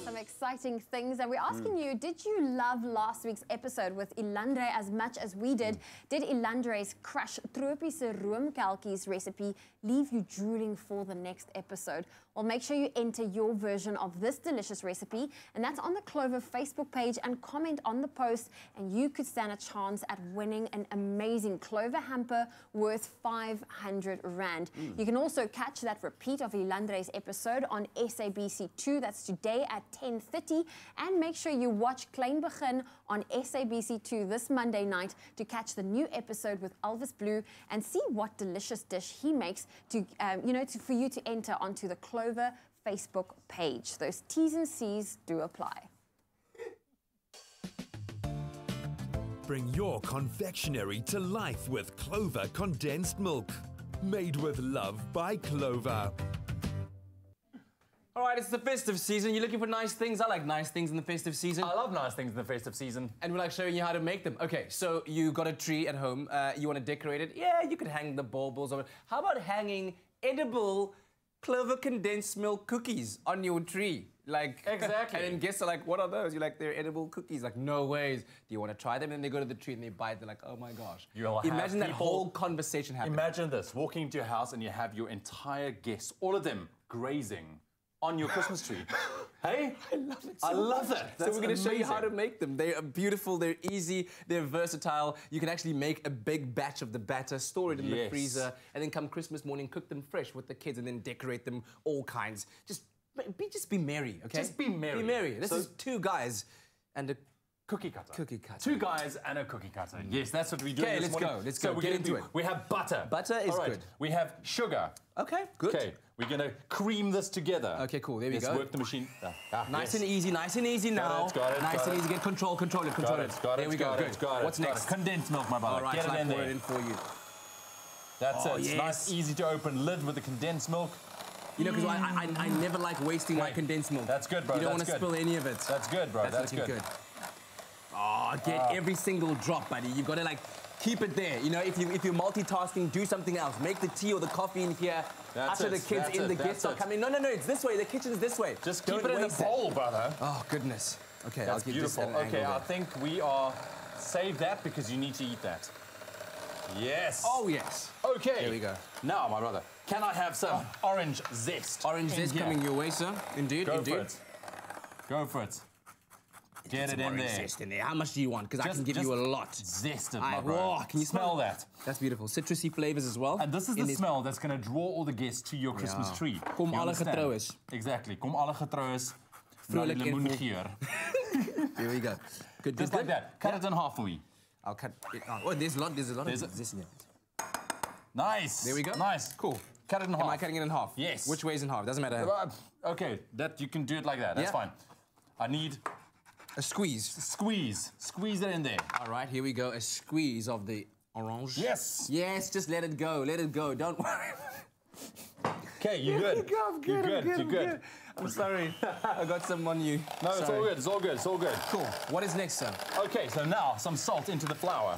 Some exciting things, and we're asking you, did you love last week's episode with Ilandre as much as we did? Did Ilandre's crush tropiese roomkelkies recipe leave you drooling for the next episode? Well, make sure you enter your version of this delicious recipe, and that's on the Clover Facebook page, and comment on the post, and you could stand a chance at winning an amazing Clover hamper worth 500 Rand. You can also catch that repeat of Ilandre's episode on SABC 2, that's today at 10:30, and make sure you watch Klein Begin on SABC 2 this Monday night to catch the new episode with Elvis Blue and see what delicious dish he makes to, for you to enter onto the Clover Facebook page. Those T's and C's do apply. Bring your confectionery to life with Clover condensed milk. Made with love by Clover. All right, it's the festive season. You're looking for nice things. I like nice things in the festive season. I love nice things in the festive season. And we like showing you how to make them. Okay, so you got a tree at home. You want to decorate it? Yeah, you could hang the baubles on it. How about hanging edible Clover condensed milk cookies on your tree? Like, exactly. And then guests are like, what are those? You're like, they're edible cookies. Like, no ways. Do you want to try them? And they go to the tree and they bite. They're like, oh my gosh. Imagine that whole conversation happening. Imagine this, walking into your house and you have your entire guests, all of them grazing on your Christmas tree. Hey? I love it so I love much. it. So we're going to show you how to make them. They are beautiful, they're easy, they're versatile. You can actually make a big batch of the batter, store it in the freezer, and then come Christmas morning, cook them fresh with the kids, and then decorate them all kinds. Just be merry, okay? Just be merry. Be merry. This is two guys and a cookie cutter. Cookie cutter. Two guys and a cookie cutter. Yes, that's what we do. Okay, let's go. Let's go. So Get into it. We have butter. Butter is good. We have sugar. Okay, good. Okay, we're going to cream this together. Okay, cool. There we go. Let's work the machine. Nice and easy now. Got it. Nice and easy. Get control it. Got it. There we go. Good. What's next? Condensed milk, my brother. All right, Get it in pour there. it in for you. That's it. It's Yes. nice, easy to open lid with the condensed milk. You know, because I never like wasting my condensed milk. That's good, bro. You don't want to spill any of it. That's good, bro. That's looking good. Oh, get every single drop, buddy. You've got to, like, keep it there. You know, if you're multitasking, do something else. Make the tea or the coffee in here. Usher the kids in. The guests are coming. No, it's this way. The kitchen's this way. Just keep it in the bowl, brother. Oh, goodness. Okay, That's I'll give beautiful. this an Okay, angle I there. think we are... Save that because you need to eat that. Yes. Oh, yes. Okay. Here we go. Now, my brother, can I have some orange zest? Orange zest here? coming your way, sir. Indeed, Go indeed. for it. Go for it. Get it in orange there. zest in there. How much do you want? Because I can give you a lot. Zest it, my bro. Can you smell that? That's beautiful. Citrusy flavors as well. And this is the smell that's going to draw all the guests to your Christmas tree. Kom You alle understand? getrou is. Exactly. Kom alle getrou is. Vrolijk en vol. Lemoengeur. Here we go. Good, Just like that. Cut it in half for me. I'll cut it. Oh, there's a lot of this in it. Nice. There we go. Nice. Cool. Cut it in half. Am I cutting it in half? Yes. Which way is in half? Doesn't matter. Okay, that you can do it like that. That's Yeah. fine. I need a squeeze. Squeeze it in there. All right, here we go. A squeeze of the orange. Yes. Yes, just let it go. Let it go. Don't worry. Okay, you're good. You're good. You're good. I'm sorry. I got some on you. No, it's all good. It's all good. It's all good. Cool. What is next, sir? Okay, so now some salt into the flour.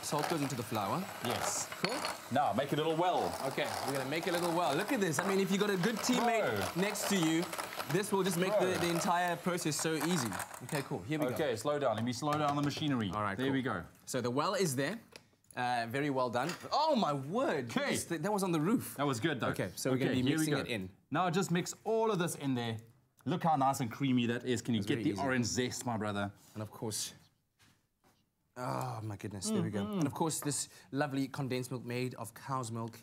Salt goes into the flour. Yes. Cool. Now, make a little well. Okay, we're going to make a little well. Look at this. I mean, if you've got a good teammate next to you, this will just make the entire process so easy. Okay, cool. Here we go. Okay, slow down. Let me slow down the machinery. All right, there we go. So the well is there. Very well done. Oh, my word. Okay. That was on the roof. That was good, though. Okay, so we're going to be mixing it in. Now, just mix all of this in there. Look how nice and creamy that is. Can you get the orange zest, my brother? And of course... Oh, my goodness. There we go. And of course, this lovely condensed milk made of cow's milk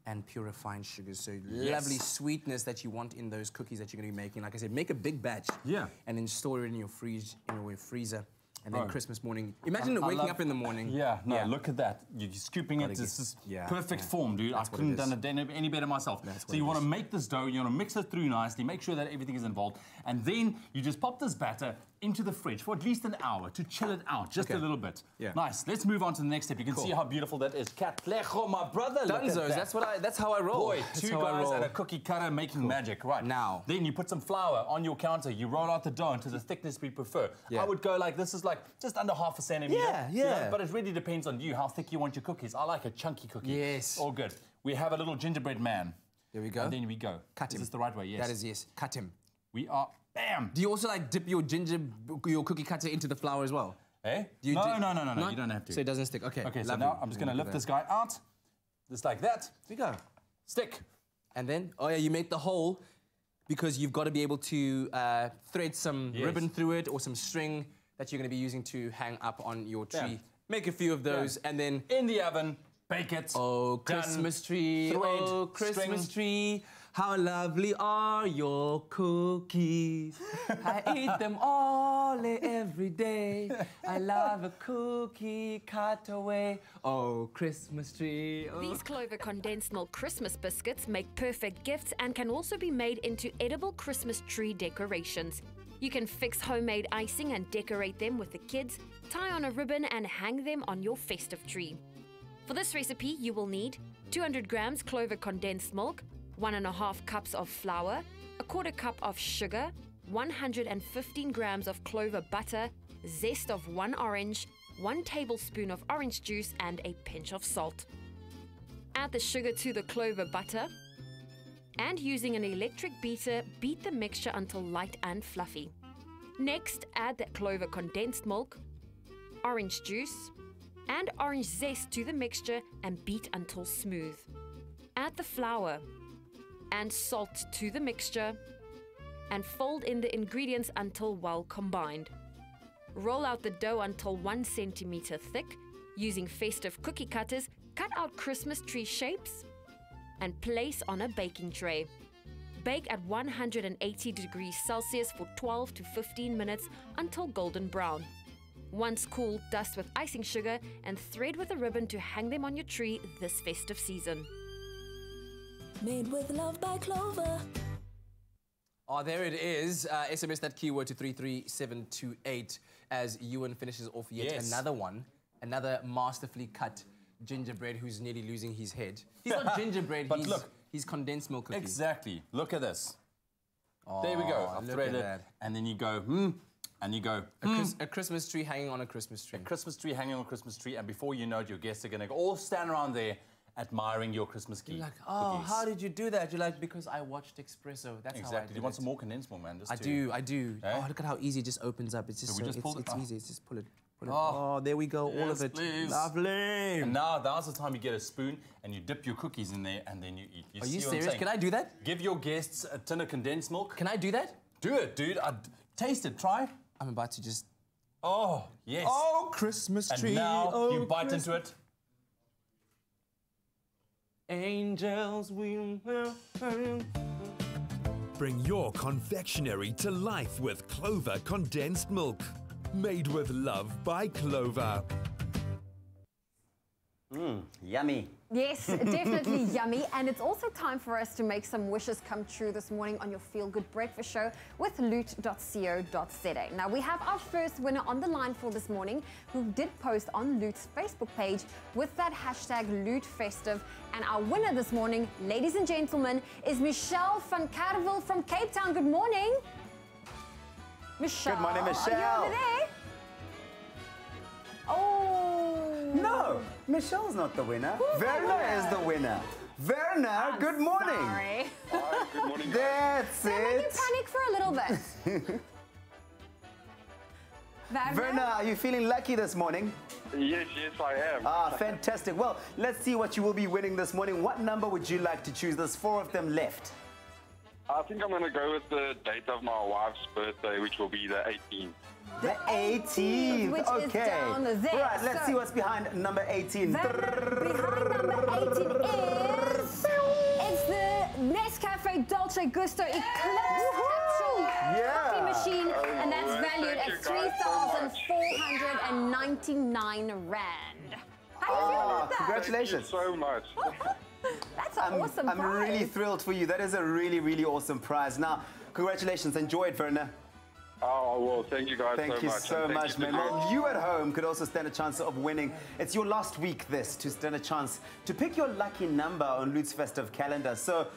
and pure refined sugars. So lovely sweetness that you want in those cookies that you're going to be making. Like I said, make a big batch. Yeah. And then store it in your freezer. And then Christmas morning. Imagine waking up in the morning. Yeah, no, look at that. You're scooping it. This is perfect form, dude. I couldn't have done it any better myself. So you want to make this dough, you want to mix it through nicely, make sure that everything is involved, and then you just pop this batter into the fridge for at least an hour to chill it out just a little bit. Yeah. Nice. Let's move on to the next step. You can see how beautiful that is. Catlejo, my brother. Dunzos. That's how I roll. Boy, two guys and a cookie cutter making magic. Right. Now. Then you put some flour on your counter. You roll out the dough into the thickness we prefer. I would go like this is like just under half a centimeter. Yeah. You know, but it really depends on you how thick you want your cookies. I like a chunky cookie. Yes. All good. We have a little gingerbread man. There we go. And then we go. Cut him. Is this the right way? Yes. That is yes. Cut him. We are. Bam! Do you also like dip your cookie cutter into the flour as well? Eh? No, you don't have to. So it doesn't stick. Okay. Okay, so now I'm just going to lift this guy out. Just like that. There you go. Stick. And then, oh yeah, you make the hole because you've got to be able to thread some ribbon through it or some string that you're going to be using to hang up on your tree. Yeah. Make a few of those and then... In the oven, bake it. Oh, Christmas tree. Thread, oh, Christmas tree. How lovely are your cookies. I eat them all every day. I love a cookie cut away. Oh, Christmas tree. Oh. These Clover condensed milk Christmas biscuits make perfect gifts and can also be made into edible Christmas tree decorations. You can fix homemade icing and decorate them with the kids, tie on a ribbon and hang them on your festive tree. For this recipe, you will need 200 grams Clover condensed milk, 1.5 cups of flour, 1/4 cup of sugar, 115 grams of clover butter, zest of 1 orange, 1 tablespoon of orange juice, and a pinch of salt. Add the sugar to the clover butter, and using an electric beater, beat the mixture until light and fluffy. Next, add the clover condensed milk, orange juice, and orange zest to the mixture and beat until smooth. Add the flour and salt to the mixture and fold in the ingredients until well combined. Roll out the dough until 1 centimeter thick. Using festive cookie cutters, cut out Christmas tree shapes and place on a baking tray. Bake at 180 degrees Celsius for 12 to 15 minutes until golden brown. Once cool, dust with icing sugar and thread with a ribbon to hang them on your tree this festive season. Made with love by Clover. Oh, there it is. SMS that keyword to 33728 as Ewan finishes off yet another one. Another masterfully cut gingerbread who's nearly losing his head. He's not gingerbread, but look, he's condensed milk cookie. Exactly. Look at this. Oh, there we go. I've threaded it. And then you go, and you go, a Christmas tree hanging on a Christmas tree. A Christmas tree hanging on a Christmas tree, and before you know it, your guests are going to all stand around there admiring your Christmas cookies. You're like, oh, how did you do that? You're like, because I watched Expresso. That's how I did Do you want some more condensed milk, man? I do. Eh? Oh, look at how easy it just opens up. It's just so it's easy. It's just pull it. Oh, there we go. All of it. Please. Lovely. And now's the time you get a spoon and you dip your cookies in there and then you eat. Are you serious? Can I do that? Give your guests a tin of condensed milk. Can I do that? Do it, dude. Taste it. Try. I'm about to just... Oh, yes. Oh, Christmas tree. And now you bite into it. Angels will... Bring your confectionery to life with Clover condensed milk. Made with love by Clover. Yummy. Yes, definitely yummy. And it's also time for us to make some wishes come true this morning on your Feel Good Breakfast Show with loot.co.za. Now, we have our first winner on the line for this morning who did post on Loot's Facebook page with that hashtag LootFestive. And our winner this morning, ladies and gentlemen, is Michelle van Carvel from Cape Town. Good morning. Michelle. Good morning, Michelle. Are you over there? Oh, No, Michelle's not the winner. Verna is the winner. Verna, good morning. Sorry. Hi, good morning. That's That made you it. panic for a little bit. Verna, are you feeling lucky this morning? Yes, I am. Ah, fantastic. Well, let's see what you will be winning this morning. What number would you like to choose? There's 4 of them left. I think I'm going to go with the date of my wife's birthday, which will be the 18th. The 18th. which okay. is down there. Right, let's see what's behind number 18. Behind number 18 is... It's the Nescafe Dolce Gusto Eclipse Capsule coffee machine, and that's valued at 3,499 rand. How do you feel about that? Congratulations. Thank you so much. That's an awesome I'm prize. really thrilled for you. That is a really, really awesome prize. Now, congratulations. Enjoy it, Verna. Oh, well, thank you guys Thank so you much. so and much, thank man. you to Well, you at home could also stand a chance of winning. It's your last week to stand a chance to pick your lucky number on Loot's festive calendar. So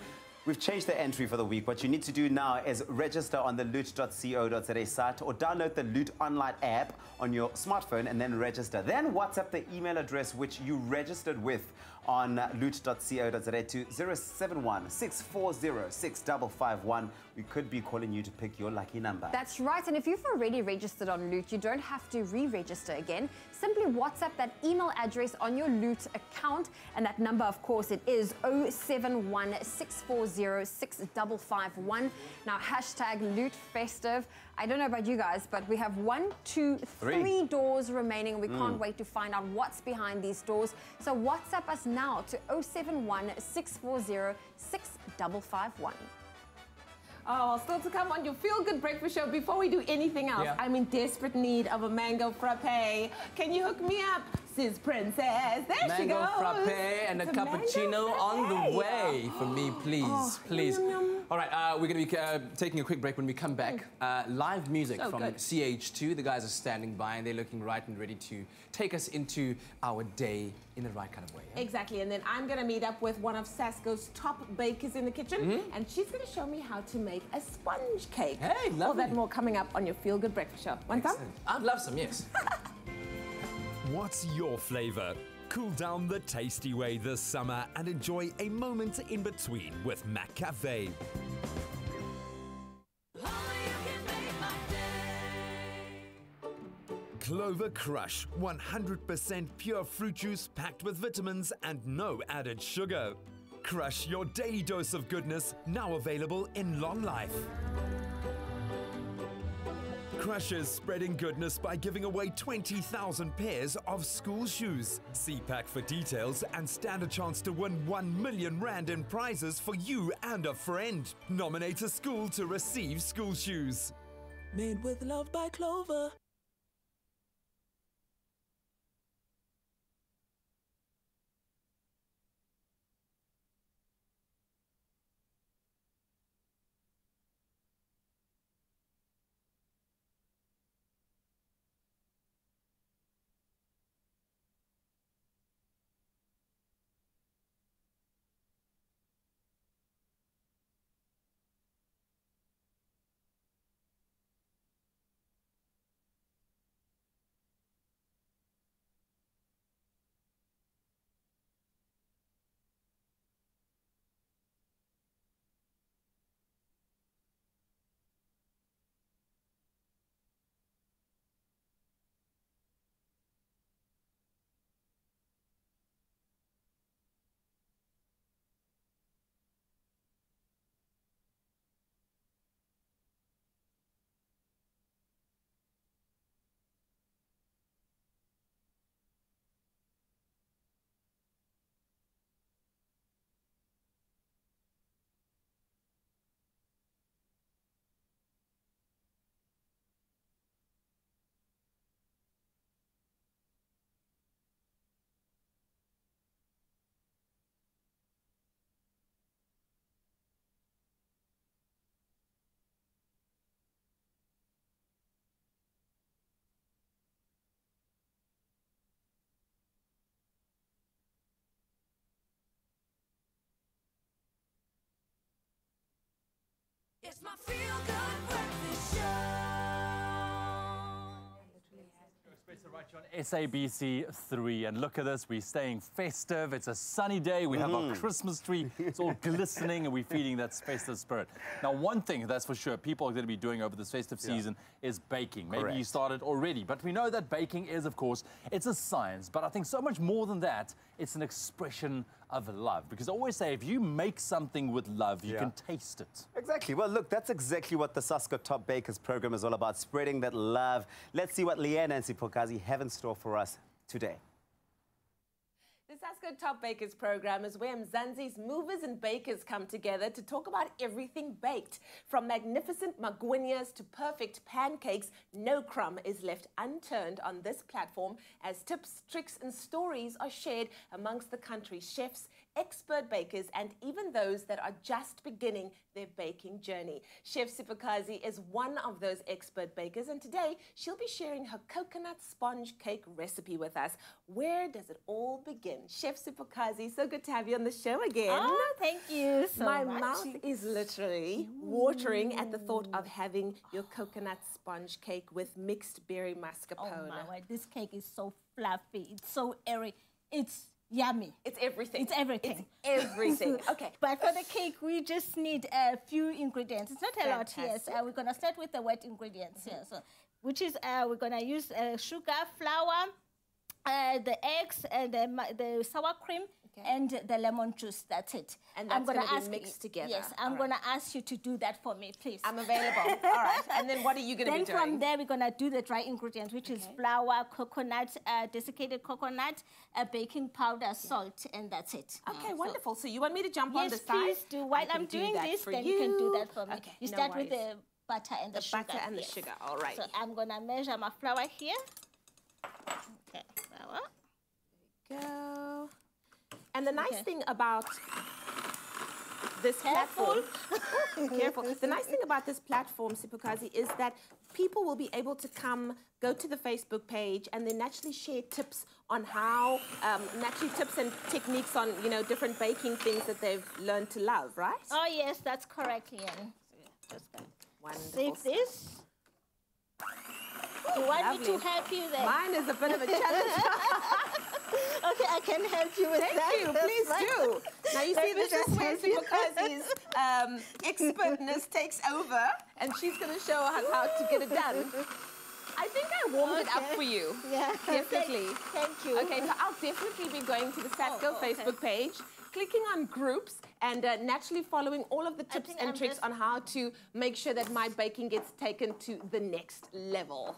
we've changed the entry for the week. What you need to do now is register on the loot.co.za site or download the Loot online app on your smartphone and then register. Then WhatsApp the email address which you registered with on loot.co.za to 071 640 6551. We could be calling you to pick your lucky number. That's right, and if you've already registered on Loot, you don't have to re-register again. Simply WhatsApp that email address on your Loot account, and that number, of course, it is 071 640 6551. Now, hashtag Loot Festive. I don't know about you guys, but we have 1, 2, 3 doors remaining, and we can't wait to find out what's behind these doors. So WhatsApp us now to 071 640 6551. Oh, still to come on your Feel Good Breakfast Show. Before we do anything else, I'm in desperate need of a mango frappe. Can you hook me up, Sis Princess? There she goes. Mango frappe and a It's cappuccino on the way for me, please, Oh, please. yum, yum. All right, we're going to be taking a quick break. When we come back, live music So from good. CH2. The guys are standing by and they're looking right and ready to take us into our day in the right kind of way. Exactly, and then I'm going to meet up with one of Sasco's top bakers in the kitchen, and she's going to show me how to make a sponge cake. Hey, lovely. All that more coming up on your Feel Good Breakfast Show. Want some? I'd love some, yes. What's your flavor? Cool down the tasty way this summer and enjoy a moment in between with Mac Cafe. Clover Crush, 100% pure fruit juice packed with vitamins and no added sugar. Crush your daily dose of goodness, now available in long life. Crush is spreading goodness by giving away 20,000 pairs of school shoes. See pack for details and stand a chance to win 1 million rand in prizes for you and a friend. Nominate a school to receive school shoes. Made with love by Clover. It's my feel good breakfast show. SABC 3, and look at this, we're staying festive. It's a sunny day, we have our Christmas tree, it's all glistening, and we're feeling that festive spirit. Now, one thing that's for sure people are going to be doing over this festive season is baking. Maybe you started already, but we know that baking is, of course, it's a science, but I think so much more than that, it's an expression of love. Because I always say, if you make something with love, you can taste it. Exactly. Well, look, that's exactly what the Sasko Top Bakers program is all about, spreading that love. Let's see what Leanne and Sipokazi have in store for us today. The Sasko Top Bakers program is where Mzansi's movers and bakers come together to talk about everything baked. From magnificent magwinias to perfect pancakes, no crumb is left unturned on this platform as tips, tricks and stories are shared amongst the country's chefs, expert bakers and even those that are just beginning their baking journey. Chef Sipokazi is one of those expert bakers, and today she'll be sharing her coconut sponge cake recipe with us. Where does it all begin? Chef Sipokazi, so good to have you on the show again. Oh, thank you so much. My mouth is literally watering at the thought of having your coconut sponge cake with mixed berry mascarpone. Oh my word, this cake is so fluffy, it's so airy, it's yummy. It's everything. It's everything. It's everything. Okay. But for the cake, we just need a few ingredients. It's not a lot, yes. We're going to start with the wet ingredients here. So, which is, we're going to use sugar, flour, the eggs, the sour cream, and the lemon juice. That's it. And that's going to be mixed together. Yes, I'm going to ask you to do that for me, please. I'm available. All right. And then what are you going to be doing? Then from there, we're going to do the dry ingredients, which is flour, coconut, desiccated coconut, baking powder, salt, and that's it. Okay, wonderful. So you want me to jump on the side? Yes, please do. While I'm doing this, then you can do that for me. Okay, you start with the butter and the sugar. Butter and the sugar. All right. So I'm going to measure my flour here. Okay, flour. Go. And the nice thing about this platform, careful. The nice thing about this platform, Sipokazi, is that people will be able to go to the Facebook page and then naturally share tips on how, naturally tips and techniques on, different baking things that they've learned to love, right? Oh, yes, that's correct, Ian. Just gonna save this. You want me to help you there? Mine is a bit of a challenge. Okay, I can help you with that. Thank you, please do. Now you see, this is where Sipokazi's expertness takes over, and she's going to show us how to get it done. I think I warmed it up for you. Yeah, definitely. Thank you. Okay, so I'll definitely be going to the Sasko Facebook page, clicking on groups, and naturally following all of the tips and tricks on how to make sure that my baking gets taken to the next level.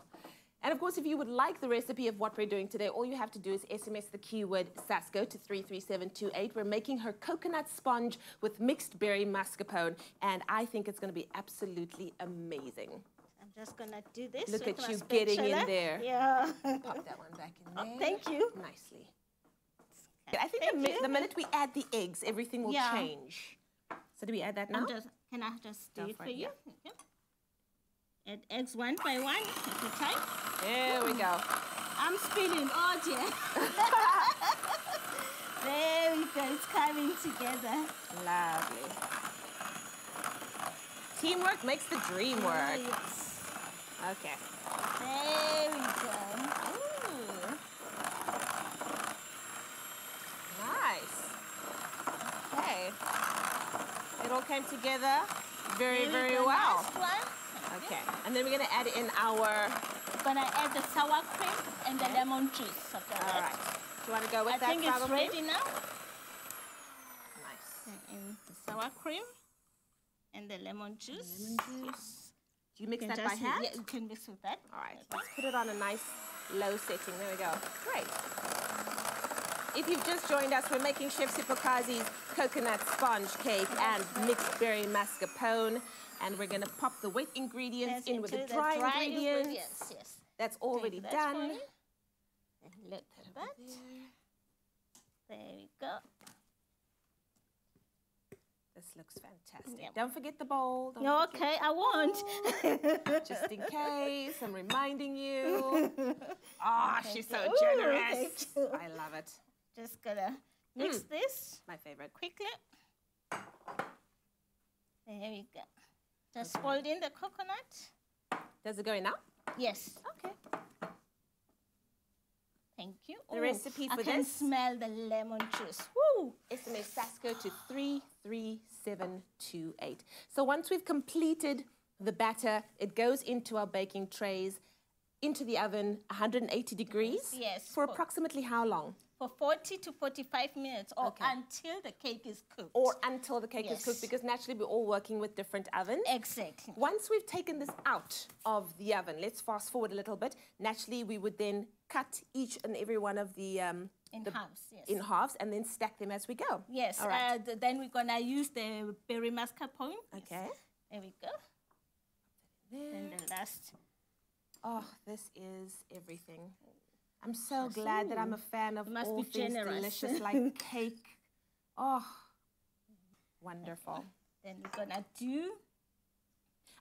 And of course, if you would like the recipe of what we're doing today, all you have to do is SMS the keyword Sasko to 33728. We're making her coconut sponge with mixed berry mascarpone, and I think it's going to be absolutely amazing. I'm just going to do this. Look at you getting in there. Yeah. Pop that one back in there. Oh, thank you. Nicely. I think the minute we add the eggs, everything will change. So do we add that now? Can I just do it for you? Okay. Add eggs one by one at a time. There we go. I'm spinning. Oh, dear. There we go. It's coming together. Lovely. Teamwork makes the dream work. Yes. Okay. There we go. Ooh. Nice. Okay. It all came together very, very well. Last one. Okay, and then we're going to add in our... We're going to add the sour cream and the lemon juice. All right. Do you want to go with that? I think it's ready now. Nice. And the sour cream and the lemon juice. Do you mix that by hand? Yeah, you can mix with that. All right, let's put it on a nice low setting. There we go. Great. If you've just joined us, we're making Chef Sipokazi's coconut sponge cake and mixed berry mascarpone. And we're going to pop the wet ingredients in with the dry ingredients. Yes. That's already done. Look at that. There we go. This looks fantastic. Yep. Don't forget the bowl. Okay, I won't. Just in case, I'm reminding you. Oh, she's so generous. I love it. Just gonna mix this. My favorite. Quickly. There we go. Just fold in the coconut. Does it go in now? Yes. Okay. Thank you. The recipe for I can this? smell the lemon juice. Woo! SMS SASCO to 33728. So once we've completed the batter, it goes into our baking trays, into the oven, 180 degrees. Yes. For approximately how long? For 40 to 45 minutes, or until the cake is cooked. Or until the cake is cooked, because naturally we're all working with different ovens. Exactly. Once we've taken this out of the oven, let's fast forward a little bit. Naturally, we would then cut each and every one of the halves, yes. in halves, and then stack them as we go. Yes. All right. Then we're gonna use the berry mascarpone. Okay. There we go. Then the last. Oh, this is everything. I'm so glad that I'm a fan of all things delicious like cake. Oh, wonderful. Then we're gonna do.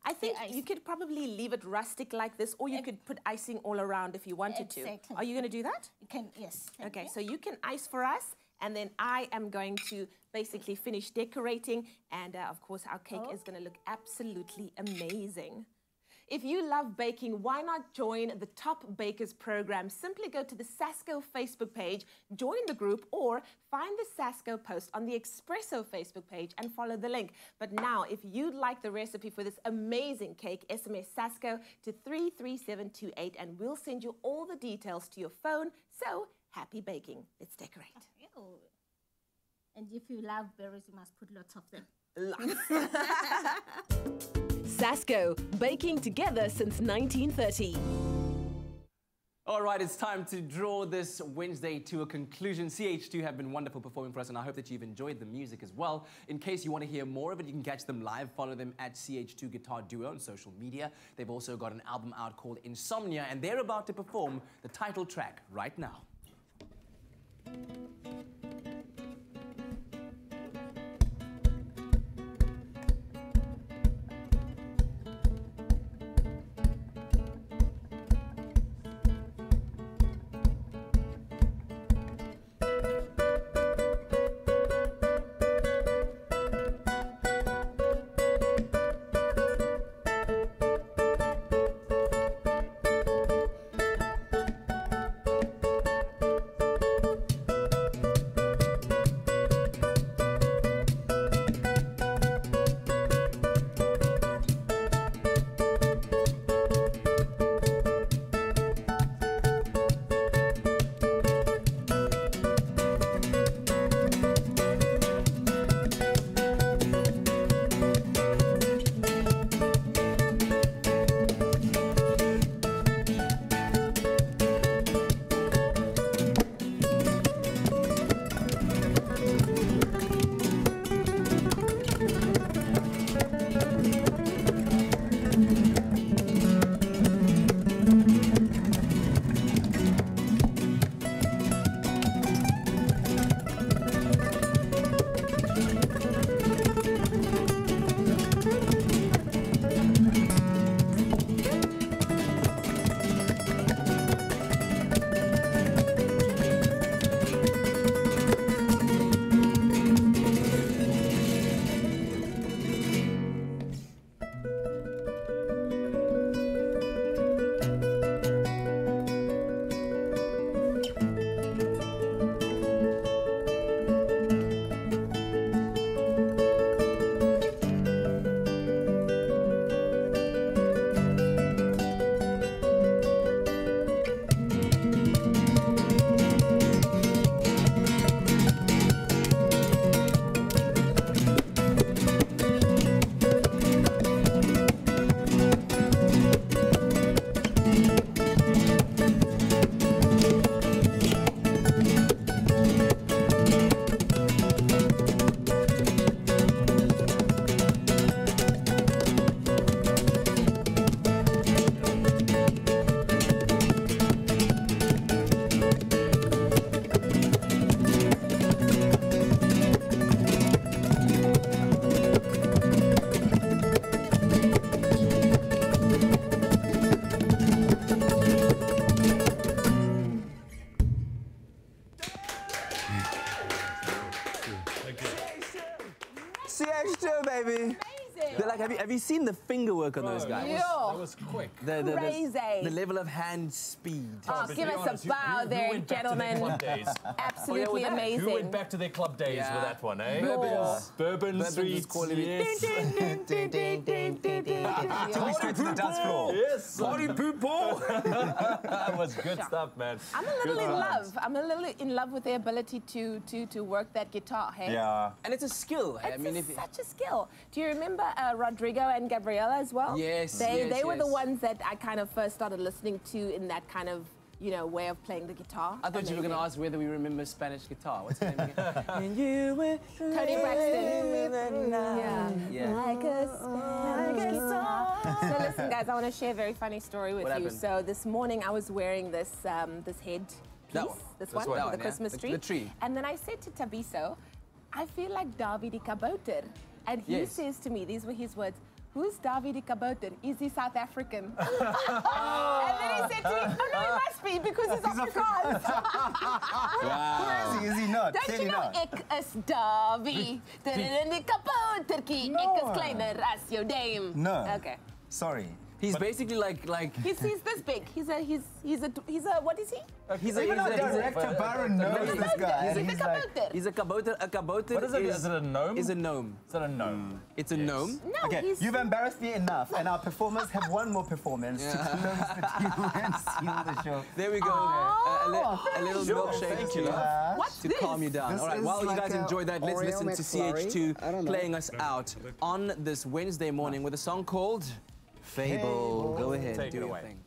I think you could probably leave it rustic like this, or you could put icing all around if you wanted to. Are you going to do that? You can, yes. Okay, so you can ice for us, and then I am going to basically finish decorating, and of course our cake is going to look absolutely amazing. If you love baking, why not join the Top Bakers program? Simply go to the SASCO Facebook page, join the group, or find the SASCO post on the Expresso Facebook page and follow the link. But now, if you'd like the recipe for this amazing cake, SMS SASCO to 33728 and we'll send you all the details to your phone. So, happy baking. Let's decorate. And if you love berries, you must put lots of them. SASCO, baking together since 1930. All right, it's time to draw this Wednesday to a conclusion. CH2 have been wonderful performing for us, and I hope that you've enjoyed the music as well. In case you want to hear more of it, you can catch them live. Follow them at CH2 Guitar Duo on social media. They've also got an album out called Insomnia, and they're about to perform the title track right now. CH2, baby. They're like, have you seen the finger work on those guys? That was quick. Crazy. The level of hand speed. Oh, give us a bow there, gentlemen. Absolutely amazing. Who went back to their club days with that one, eh? Bourbon Street. Yes. Straight to the dance floor. Yes. Party people. That was good stuff, man. I'm a little in love. I'm a little in love with the ability to work that guitar. Hey? Yeah. And it's a skill. It's such a skill. Do you remember Rodrigo and Gabriela as well? Yes. They were the ones that I kind of first started listening to in that kind of, you know, way of playing the guitar. I thought you were going to ask whether we remember Spanish guitar. What's the name again? And you were Tony Braxton. Yeah. Like a Spanish guitar. So listen, guys, I want to share a very funny story with What you. happened? So this morning I was wearing this this head piece, this one, one, the Christmas tree. The tree. And then I said to Tabiso, I feel like Davide Kabouter. And he says to me, these were his words, who's Davide Kabouter? Is he South African? And then he said to me, oh no, he must be because he's Afrikaans. Where is he? Is he not? Don't you know, ek is Davie. Davide Kabouterkie. Ek is kleiner as jou dame. No. Okay. Sorry. He's basically like He's this big. He's a what is he? Even our director Baron knows this guy. He's a kabouter. He's a kabouter. A kabouter. What is it? Is it a gnome? Is a gnome. Is it a gnome? It's a gnome. No, Okay, you've embarrassed me enough, and our performers have one more performance to close the deal and seal the show. There we go. A little milkshake Thank you, to calm you down. This All right, is while you like guys a enjoy that, let's Oreo listen to McFlurry. I don't CH2 know. playing us out on this Wednesday morning with a song called Fable. Go ahead, Take do it your away. thing.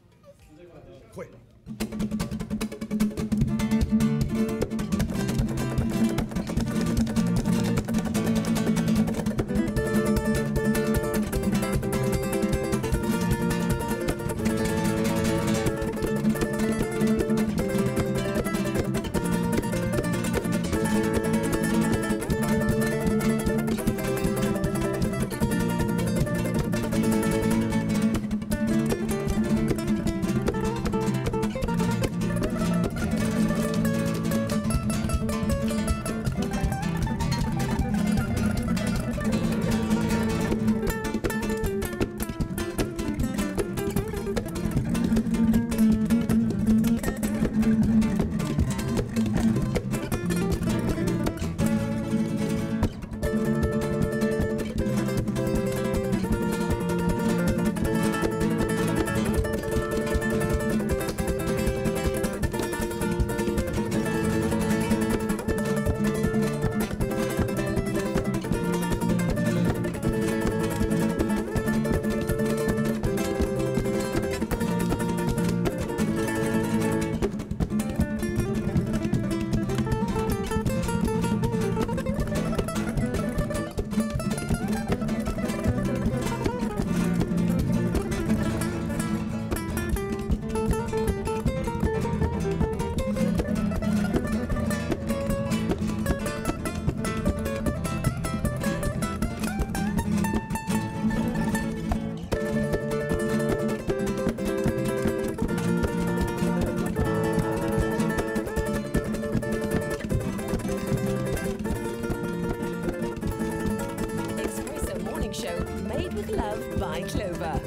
Made with Love by Clover.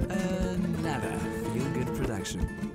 Another feel-good production.